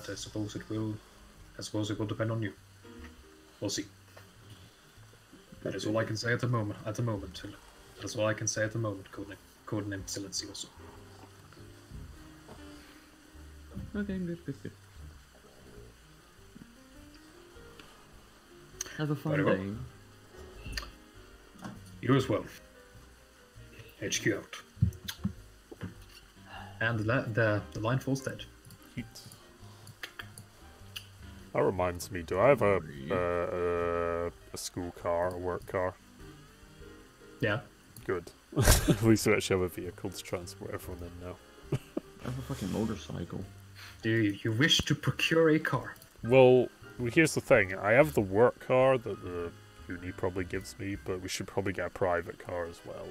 I suppose it will depend on you. We'll see. That is all I can say at the moment. That's all I can say at the moment. Codename Silencioso.
Okay, good. Have a fun
Very well.
day.
You as well. HQ out. And the line falls dead.
heat. That reminds me. Do I have a school car, a work car?
Yeah.
Good. At least we actually have a vehicle to transport everyone in now.
I have a fucking motorcycle.
Do you wish to procure a car?
Well, here's the thing. I have the work car that the uni probably gives me, but we should probably get a private car as well.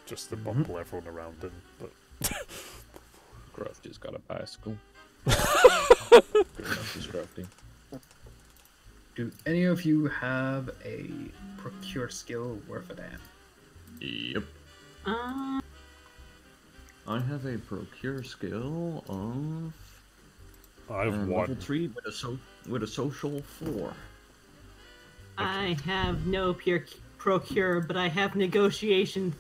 Just to bumble everyone around in. But
Gruff just got a bicycle. Good enough for Scruffy.
Do any of you have a procure skill worth a damn?
Yep. I have a procure skill of
I have
level
one.
3 with a social 4.
I have no procure, but I have negotiation.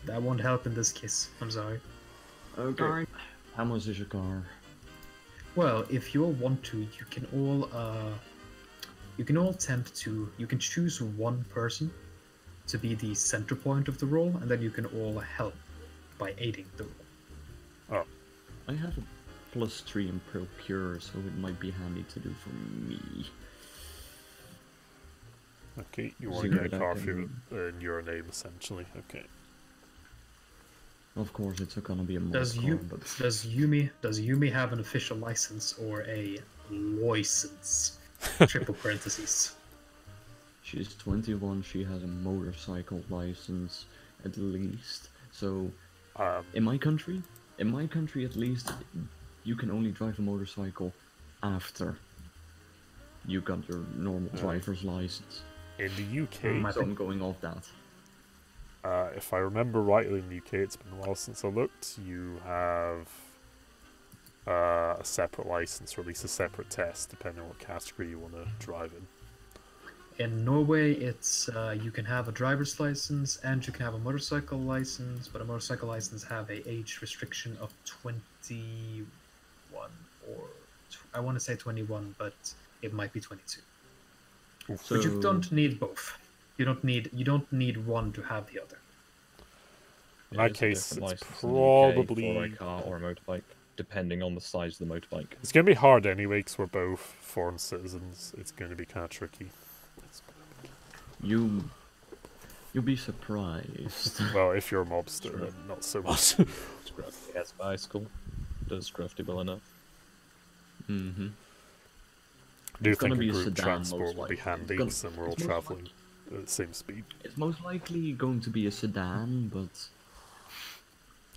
That won't help in this case. I'm sorry.
Okay.
Darn.
How much is your car?
Well, if you all want to, you can all attempt to. You can choose one person to be the center point of the role, and then you can all help by aiding the role.
I have a +3 in procure, so it might be handy to do for me.
Okay, you want
See
to get
what
a
I
car
can
for in your name, essentially. Okay.
Of course, it's gonna be a mod
Does
car, but
does Yumi have an official license or a license? Triple parentheses.
she's 21. She has a motorcycle license, at least. So, in my country at least, you can only drive a motorcycle after you got your normal driver's license.
In the UK,
So I'm going off that.
if I remember rightly, in the UK, it's been a while since I looked. You have a separate license, or at least a separate test, depending on what category you want to drive in.
In Norway, it's you can have a driver's license and you can have a motorcycle license, but a motorcycle license have a age restriction of 21, or I want to say 21, but it might be 22.
So
But you don't need both. You don't need one to have the other.
In that
There's a
case,
different
it's
license in the UK for
probably
a car or a motorbike, depending on the size of the motorbike.
it's going to be hard anyway, because we're both foreign citizens. It's going to be kind of tricky.
you You'll be surprised.
Well, if you're a mobster, then not so much.
Scruffy has a bicycle. Does Scruffy well enough?
Mm-hmm.
I do
It's gonna
think
be
a
a
group
sedan,
transport
most
will be
likely.
handy,
It's
because then we're all
most
travelling at the same speed.
It's most likely going to be a sedan, but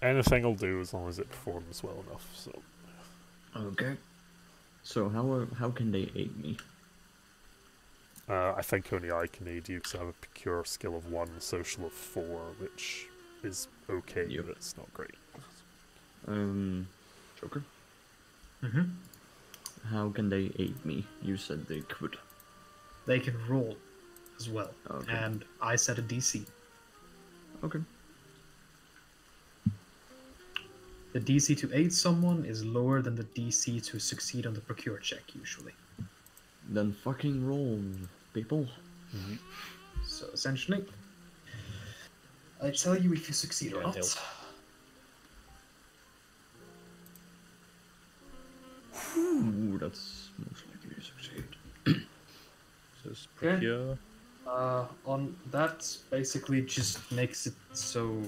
Anything will do as long as it performs well enough, so...
okay. So how can they aid me?
I think only I can aid you, because I have a pure skill of 1, social of 4, which is okay,
Yep.
but it's not great.
Joker?
Mm-hmm.
How can they aid me? You said they could.
They can roll as well.
Okay.
And I set a DC.
Okay.
The DC to aid someone is lower than the DC to succeed on the procure check, usually.
Then fucking roll, people.
So essentially, I tell you if you succeed or
Yeah,
not.
help.
Ooh, that's most likely to succeed.
Says procure.
On that, basically just makes it so,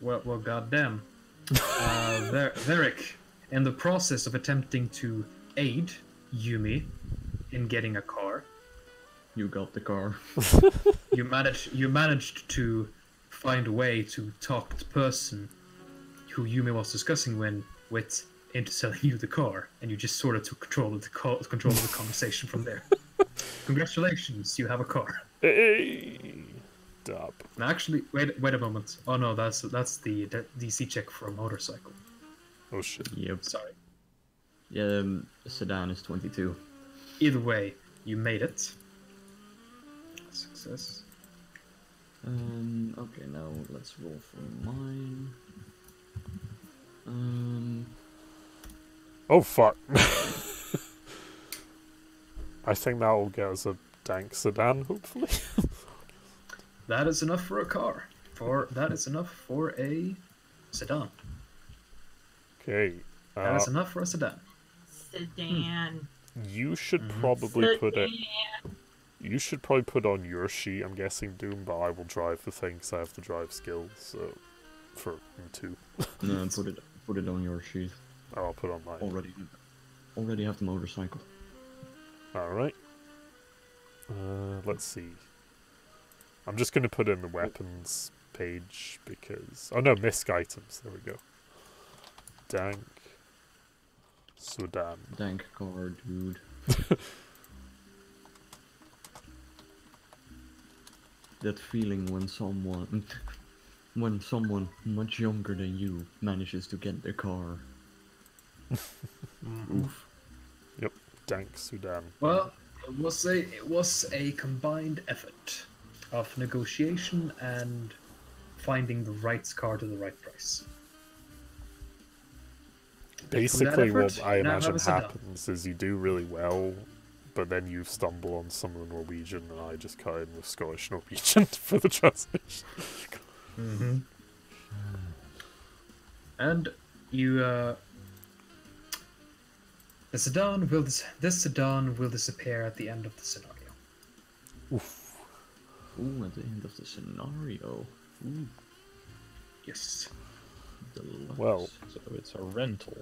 well, goddamn. Varric, in the process of attempting to aid Yumi in getting a car,
You got the car.
you managed to find a way to talk the person who Yumi was discussing with into selling you the car, and you just sort of took control of the conversation from there. Congratulations, you have a car.
Hey! Dub.
Now, actually, wait a moment. Oh no, that's the DC check for a motorcycle.
Oh shit.
Yep.
Sorry.
Yeah, sedan is 22.
Either way, you made it. Success.
Okay, now let's roll for mine.
Oh fuck. I think that will get us a dank sedan, hopefully.
That is enough for a car. That is enough for a sedan.
Okay.
That is enough for a sedan.
Sedan.
You should probably put it... You should probably put on your sheet, I'm guessing, Doom, but I will drive the thing because I have the drive skills, so... For 2.
No, put it on your sheet.
Oh, I'll put on mine.
Already have the motorcycle.
Alright. Let's see. I'm just going to put in the weapons page because... Oh no, misc items. There we go. Dank. Sudan.
Dank car, dude. That feeling when someone much younger than you manages to get the car. Oof.
Yep, Dank Sudan.
Well, it was a combined effort of negotiation and finding the right car to the right price.
Basically,
effort,
what I
now
imagine
have a sedan.
happens is you do really well, but then you stumble on some of the Norwegian, and I just cut in with Scottish Norwegian for the translation.
Mm-hmm. And you, this sedan will disappear at the end of the scenario.
Oof.
Ooh, at the end of the scenario. Ooh,
Yes.
deluxe.
Well,
So it's a rental.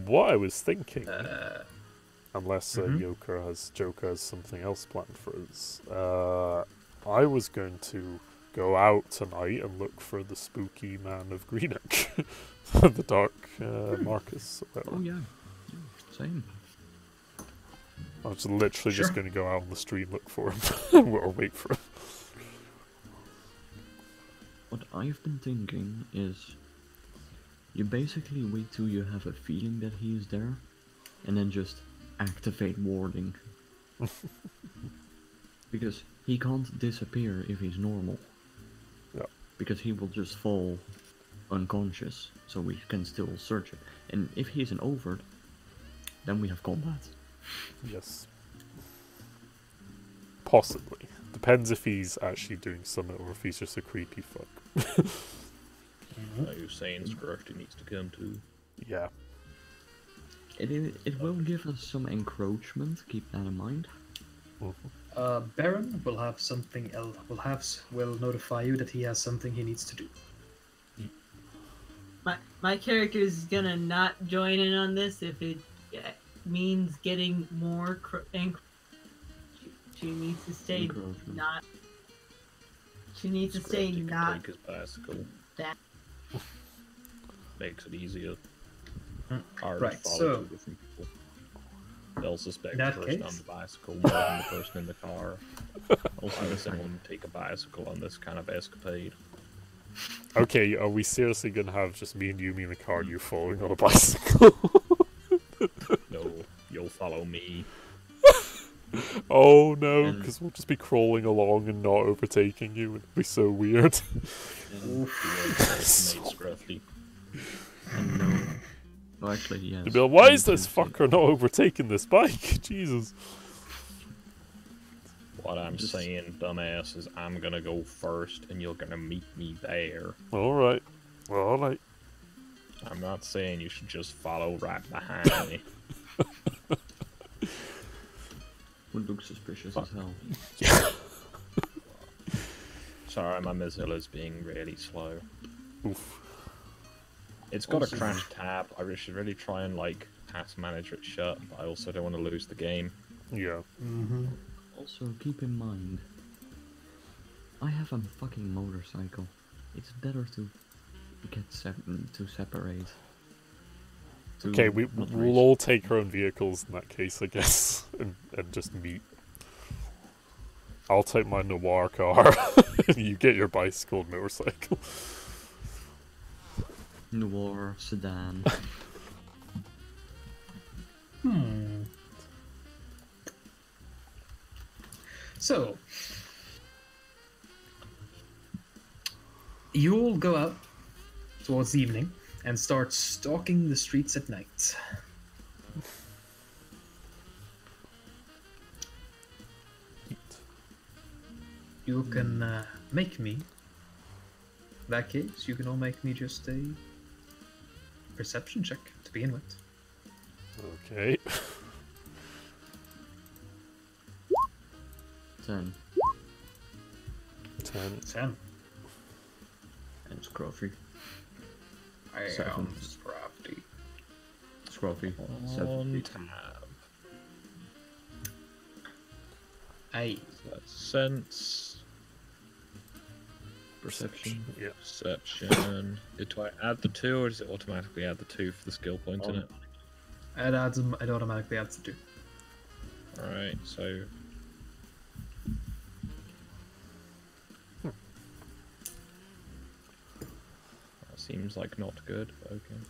what I was thinking, unless
mhm.
Joker has something else planned for us, I was going to go out tonight and look for the spooky man of Greenock, the dark Marcus. Or whatever.
Oh yeah, same.
I was literally just
Sure.
going to go out on the street and look for him, or wait for him.
What I've been thinking is, you basically wait till you have a feeling that he is there, and then just activate warding. Because he can't disappear if he's normal.
Yeah.
Because he will just fall unconscious, so we can still search it. And if he's an overt, then we have combat.
Yes. Possibly. Depends if he's actually doing something or if he's just a creepy fuck.
Are you saying Scrufty needs to come too?
Yeah.
It will give us some encroachment, keep that in mind.
Baron will have something else. Will notify you that he has something he needs to do.
My character is gonna not join in on this if it means getting more. She needs to stay not. She needs to stay
Scruffy can
not.
take his bicycle.
That.
Makes it easier.
Mm.
Hard
Right,
to follow
so-
two different people. They'll suspect
In
the
that
person
case-
on the bicycle more than the person in the car. Also, does anyone take a bicycle on this kind of escapade?
Okay, are we seriously gonna have just me and Yumi in the car and you following on a bicycle?
No, you'll follow me.
Oh no,
And-
because we'll just be crawling along and not overtaking you. It'd be so weird.
And Scruffy.
And no. Oh, actually, yes.
You'd be like, why is
You
this
can take-
fucker not overtaking this bike? Jesus.
What I'm
Just-
saying, dumbass, is I'm gonna go first and you're gonna meet me there.
Alright. Alright.
I'm not saying you should just follow right behind me.
Would look suspicious as hell.
Sorry, my Mozilla's being really slow.
Oof.
It's got
Also-
a crash tab. I should really try and task manager it shut, but I also don't want to lose the game.
Yeah.
Mm-hmm.
Also, keep in mind, I have a fucking motorcycle. It's better to get to separate. To
Okay,
not
we'll
race.
all take our own vehicles in that case, I guess, and just meet. I'll take my Noir car, and you get your bicycle and motorcycle.
Noir sedan.
So, you'll go out towards evening and start stalking the streets at night. You can make me. In that case, you can all make me just a perception check to begin with.
Okay.
10.
10.
10.
And Scruffy.
I
Seven.
am crafty.
Scruffy.
On
70.
tab.
8.
That's sense,
Perception.
Yeah.
perception. Do I add the 2 or does it automatically add the 2 for the skill point in it?
It automatically adds the 2.
Alright, so. That seems like not good, but okay.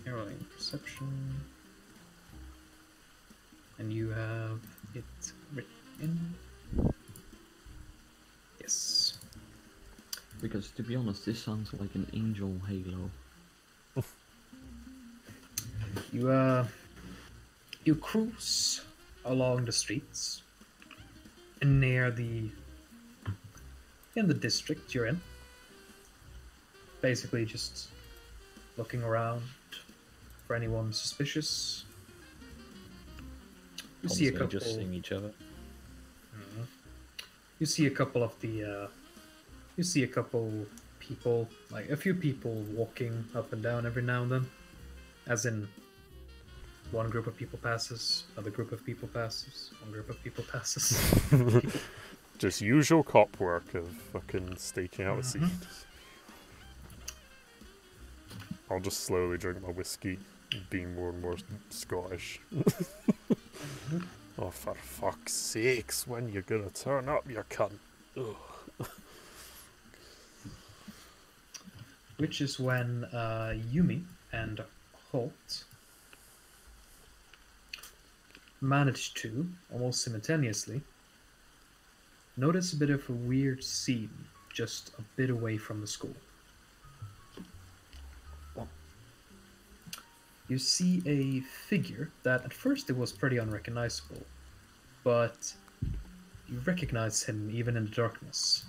You're rolling perception. And you have it written in. Yes.
Because to be honest, this sounds like an angel halo.
You cruise along the streets near in the district you're in. Basically just looking around for anyone suspicious. You see a
Constantly
couple.
just seeing each other.
You see a couple of the. You see a couple people, like a few people walking up and down every now and then, as in. One group of people passes, another group of people passes, one group of people passes.
Just usual cop work of fucking staking out a scene. I'll just slowly drink my whiskey, being more and more Scottish. Oh, for fuck's sakes, when you gonna turn up, you cunt? Ugh.
Which is when Yumi and Holt managed to, almost simultaneously, notice a bit of a weird scene just a bit away from the school. You see a figure that at first it was pretty unrecognizable, but you recognize him even in the darkness.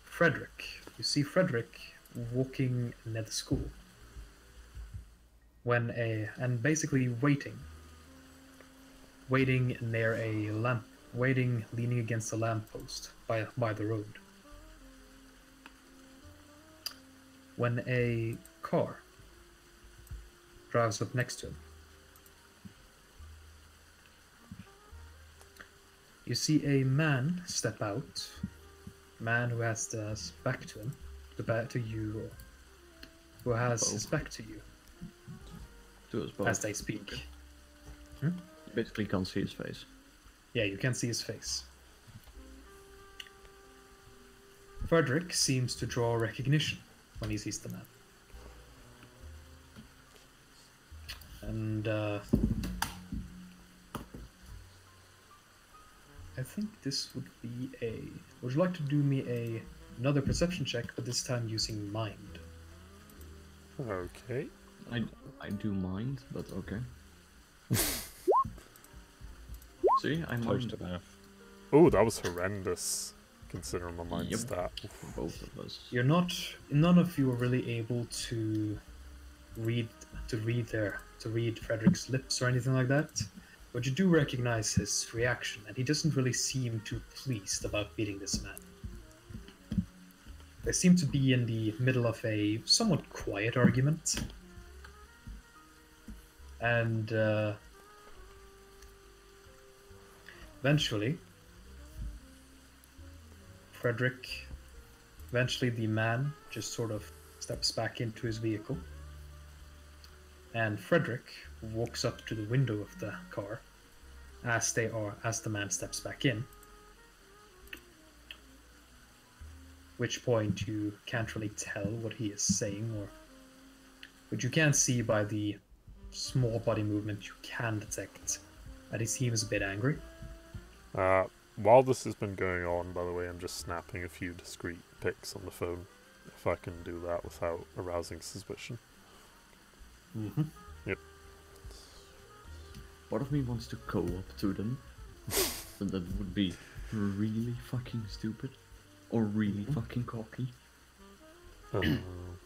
Frederick. You see Frederick walking near the school. And basically waiting near a lamp waiting, leaning against a lamppost by the road, when a car drives up next to him. You see a man step out, a man who has his back to him, to you, or who has his back to you
To us both.
as they speak.
You basically can't see his face.
Yeah, you can see his face. Frederick seems to draw recognition when he sees the man. And I think this would be a... Would you like to do me another perception check, but this time using mind?
Okay.
I do mind, but okay. See, I
Close
mind
to that.
Oh, that was horrendous, considering my mind
Yep.
stat.
for both of us.
You're not... None of you are really able to read Frederick's lips or anything like that. But you do recognize his reaction, and he doesn't really seem too pleased about beating this man. They seem to be in the middle of a somewhat quiet argument. And eventually, the man just sort of steps back into his vehicle. And Frederick walks up to the window of the car as the man steps back in. Which point you can't really tell what he is saying, but you can see by the small body movement you can detect that he seems a bit angry.
While this has been going on, by the way, I'm just snapping a few discreet pics on the phone, if I can do that without arousing suspicion.
Mm-hmm.
Yep.
Part of me wants to go up to them, but that would be really fucking stupid. Or really fucking cocky.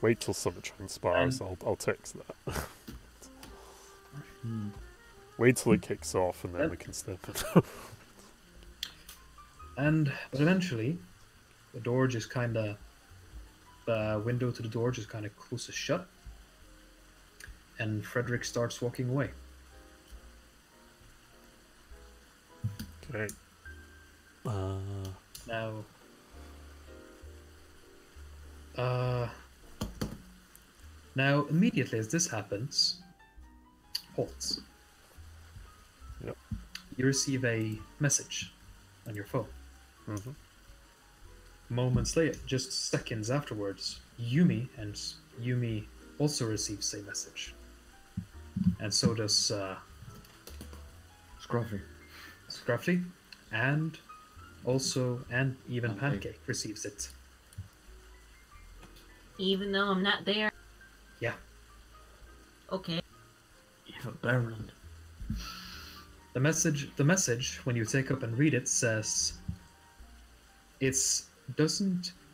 Wait till something transpires, I'll text that. Wait till it kicks off and then we can step in.
But eventually, the window to the door just kind of closes shut, and Frederick starts walking away.
Okay.
Now, immediately as this happens, halts.
Yep.
You receive a message on your phone.
Mm-hmm.
Moments later, just seconds afterwards, Yumi also receives a message. And so does Scruffy, and even Pancake receives it.
Even though I'm not there.
Yeah.
Okay.
Eva Baron.
The message, when you take up and read it, says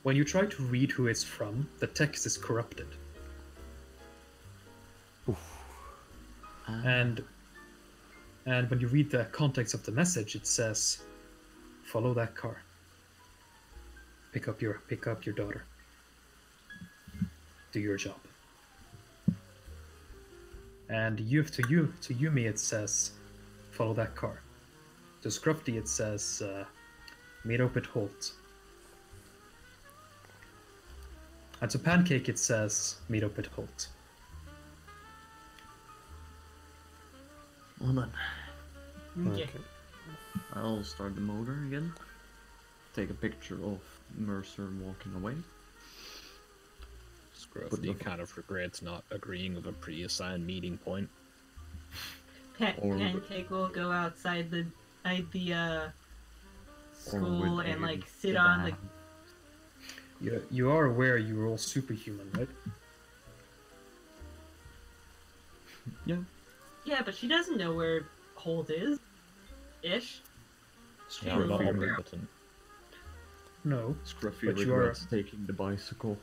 when you try to read who it's from, the text is corrupted. And when you read the context of the message, it says, "Follow that car. Pick up your daughter. Do your job." And to Yumi it says, "Follow that car." To Scruffy it says, "Meet up at Holt." And to Pancake it says, "Meet up at Holt."
Well then,
Okay.
I'll start the motor again. Take a picture of Mercer walking away.
Scruffy kind of regrets not agreeing with a pre-assigned meeting point.
Pancake will go outside the school
with
and
a
like sit on the.
You are aware you're all superhuman, right?
Yeah.
Yeah, but she doesn't know where Holt is. Ish.
Yeah, we're not
Scruffy
omnipotent.
No,
Scruffy
But you
regrets taking the bicycle.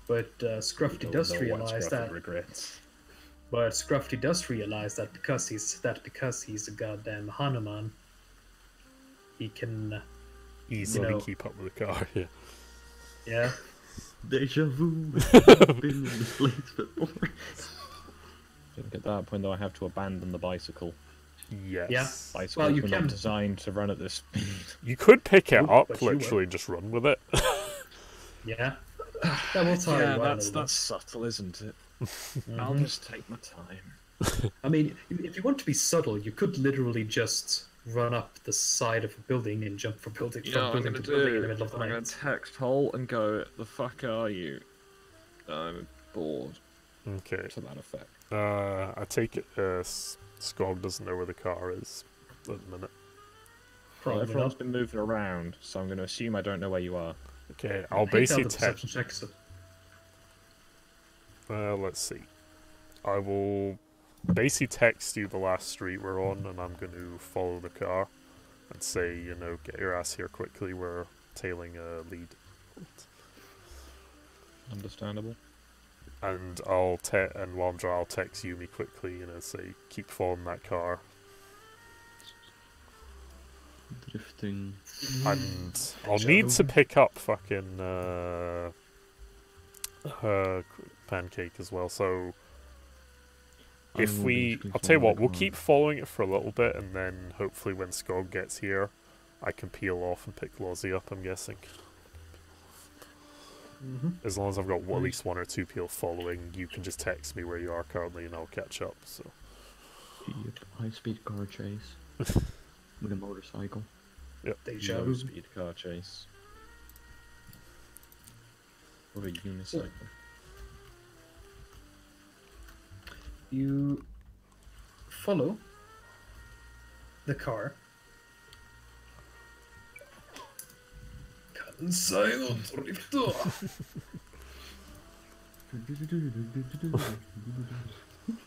but Scruffy does
Don't know what
realize
Scruffy
that.
regrets.
But Scruffy does realize that because he's a goddamn Hanuman, he can
easily keep up with the car. Yeah.
Yeah.
Deja vu. I've been in this place before.
I think at that point, though, I have to abandon the bicycle.
Yes.
Yeah.
Bicycles
Well, you
were
can.
not designed to run at this speed.
You could pick it
Would,
up,
but you
literally just run with it.
Yeah. That will tire
Yeah,
you out a
that's
little
subtle, isn't it?
bit.
I'll
Mhm.
just take my time.
I mean, if you want to be subtle, you could literally just run up the side of a building and jump from building
You know what I'm
building
gonna
to building in the
do?
middle of the
I'm gonna
night.
text Hole and go, "The fuck are you? I'm bored."
Okay.
To that effect.
I take it Skog doesn't know where the car is at the minute.
Well,
Probably
everyone's
not.
been moving around, so I'm going to assume I don't know where you are.
Okay, I'll
Hey, tell
basically
the perception check, so-
let's see. I will basically text you the last street we're on, and I'm going to follow the car and say, you know, get your ass here quickly. We're tailing a lead.
Understandable.
And and while I'm driving, I'll text Yumi quickly, you know, say keep following that car.
Drifting.
And I'll need to pick up fucking Pancake as well. So if I'll tell you what, we'll keep following it for a little bit, and then hopefully when Skog gets here, I can peel off and pick Lozzie up. I'm guessing. As long as I've got at least one or two people following, you can just text me where you are currently, and I'll catch up. So.
High-speed car chase with a motorcycle.
Yep.
Deja
Low
vu.
speed car chase. Or a unicycle.
You follow the car. You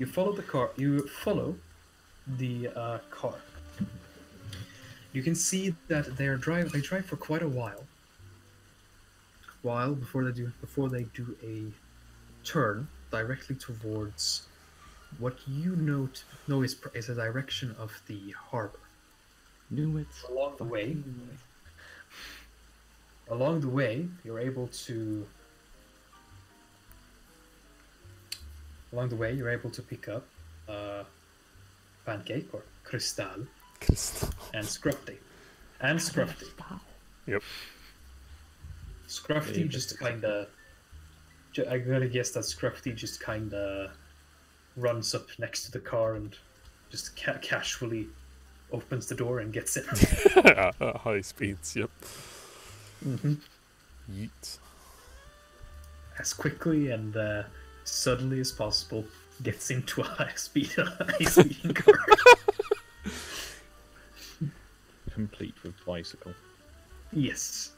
follow the car. You follow the car. You can see that they drive for quite a while. Before they do a turn directly towards what you know is a direction of the harbor.
Knew it.
Along the way, you're able to pick up Pancake or Crystal and Scruffy.
Yep.
Scruffy just kinda. I gotta guess that Scruffy just kinda runs up next to the car and just casually opens the door and gets in.
At high speeds, yep. Yeet.
As quickly and subtly as possible, gets into a high-speed car.
Complete with bicycle.
Yes.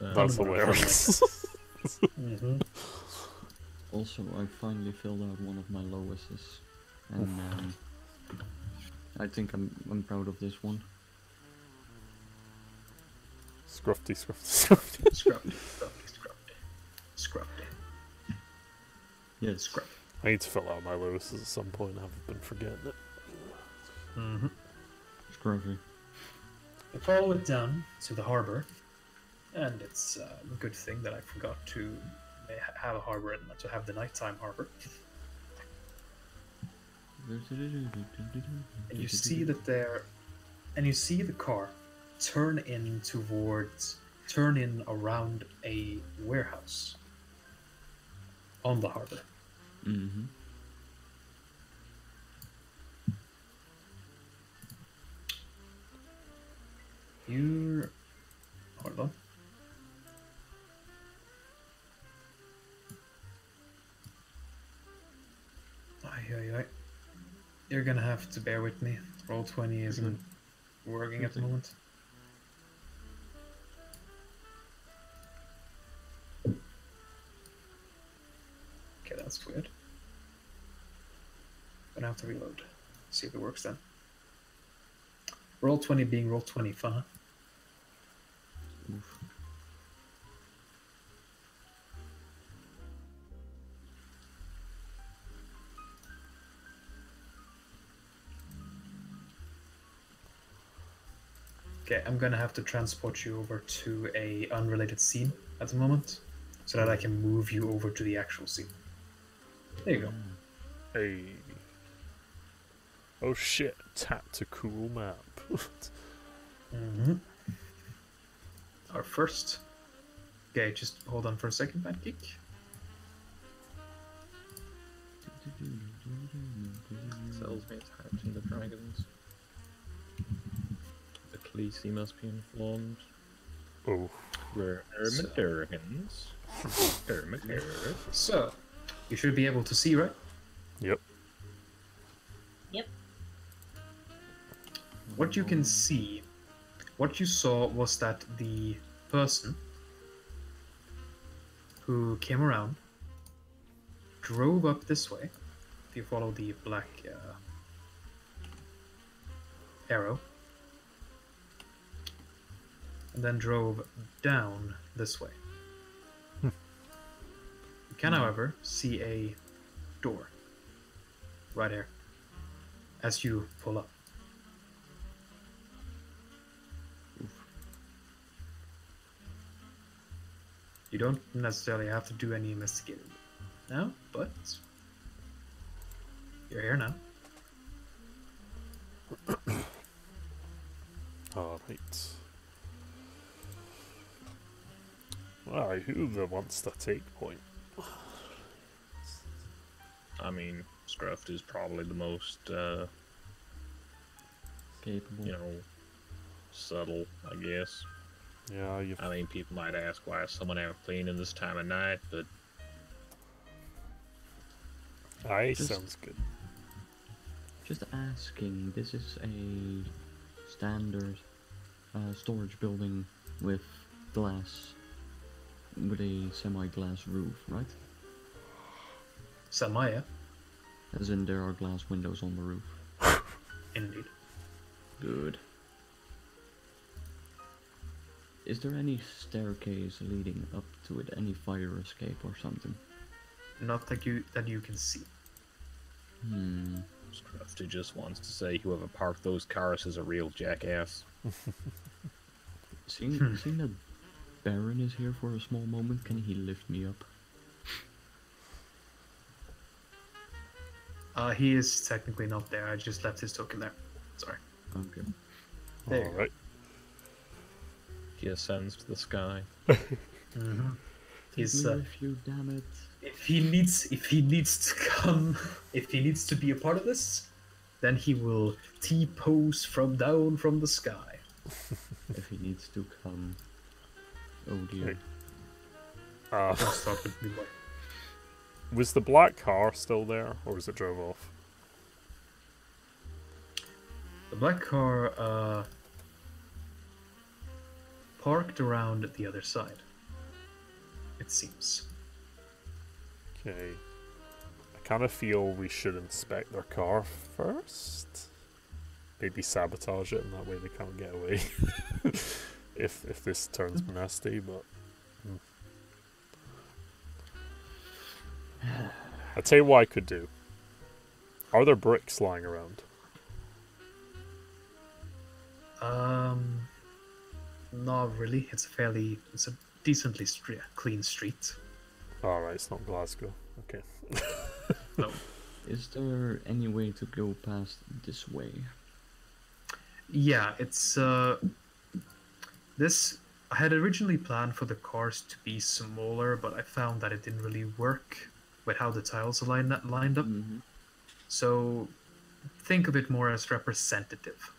That's hilarious.
Also, I finally filled out one of my lowists, and I think I'm proud of this one.
Scruffy.
Scruffy.
Yes.
I need to fill out my Lewis at some point. I've been forgetting it.
Scruffy.
You follow it down to the harbor, and it's a good thing that I forgot to have a harbor and to have the nighttime harbor. And you see that you see the car turn in around a warehouse on the harbor.
Mm-hmm.
Hold on. Aye. You're gonna have to bear with me. Roll20 isn't working at the moment. Okay, that's weird. Gonna have to reload. See if it works then. Roll20 being Roll20 fun.
Oof.
Okay, I'm gonna have to transport you over to a unrelated scene at the moment, so that I can move you over to the actual scene. There you go.
Hey. Oh shit, tactical map.
Mm-hmm. Our first. Okay, just hold on for a second, Pancake.
Cells may attach the dragons. The Khaleesi must be informed.
Oh.
We're Ermitargans.
So, you should be able to see, right?
Yep.
Yep.
What you can see, what you saw was that the person who came around drove up this way. If you follow the black arrow, and then drove down this way. You can, however, see a door right here as you pull up. You don't necessarily have to do any investigating now, but you're here now.
Alright. Alright, who wants to take point?
I mean, Scruff is probably the most,
Capable.
you know, subtle, I guess.
Yeah,
I mean, people might ask why is someone out cleaning this time of night, but
Aye,
Just-
sounds good.
Just asking, this is a standard storage building with glass, with a semi-glass roof, right?
Samaya,
As in there are glass windows on the roof.
indeed.
Good. Is there any staircase leading up to it? Any fire escape or something?
Not that you can see.
Scruff just wants to say whoever parked those cars is a real jackass.
Seeing that Baron is here for a small moment, can he lift me up?
He is technically not there. I just left his token there. Sorry.
Okay.
There you go.
Alright.
He ascends to the sky.
Mm-hmm. He's
Lift you, damn it.
if he needs to be a part of this, then he will T-pose from down from the sky.
If he needs to come. Oh dear.
Let's start with me, boy.
Was the black car still there, or was it drove off?
The black car parked around the other side, it seems.
Okay. I kind of feel we should inspect their car first. Maybe sabotage it, and that way they can't get away. if this turns nasty, but... I'll tell you what I could do. Are there bricks lying around?
Not really. It's a decently clean street.
Alright, it's not Glasgow. Okay.
No.
Is there any way to go past this way?
Yeah, it's this. I had originally planned for the cars to be smaller, but I found that it didn't really work with how the tiles lined up.
Mm-hmm.
So think of it more as representative.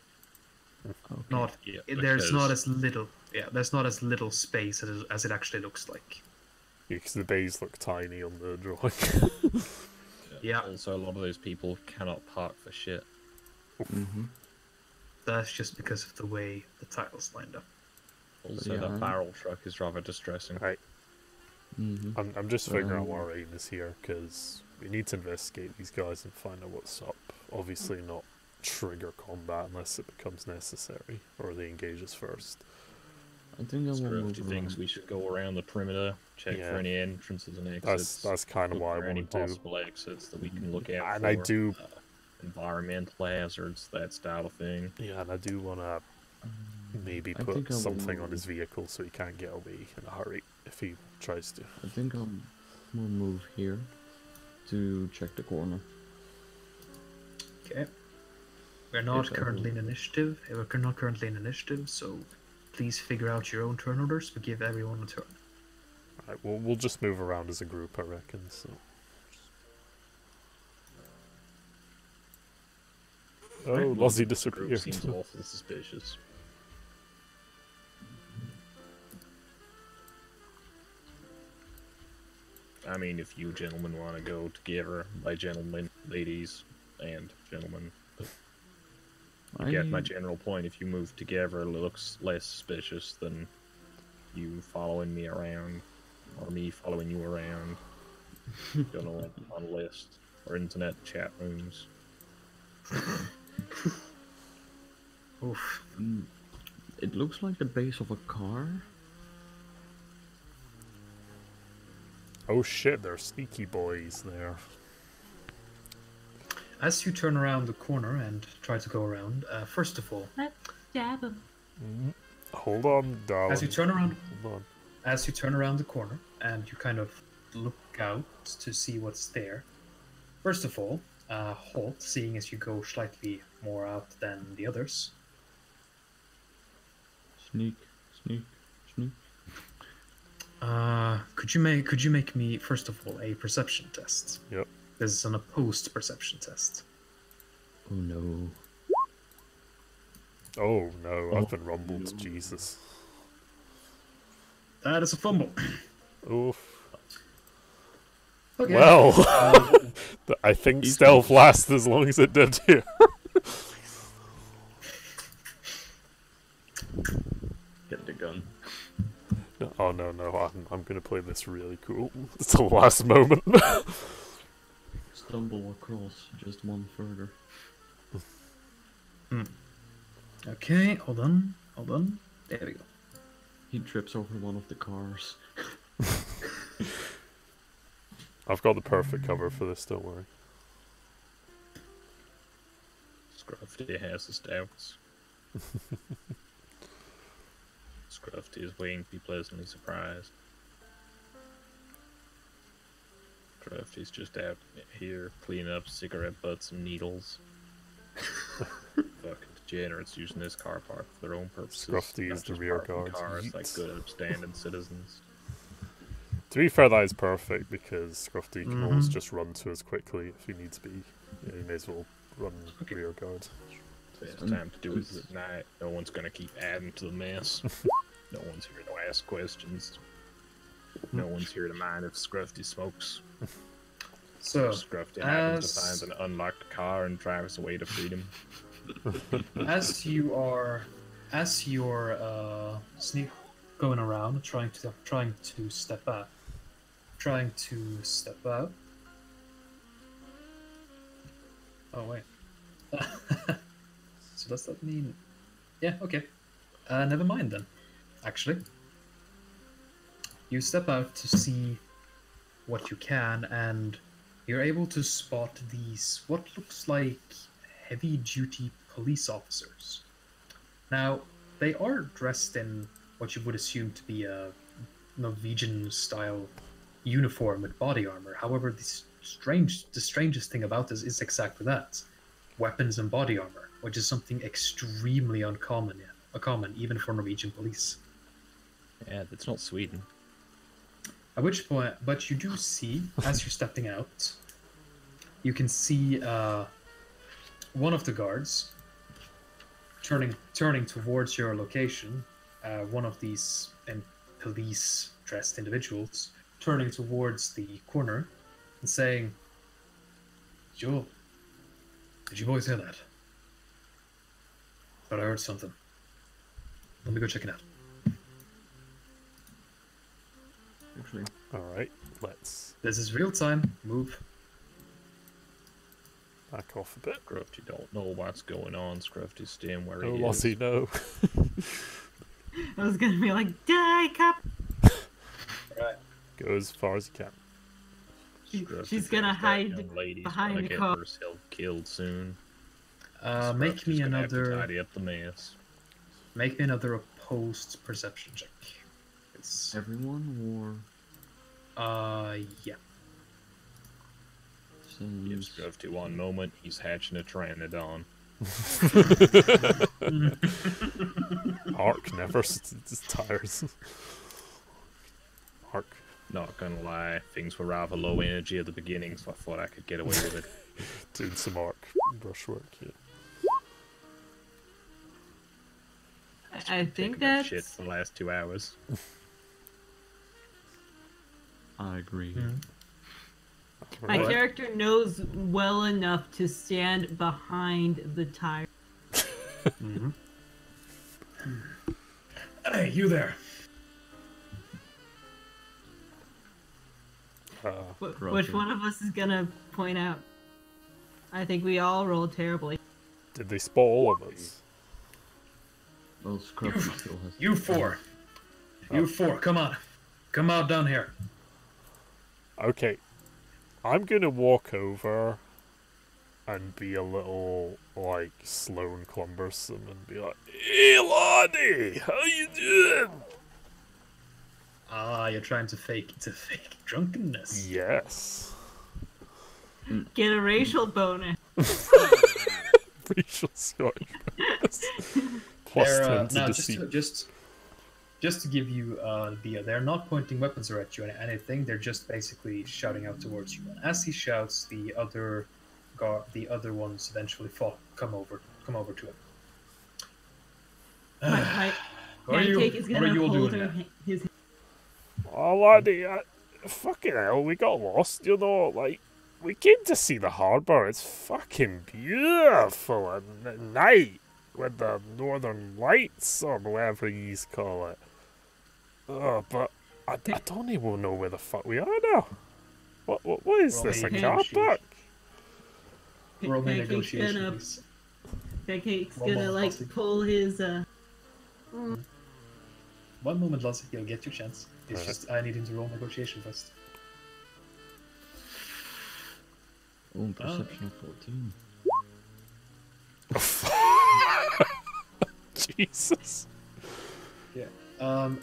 Okay.
Not
Yeah,
there's not as little. Yeah, there's not as little space as it actually looks like.
Yeah, because the bays look tiny on the drawing.
Yeah.
Also, a lot of those people cannot park for shit.
Mm-hmm.
That's just because of the way the tiles lined up.
Also,
Yeah.
that barrel truck is rather distressing.
Right.
Mm-hmm.
I'm just figuring out what our aim is here, because we need to investigate these guys and find out what's up. Obviously not trigger combat unless it becomes necessary, or they engage us first.
I think I will move
Scruff thinks
around.
we should go around the perimeter, check
Yeah.
for any entrances and exits.
That's kind of
look
what I
for any
want to do.
possible exits that we can look out
And
for.
I do,
Environmental hazards, that style of thing.
yeah, and I do want to maybe
I
put
think I will
something on
move.
his vehicle so he can't get away in a hurry if he tries to.
I think I'll move here to check the corner.
Okay. We're not
If I
currently in
will.
initiative. We're not currently in initiative, so please figure out your own turn orders, but give everyone a turn.
Right, we'll just move around as a group, I reckon. So. Oh,
Right.
Lozzie
This group
disappeared.
seems awful suspicious. I mean, if you gentlemen want to go together, by gentlemen, ladies, and gentlemen, but you get my general point. If you move together, it looks less suspicious than you following me around, or me following you around. Don't know, on list or internet chat rooms.
Oof.
It looks like the base of a car.
Oh shit, there are sneaky boys there.
As you turn around the corner and try to go around, first of all,
Let's stab him.
Hold on, darling.
as you turn around,
Hold on.
as you turn around the corner and you kind of look out to see what's there. First of all, halt, seeing as you go slightly more out than the others.
Sneak, sneak, sneak.
Could you make me first of all a perception test?
Yep.
This is an opposed perception test.
Oh no.
Oh no, I've been
Oh,
rumbled.
no.
Jesus.
That is a fumble.
Oof.
Okay.
Well, I think
He's
stealth lasts as long as it did here.
Get the gun.
Oh no, I'm gonna play this really cool. It's the last moment.
Stumble across just one further.
Okay, hold on. There we go.
He trips over one of the cars.
I've got the perfect cover for this, don't worry.
Scruffy has his doubts. Scruffy is waiting to be pleasantly surprised. Scruffy's just out here cleaning up cigarette butts and needles. Fucking degenerates using this car park for their own purposes.
Scruffy
not
is the
just
rear
parking
guard.
Cars like
Yeet.
good upstanding citizens.
To be fair, that is perfect because Scruffy can always
Mhm.
just run to us quickly if he needs to be. Yeah, he may as well run
Okay.
rear guard.
Best time to do it at night. No one's gonna keep adding to the mess. No one's here to ask questions. No one's here to mind if Scruffy smokes.
So,
Scruffy happens
as-
to find an unlocked car and drives away to freedom.
as you're going around trying to step out. Oh wait. So does that mean? Yeah. Okay. Never mind then. Actually, you step out to see what you can, and you're able to spot these what looks like heavy-duty police officers. Now, they are dressed in what you would assume to be a Norwegian-style uniform with body armor. However, the strangest thing about this is exactly that: weapons and body armor, which is something extremely uncommon even for Norwegian police.
Yeah, that's not Sweden.
At which point, but you do see, as you're stepping out, you can see one of the guards turning towards your location. One of these police-dressed individuals turning towards the corner and saying, "Joe, did you boys hear that? But I heard something. Let me go check it out."
Actually,
Alright, let's
This is real time. Move.
back off a bit.
Scruffy don't know what's going on. Scruffy's staying where
Oh,
he
Lossie,
is.
no.
I was gonna be like, die, cop.
Right.
Go as far as you can.
Scruffy
She's
feels
gonna
that
hide
young lady's
behind
gonna
the
get
car.
herself killed soon.
Make
Scruffy's
me
gonna have to
another.
tidy up the mess.
Make me another opposed perception check. It's
Everyone
yeah.
Gives Scruffy one moment, he's hatching a Pteranodon.
Ark never tires. Ark.
Not gonna lie, things were rather low energy at the beginning, so I thought I could get away with it.
Doing some Ark brushwork, yeah.
I think
Taking up
that's
shit for the last 2 hours.
I agree.
my
Right.
character knows well enough to stand behind the tire.
Hey, you there.
Which one of us is gonna point out? I think we all rolled terribly.
Did they spot all of us?
Well, Scruffy still has.
You four. You four, come on. Come out down here.
Okay. I'm gonna walk over and be a little, like, slow and cumbersome and be like, "Hey, laddie, how you doing?"
Ah, you're trying to fake drunkenness.
Yes.
Get a racial bonus.
Racial Scottish. Plus 10 to
now,
deceit.
just to give you the idea, they're not pointing weapons or at you or anything. They're just basically shouting out towards you. And as he shouts, the other ones eventually come over to him.
My
What are you-
pancake is
what are
gonna
you all
hold
doing
her,
now?
his.
Oh, laddie, fucking hell, we got lost, you know, like, we came to see the harbour. It's fucking beautiful at night with the northern lights or whatever you call it. But I don't even know where the fuck we are now. What is this, a car park?
Roll me
Pancake's
negotiation,
gonna-
please.
Pancake's
One
gonna
more
like
posse.
pull his.
One moment, Lassie. You'll get your chance. It's
Alright.
just I need him to roll negotiation first.
Oh, perception of 14.
Jesus.
Yeah.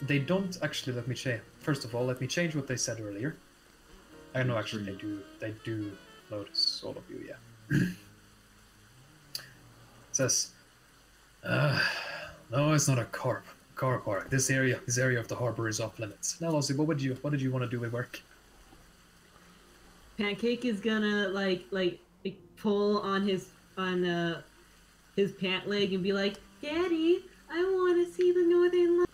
They don't actually let me change. First of all, let me change what they said earlier. I know actually they do notice all of you. Yeah. It says, no, it's not a car park. This area of the harbor is off limits. Now, Lassie, what did you want to do with work?
Pancake is gonna like pull on his pant leg and be like, "Daddy, I want to see the northern lights."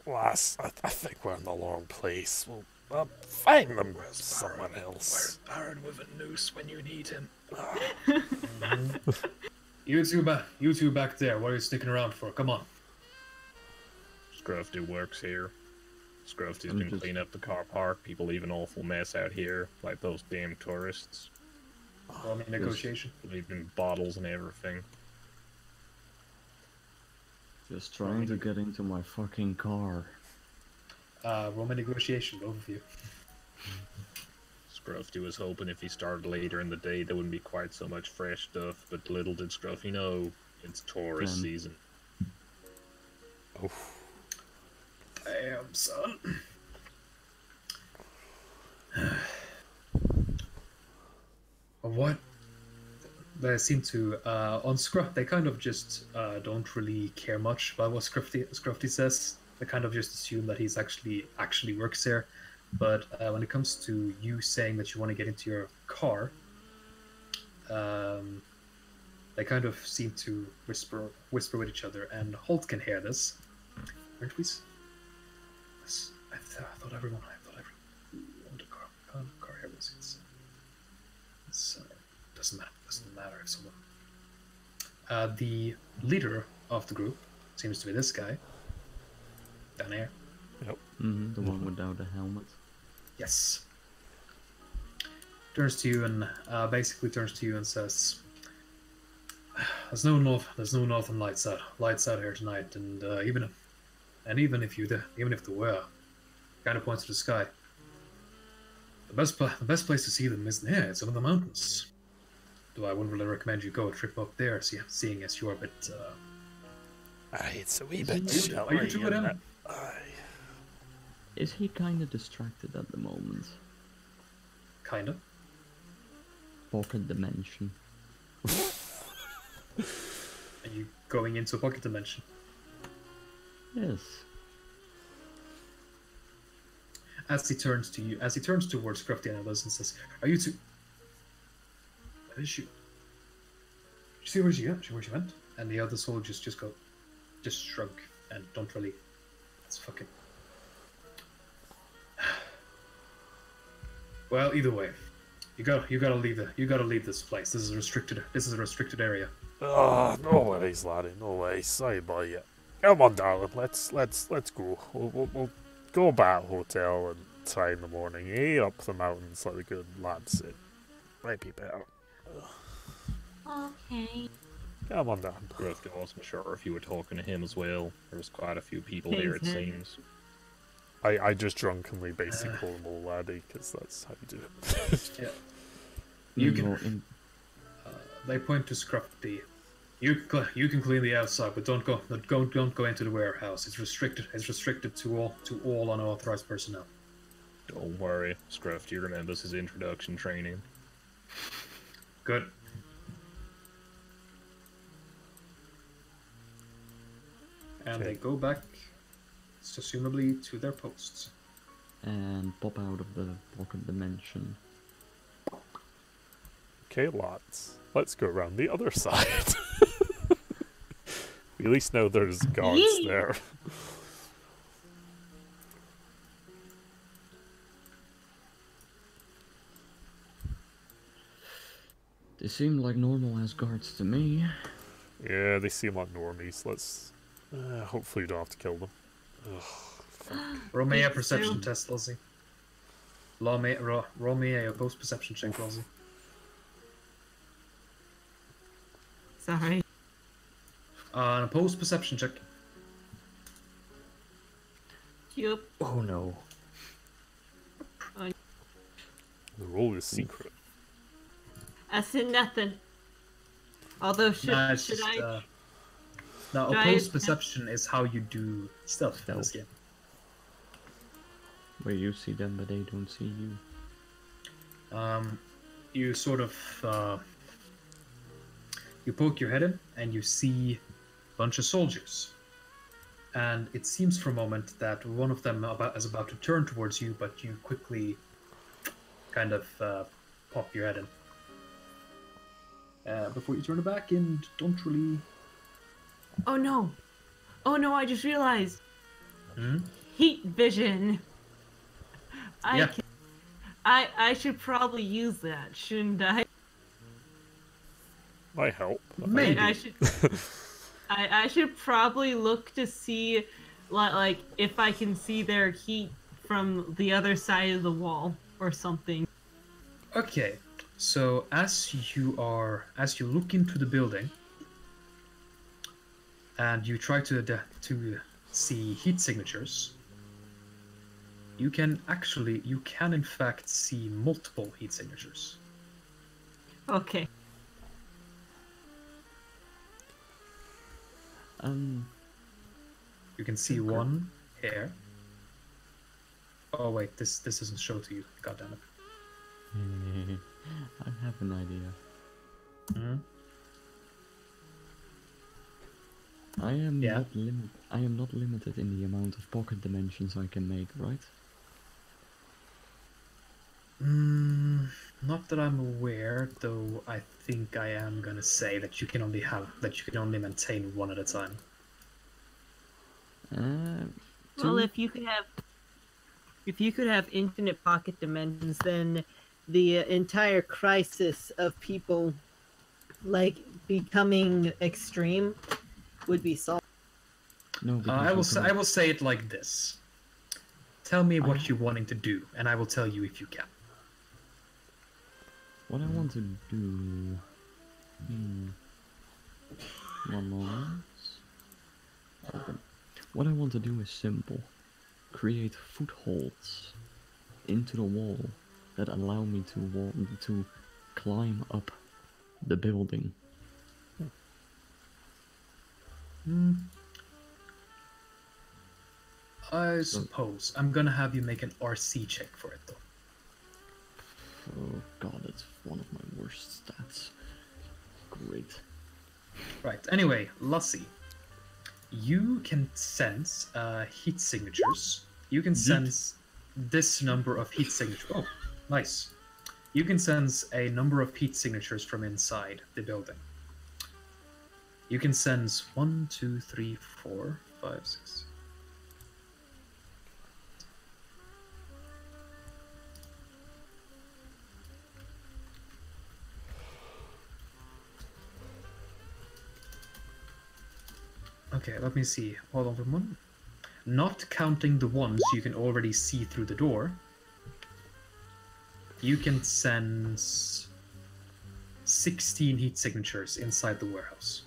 Lass, I think we're in the wrong place. We'll find them someone else.
Where's Baron with a noose when you need him?
You two back there. What are you sticking around for? Come on.
Scruffy works here. Scruffy's been cleaning up the car park. People leave an awful mess out here, like those damn tourists.
Roll me negotiation.
Leaving bottles and everything.
Just trying to get into my fucking car.
Roll me negotiation, both of you.
Scruffy was hoping if he started later in the day there wouldn't be quite so much fresh stuff, but little did Scruffy know, it's tourist season.
Oh.
Damn, son. What? They seem to, on Scruff, they kind of just don't really care much about what Scruffy says. They kind of just assume that he's actually works there. But when it comes to you saying that you want to get into your car, they kind of seem to whisper with each other, and Holt can hear this. Aren't we? I thought everyone owned a car. Car here was doesn't matter if someone. The leader of the group seems to be this guy down here.
Yep.
The one without a helmet.
Yes. Turns to you and basically says, "There's no northern lights out here tonight, and even if there were, kind of points to the sky. The best place to see them isn't here. It's up in the mountains. Though I wouldn't really recommend you go a trip up there, seeing as you're a bit
It's a wee bit
Are you two with him?
Is he kind of distracted at the moment?
Kind of.
Pocket dimension.
Are you going into a pocket dimension?
Yes.
As he turns to you, as he turns towards Scruffy and others and says, "Are you two? Where is she? Did you see where she went?" And the other soldiers just shrug and don't really. It's fucking. Well, either way, you gotta leave this place. This is a restricted area.
Oh, no worries, laddie. No worries. Sorry about you. Come on, darling. Let's go. We'll go back hotel and try in the morning. Up the mountains like the good lads said. Might be better.
Okay.
Come on down.
Growth wasn't sure if you were talking to him as well. There was quite a few people there, it seems.
I just drunkenly basically call him old laddie because that's how you do it.
Yeah. You can. They point to Scruffy. You can clean the outside, but don't go into the warehouse. It's restricted. It's restricted to all unauthorized personnel.
Don't worry, Scruffy remembers his introduction training.
Good. And they go back, assumably, to their posts.
And pop out of the pocket dimension.
Okay, lads. Let's go around the other side. We at least know there's guards there.
They seem like normal as guards to me.
Yeah, they seem like normies. Let's... hopefully you don't have to kill them. Ugh,
Roll me a perception test, Lozzie. Roll me a post perception check, Lozzie.
Sorry.
A post perception check.
Yep.
Oh no.
The roll is secret.
I said nothing. Although should I?
No,
should
opposed perception is how you do stuff in this
Stealth.
game.
Where you see them, but they don't see you.
You sort of you poke your head in, and you see a bunch of soldiers. And it seems for a moment that one of them is about to turn towards you, but you quickly kind of pop your head in. Before you turn it back and don't really...
Oh no! Oh no! I just realized.
Hmm?
Heat vision.
Yeah.
I should probably use that, shouldn't I?
Might help.
Maybe.
I should probably look to see, like, if I can see their heat from the other side of the wall or something.
Okay, so as you look into the building, and you try to see heat signatures, you can in fact see multiple heat signatures.
Okay.
You can see one here. Oh wait, this doesn't show to you. God damn it.
I have an idea.
Hmm?
I am not limited in the amount of pocket dimensions I can make, right?
Not that I'm aware, though. I think I am gonna say that you can only maintain one at a time.
Well, if you could have infinite pocket dimensions, then the entire crisis of people like becoming extreme would be solved.
No,
I will say it like this. Tell me what you're wanting to do, and I will tell you if you can.
What I want to do... One moment. Open. What I want to do is simple. Create footholds into the wall that allow me to climb up the building.
I suppose. I'm gonna have you make an RC check for it, though.
Oh god, it's one of my worst stats. Great.
Right, anyway, Lassie. You can sense heat signatures. You can sense this number of heat signatures. Oh, nice. You can sense a number of heat signatures from inside the building. You can sense 1, 2, 3, 4, 5, 6. Okay, let me see. Hold on for a moment. Not counting the ones you can already see through the door, you can sense 16 heat signatures inside the warehouse.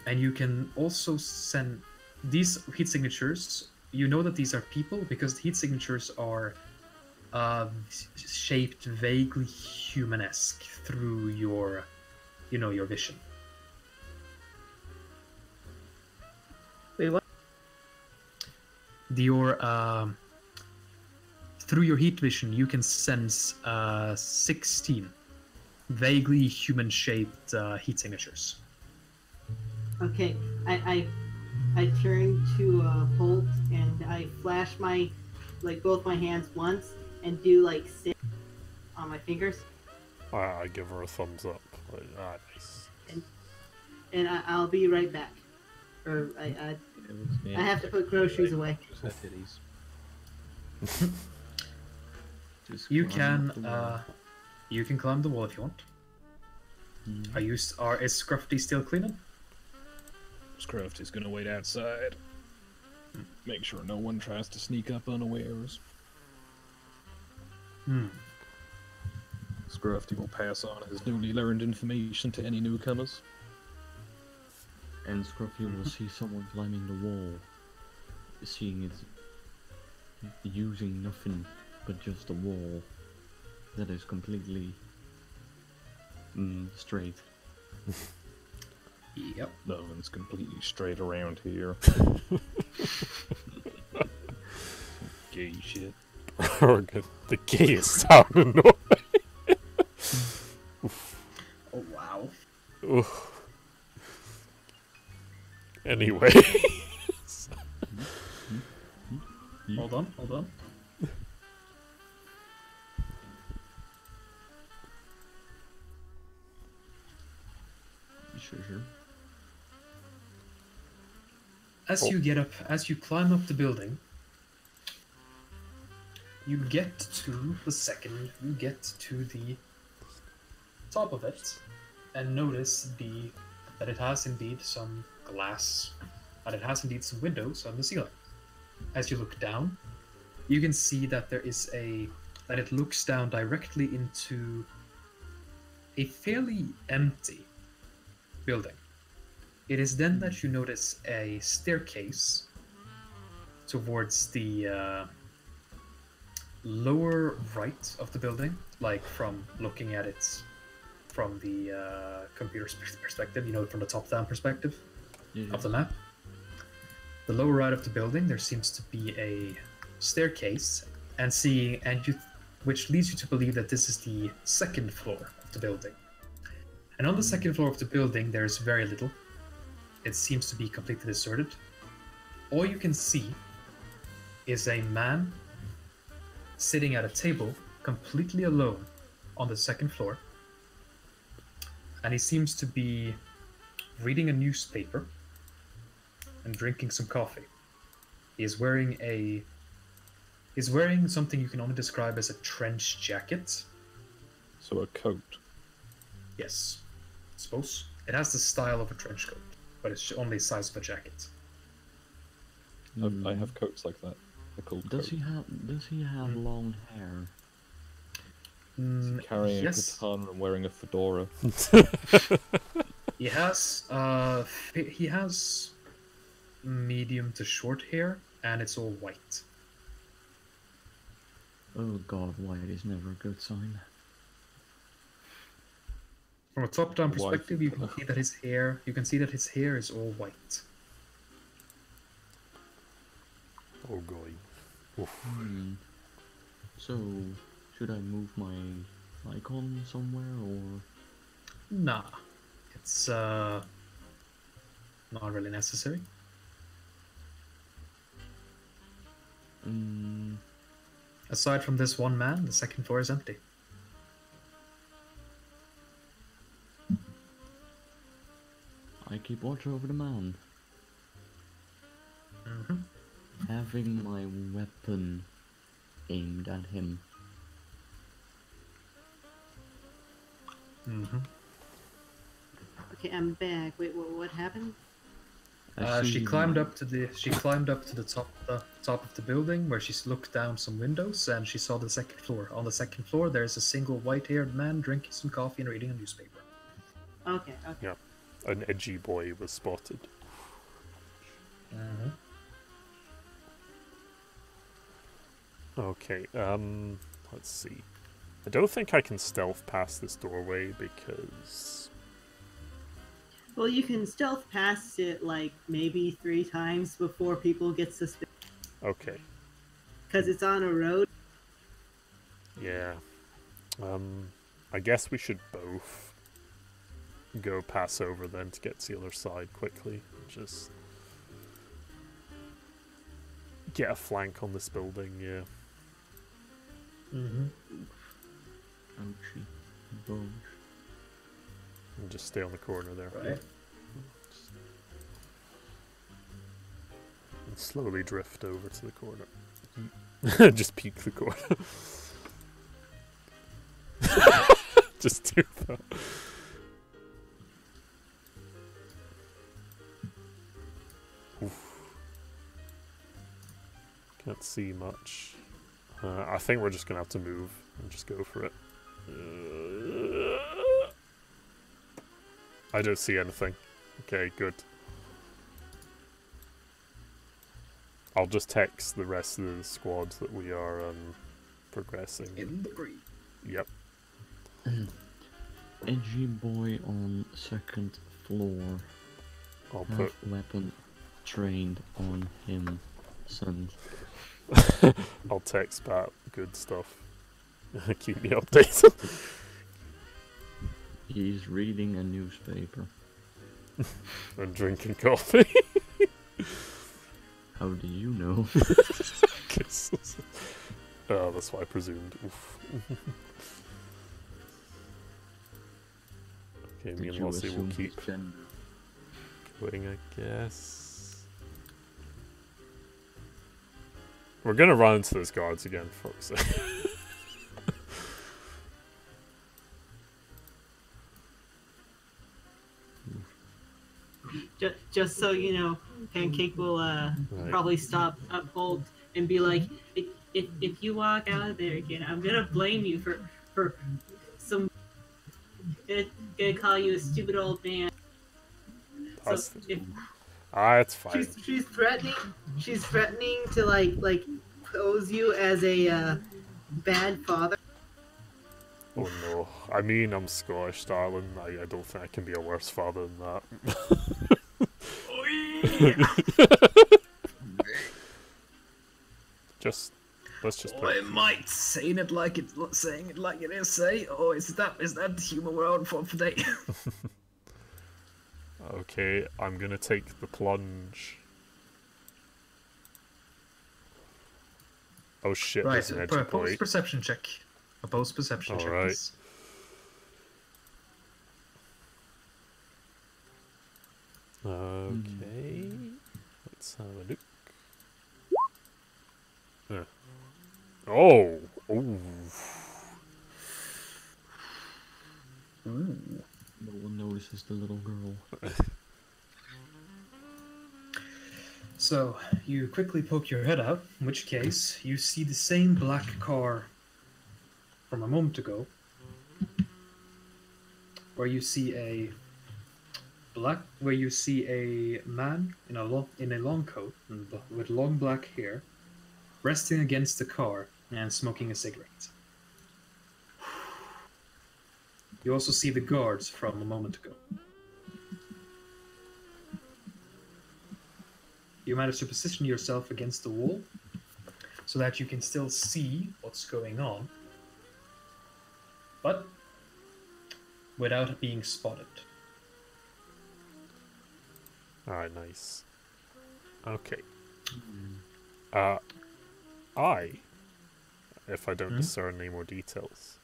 And you can also send these heat signatures. You know that these are people because the heat signatures are shaped vaguely humanesque through your, your vision.
Wait, what?
Through your heat vision, you can sense 16 vaguely human-shaped heat signatures.
Okay, I turn to Holt and I flash both my hands once and do 6 on my fingers.
I give her a thumbs up. Nice.
And I'll be right back. Or I have to put groceries away.
You can climb the wall if you want. Is Scruffy still cleaning?
Scruffy's gonna wait outside. Make sure no one tries to sneak up unawares. Scruffy will pass on his newly learned information to any newcomers.
And Scruffy will see someone climbing the wall, seeing it using nothing but just a wall that is completely straight.
Yep.
Nothing's completely straight around here. Gay shit.
The gayest town in Norway.
Oh wow.
Oof. Anyway.
Hold on.
Sure.
As you climb up the building, you get to the top of it, and notice that it has indeed some glass, and it has indeed some windows on the ceiling. As you look down, you can see that that it looks down directly into a fairly empty building. It is then that you notice a staircase towards the lower right of the building, from looking at it from the computer's perspective, from the top-down perspective of the map. The lower right of the building, there seems to be a staircase, which leads you to believe that this is the second floor of the building. And on the second floor of the building, there's very little. It seems to be completely deserted. All you can see is a man sitting at a table, completely alone, on the second floor. And he seems to be reading a newspaper and drinking some coffee. He's wearing something you can only describe as a trench jacket.
So a coat.
Yes, I suppose. It has the style of a trench coat, but it's only the size of a jacket.
I have coats like that. They're called
Does
coats.
he have long hair?
Is he carrying a katana and wearing a fedora?
He has medium to short hair, and it's all white.
Oh god, white is never a good sign.
From a top-down perspective, you can see that his hair is all white.
Oh, going. Oof.
So, should I move my icon somewhere, or...?
Nah. It's, not really necessary. Aside from this one man, the second floor is empty.
I keep watch over the man. Having my weapon aimed at him.
Okay, I'm back. Wait, what happened?
She climbed up to the top of the building where she looked down some windows and she saw the second floor. On the second floor, there's a single white-haired man drinking some coffee and reading a newspaper.
Okay.
Yeah, an edgy boy was spotted. Okay, let's see. I don't think I can stealth past this doorway because...
Well, you can stealth past it like maybe 3 times before people get suspicious.
Okay.
Because it's on a road.
Yeah. I guess we should both go pass over then to get to the other side quickly. Just get a flank on this building, yeah.
Ouchie. Boom.
And just stay on the corner there.
Right.
And slowly drift over to the corner. Just peek the corner. Just do that. Oof. Can't see much. I think we're just gonna have to move and just go for it. I don't see anything. Okay, good. I'll just text the rest of the squad that we are progressing.
In the green.
Yep.
Edgy boy on second floor.
I'll
Have
put
weapon trained on him. Send.
I'll text back good stuff. Keep me updated.
He's reading a newspaper.
And drinking coffee.
How do you know?
Oh, that's what I presumed. Oof. Okay, me and Lossie will keep going, I guess. We're gonna run into those guards again, for fuck's sake.
Just so you know, Pancake will probably stop up Bolt and be like, if you walk out of there again, I'm gonna blame you for some. Gonna call you a stupid old man.
That's
So if
it's fine.
she's threatening to like pose you as a bad father.
Oh no. I mean, I'm Scottish, darling. I don't think I can be a worse father than that. Let's just
Oh, it might saying it like it is. Say, oh, is that the humor we're on for today?
Okay, I'm gonna take the plunge. Oh shit,
Right,
there's an edgy boy.
post perception check. A post perception check.
Alright.
Please.
Okay, let's have a look. Oh! Ooh.
No one notices the little girl.
So, you quickly poke your head out, in which case, you see the same black car from a moment ago, where you see a man in a long coat and with long black hair, resting against the car and smoking a cigarette. You also see the guards from a moment ago. You manage to position yourself against the wall so that you can still see what's going on, but without being spotted.
Alright, nice. Okay. If I don't discern any more details,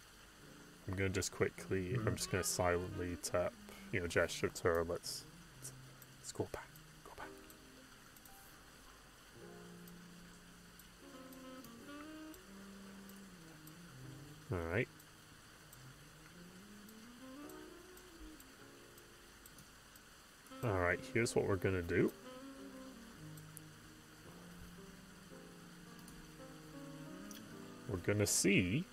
I'm gonna just quickly, I'm just gonna silently tap, gesture to her, let's go back. Alright. Alright, here's what we're gonna do. We're gonna see.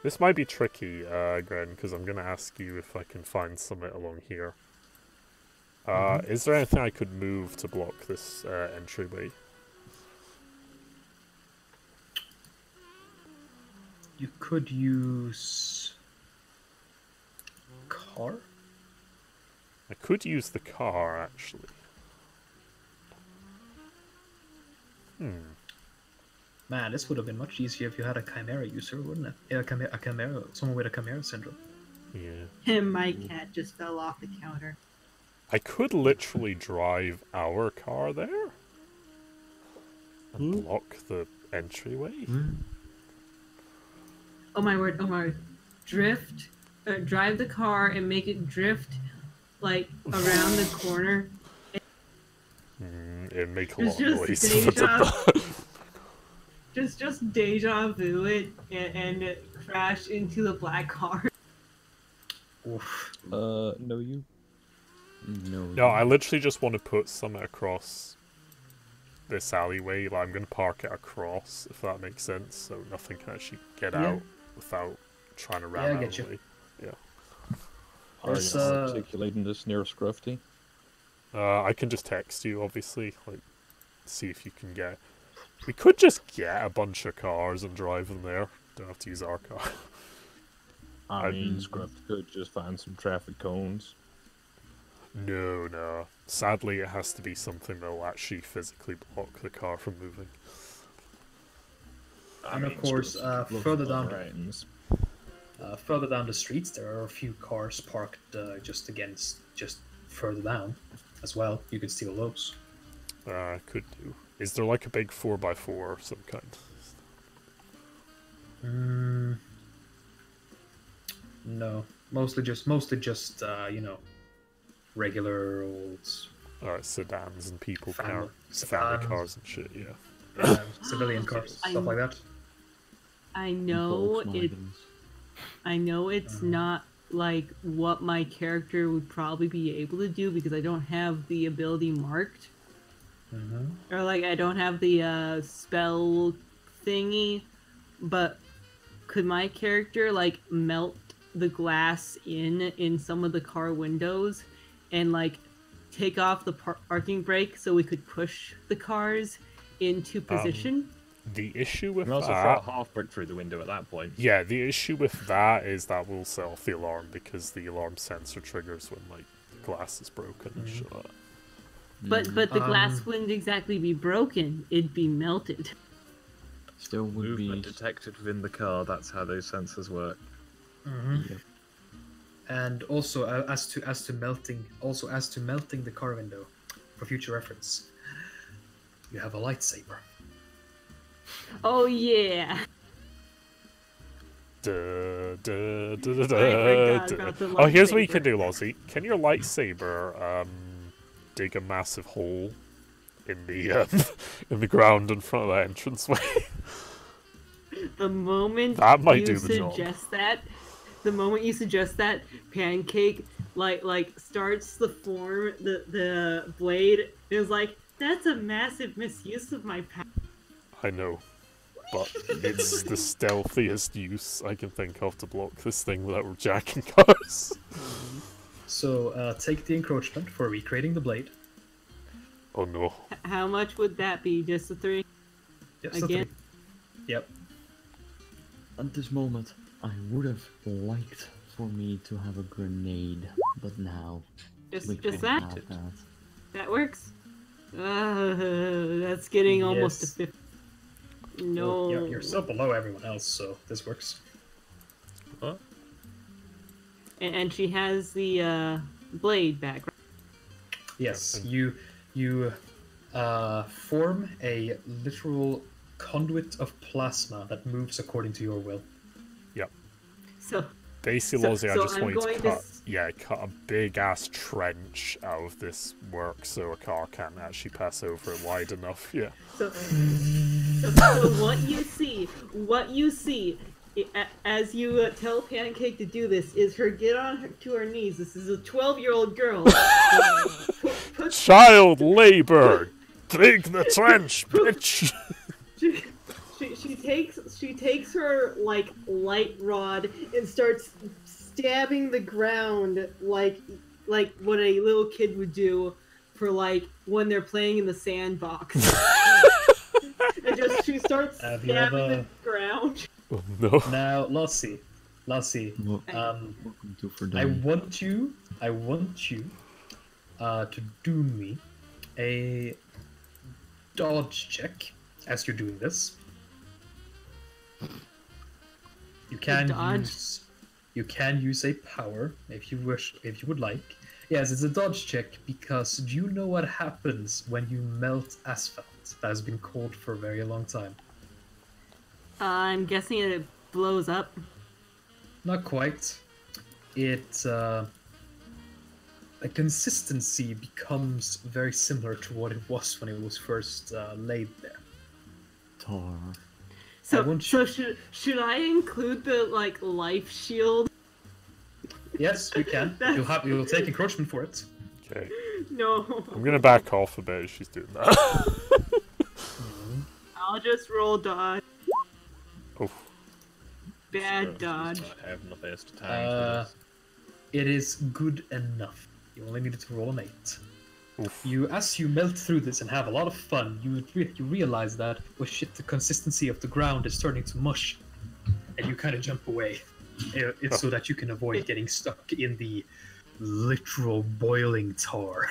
This might be tricky, Gren, because I'm gonna ask you if I can find something along here. Is there anything I could move to block this entryway?
You could use car?
I could use the car, actually.
Man, this would have been much easier if you had a Chimera user, wouldn't it? Yeah, a Chimera, someone with a Chimera syndrome.
Yeah.
And my cat just fell off the counter.
I could literally drive our car there and block the entryway.
Oh my word! Oh my word! Drive the car and make it drift like around the corner.
It'd make a lot of noise.
Just deja vu it and crash into the black car.
Oof.
No, you.
No, I literally just want to put something across this alleyway. Like, I'm going to park it across, if that makes sense, so nothing can actually get out without trying to ram out of the way. Yeah.
Are you articulating this near Scruffy?
I can just text you, obviously. Like, see if you can get. We could just get a bunch of cars and drive them there. Don't have to use our car.
I mean, Scruff could just find some traffic cones.
No. Sadly, it has to be something that will actually physically block the car from moving.
And of course, further down the streets, there are a few cars parked just further down as well. You could steal those.
Could do. Is there like a big 4x4 or some kind?
No, mostly just regular old
sedans and people
family
cars and shit. Yeah.
Civilian cars, stuff like that.
I know it's not like what my character would probably be able to do because I don't have the ability marked. Or like I don't have the spell thingy, but could my character like melt the glass in some of the car windows and like take off the parking brake so we could push the cars into position?
The issue with
that... also throw a half brick through the window at that point.
Yeah, the issue with that is that will set off the alarm because the alarm sensor triggers when like the glass is broken and shit like that.
But the glass wouldn't exactly be broken; it'd be melted.
Still would
Movement detected within the car. That's how those sensors work.
Yep. And also as to melting the car window, for future reference, you have a lightsaber.
Oh yeah.
Oh,
Oh,
here's what you can do, Lozzie. Can your lightsaber dig a massive hole in the in the ground in front of that entranceway?
The moment
that might
you
do the job.
The moment you suggest that, Pancake like starts to form the blade. It was like, that's a massive misuse of my power.
I know, but it's the stealthiest use I can think of to block this thing without jacking cars.
So take the encroachment for recreating the blade.
Oh no.
How much would that be? Just the 3?
Just
again?
the 3. Yep.
At this moment, I would have liked for me to have a grenade, but now
Just
we
that?
can't have that.
That works. That's getting almost a
Yes.
50. No.
Well, you're still below everyone else, so this works.
What?
And she has the blade back. Right?
Yes, you form a literal conduit of plasma that moves according to your will.
Yep.
So
Basically, Lozzie, I just
I'm
want you to
going
cut a big ass trench out of this work so a car can't actually pass over it wide enough. Yeah.
So what you see, as you tell Pancake to do this, is her get to her knees. This is a 12-year-old girl.
Child labor! Dig the trench, bitch!
She takes her like light rod and starts stabbing the ground like what a little kid would do for like when they're playing in the sandbox. And she starts stabbing the ground.
Oh, no.
Now, Lassie,
Welcome to for
I want you to do me a dodge check as you're doing this. You can use a power if you wish, if you would like. Yes, it's a dodge check because do you know what happens when you melt asphalt that has been cold for a very long time?
I'm guessing it blows up.
Not quite. The consistency becomes very similar to what it was when it was first laid there.
Tar.
So should I include the like life shield?
Yes, you can. You'll take encroachment for it.
Okay.
No.
I'm gonna back off a bit as she's doing that.
I'll just roll dodge.
Oh.
Bad dodge.
Not having the best time for this.
It is good enough. You only needed to roll an 8.
Oof.
As you melt through this and have a lot of fun, you realize that, oh shit, the consistency of the ground is starting to mush, and you kind of jump away, so that you can avoid getting stuck in the literal boiling tar.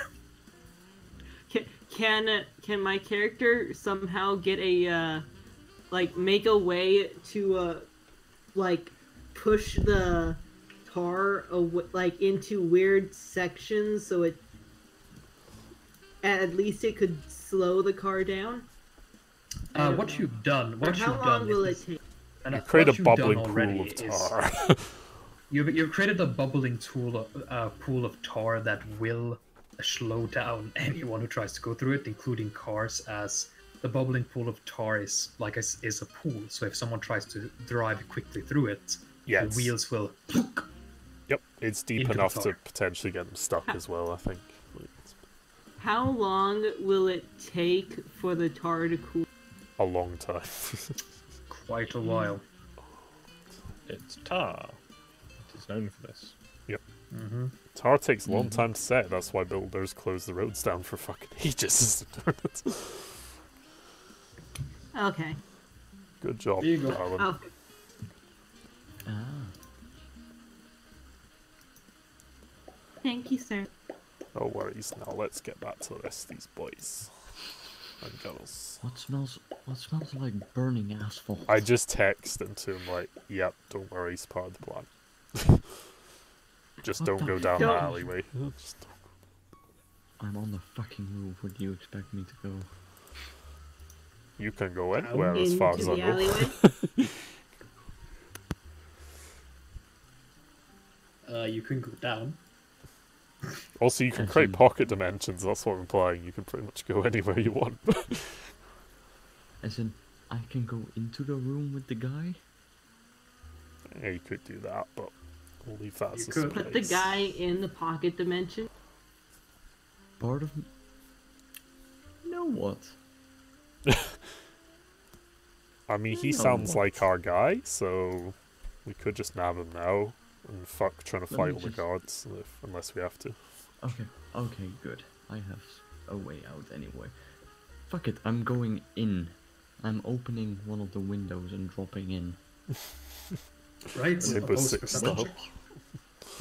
Can my character somehow get a make a way to push the tar into weird sections so it at least it could slow the car down?
What you've done
How long will it take?
You create a bubbling pool of tar.
You've created a bubbling pool of tar that will slow down anyone who tries to go through it, including cars, as the bubbling pool of tar is a pool. So if someone tries to drive quickly through it, the wheels will.
Yep, it's deep enough to potentially get them stuck as well, I think.
How long will it take for the tar to cool?
A long time.
Quite a while.
It's tar. It is known for this.
Yep. Mm-hmm. Tar takes a long time to set. That's why builders close the roads down for fucking ages.
Okay.
Good job,
There you go.
darling.
Oh. Thank you, sir.
No worries. Now let's get back to the rest of these boys and girls.
What smells like burning asphalt?
I just texted to him like, "Yep, don't worry, it's part of the plan. Just don't go down the alleyway."
I'm on the fucking roof. Where do you expect me to go?
You can go anywhere as far as I know.
You can go down.
Also, you can create pocket dimensions. That's what I'm implying. You can pretty much go anywhere you want.
As in, I can go into the room with the guy?
Yeah, you could do that, but we'll leave that as a
could.
surprise.
Put the guy in the pocket dimension.
Part of me? You know what?
I mean, he sounds like our guy, so we could just nab him now and fuck trying to fight all the guards, unless we have to.
Okay, good. I have a way out anyway. Fuck it, I'm going in. I'm opening one of the windows and dropping in.
Right?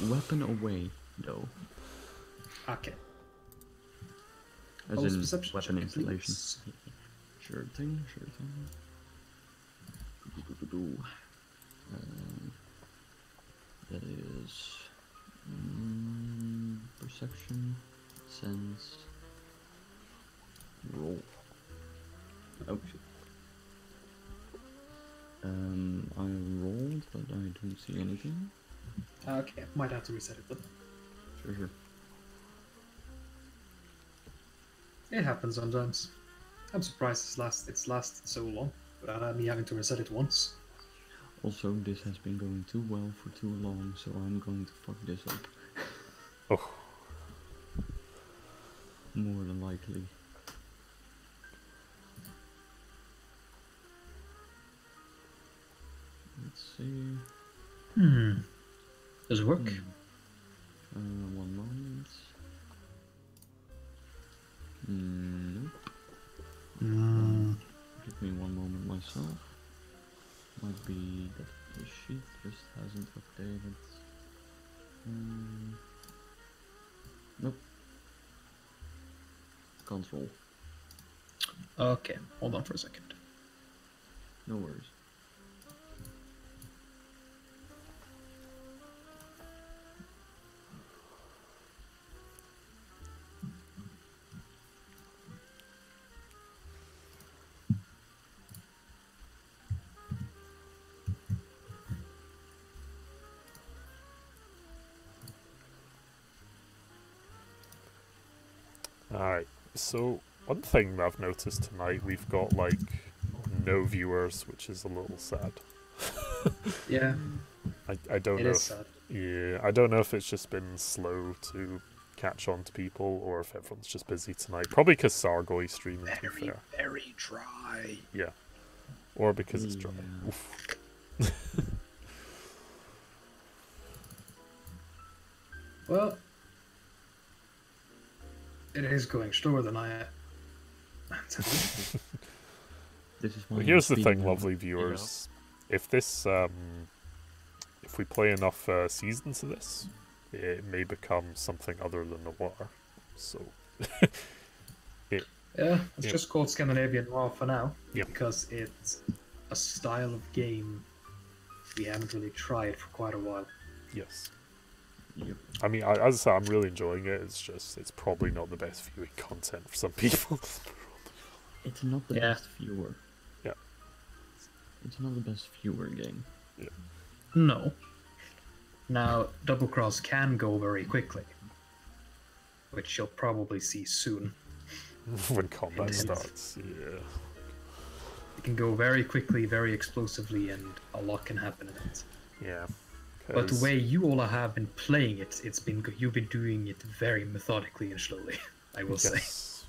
Weapon away, though.
Okay.
As
Pulse
in
perception
weapon
check,
installation.
please.
Sure thing, sure thing. That is perception, sense, roll. Oh shit. I rolled, but I don't see anything.
Okay, might have to reset it, but
Sure.
it happens sometimes. I'm surprised it's lasted so long without me having to reset it once.
Also, this has been going too well for too long, so I'm going to fuck this up.
Oh,
More than likely. Let's see.
Does it work?
One moment. Nope. Give me one moment myself. Might be that the sheet just hasn't updated. Nope. Control.
Okay, hold on for a second.
No worries.
alright. So, one thing that I've noticed tonight, we've got, like, no viewers, which is a little sad.
Yeah,
I don't
it
know.
is sad.
Yeah, I don't know if it's just been slow to catch on to people, or if everyone's just busy tonight. Probably because Sargoy's streaming, to be fair.
Very dry.
Yeah. Or because it's dry.
Yeah.
Oof.
Well, it is going slower than I
This is why
Well, here's the
I'm
thing,
speeding
lovely
up,
viewers. If this, if we play enough seasons of this, it may become something other than Noir. So,
Yeah, it's
Yeah.
just called Scandinavian Noir for now,
Yeah.
because it's a style of game we haven't really tried for quite a while.
yes.
Yep.
I mean, as I said, I'm really enjoying it. It's just, it's probably not the best viewing content for some people.
It's not the
Yeah.
best viewer.
Yeah.
It's not the best viewer game.
No. Now, Double Cross can go very quickly, which you'll probably see soon.
When combat
Intense.
starts, yeah.
It can go very quickly, very explosively, and a lot can happen in it.
Yeah.
But the
'Cause-
way you all have been playing it, you've been doing it very methodically and slowly, I will say.
yes.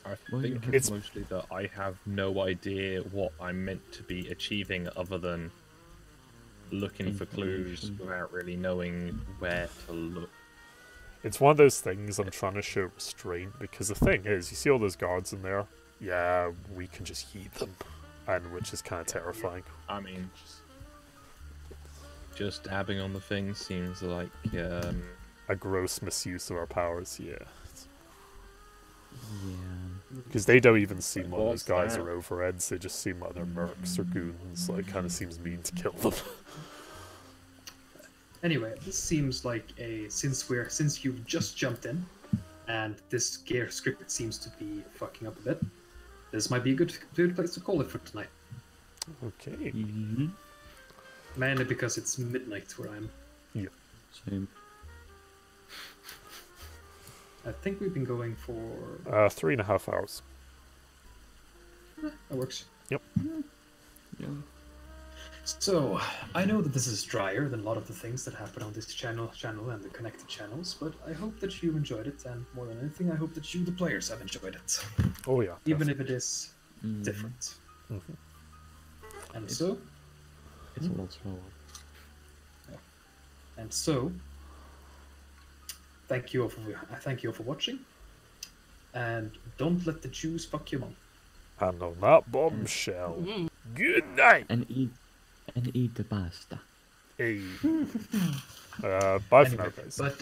I
Well, you
think
have-
it's mostly that I have no idea what I'm meant to be achieving other than looking for clues
Information.
without really knowing where to look.
It's one of those things I'm trying to show restraint, because the thing is, you see all those guards in there? Yeah, we can just yeet them, and which is kind of terrifying.
I mean, just dabbing on the thing seems like
A gross misuse of our powers, yeah.
Yeah.
Because they don't even seem like those
What's
guys
that?
are overheads, they just seem like they're mercs or goons, like, kind of seems mean to kill them.
Anyway, this seems like since you've just jumped in, and this gear script seems to be fucking up a bit, this might be a good place to call it for tonight.
Okay.
Mm-hmm.
Mainly because it's midnight where I'm.
Same.
I think we've been going for.
3.5 hours.
That works.
Yep.
Yeah.
So, I know that this is drier than a lot of the things that happen on this channel and the connected channels, but I hope that you enjoyed it, and more than anything, I hope that you, the players, have enjoyed it.
Oh yeah.
Even if it is
Mhm.
different.
Mhm.
And so,
It's a lot slower.
thank you all for watching, and don't let the Jews fuck your mom.
And on that bombshell, good night!
And eat the pasta.
Hey. Bye for now,
Anyway,
guys.
but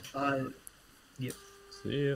see ya.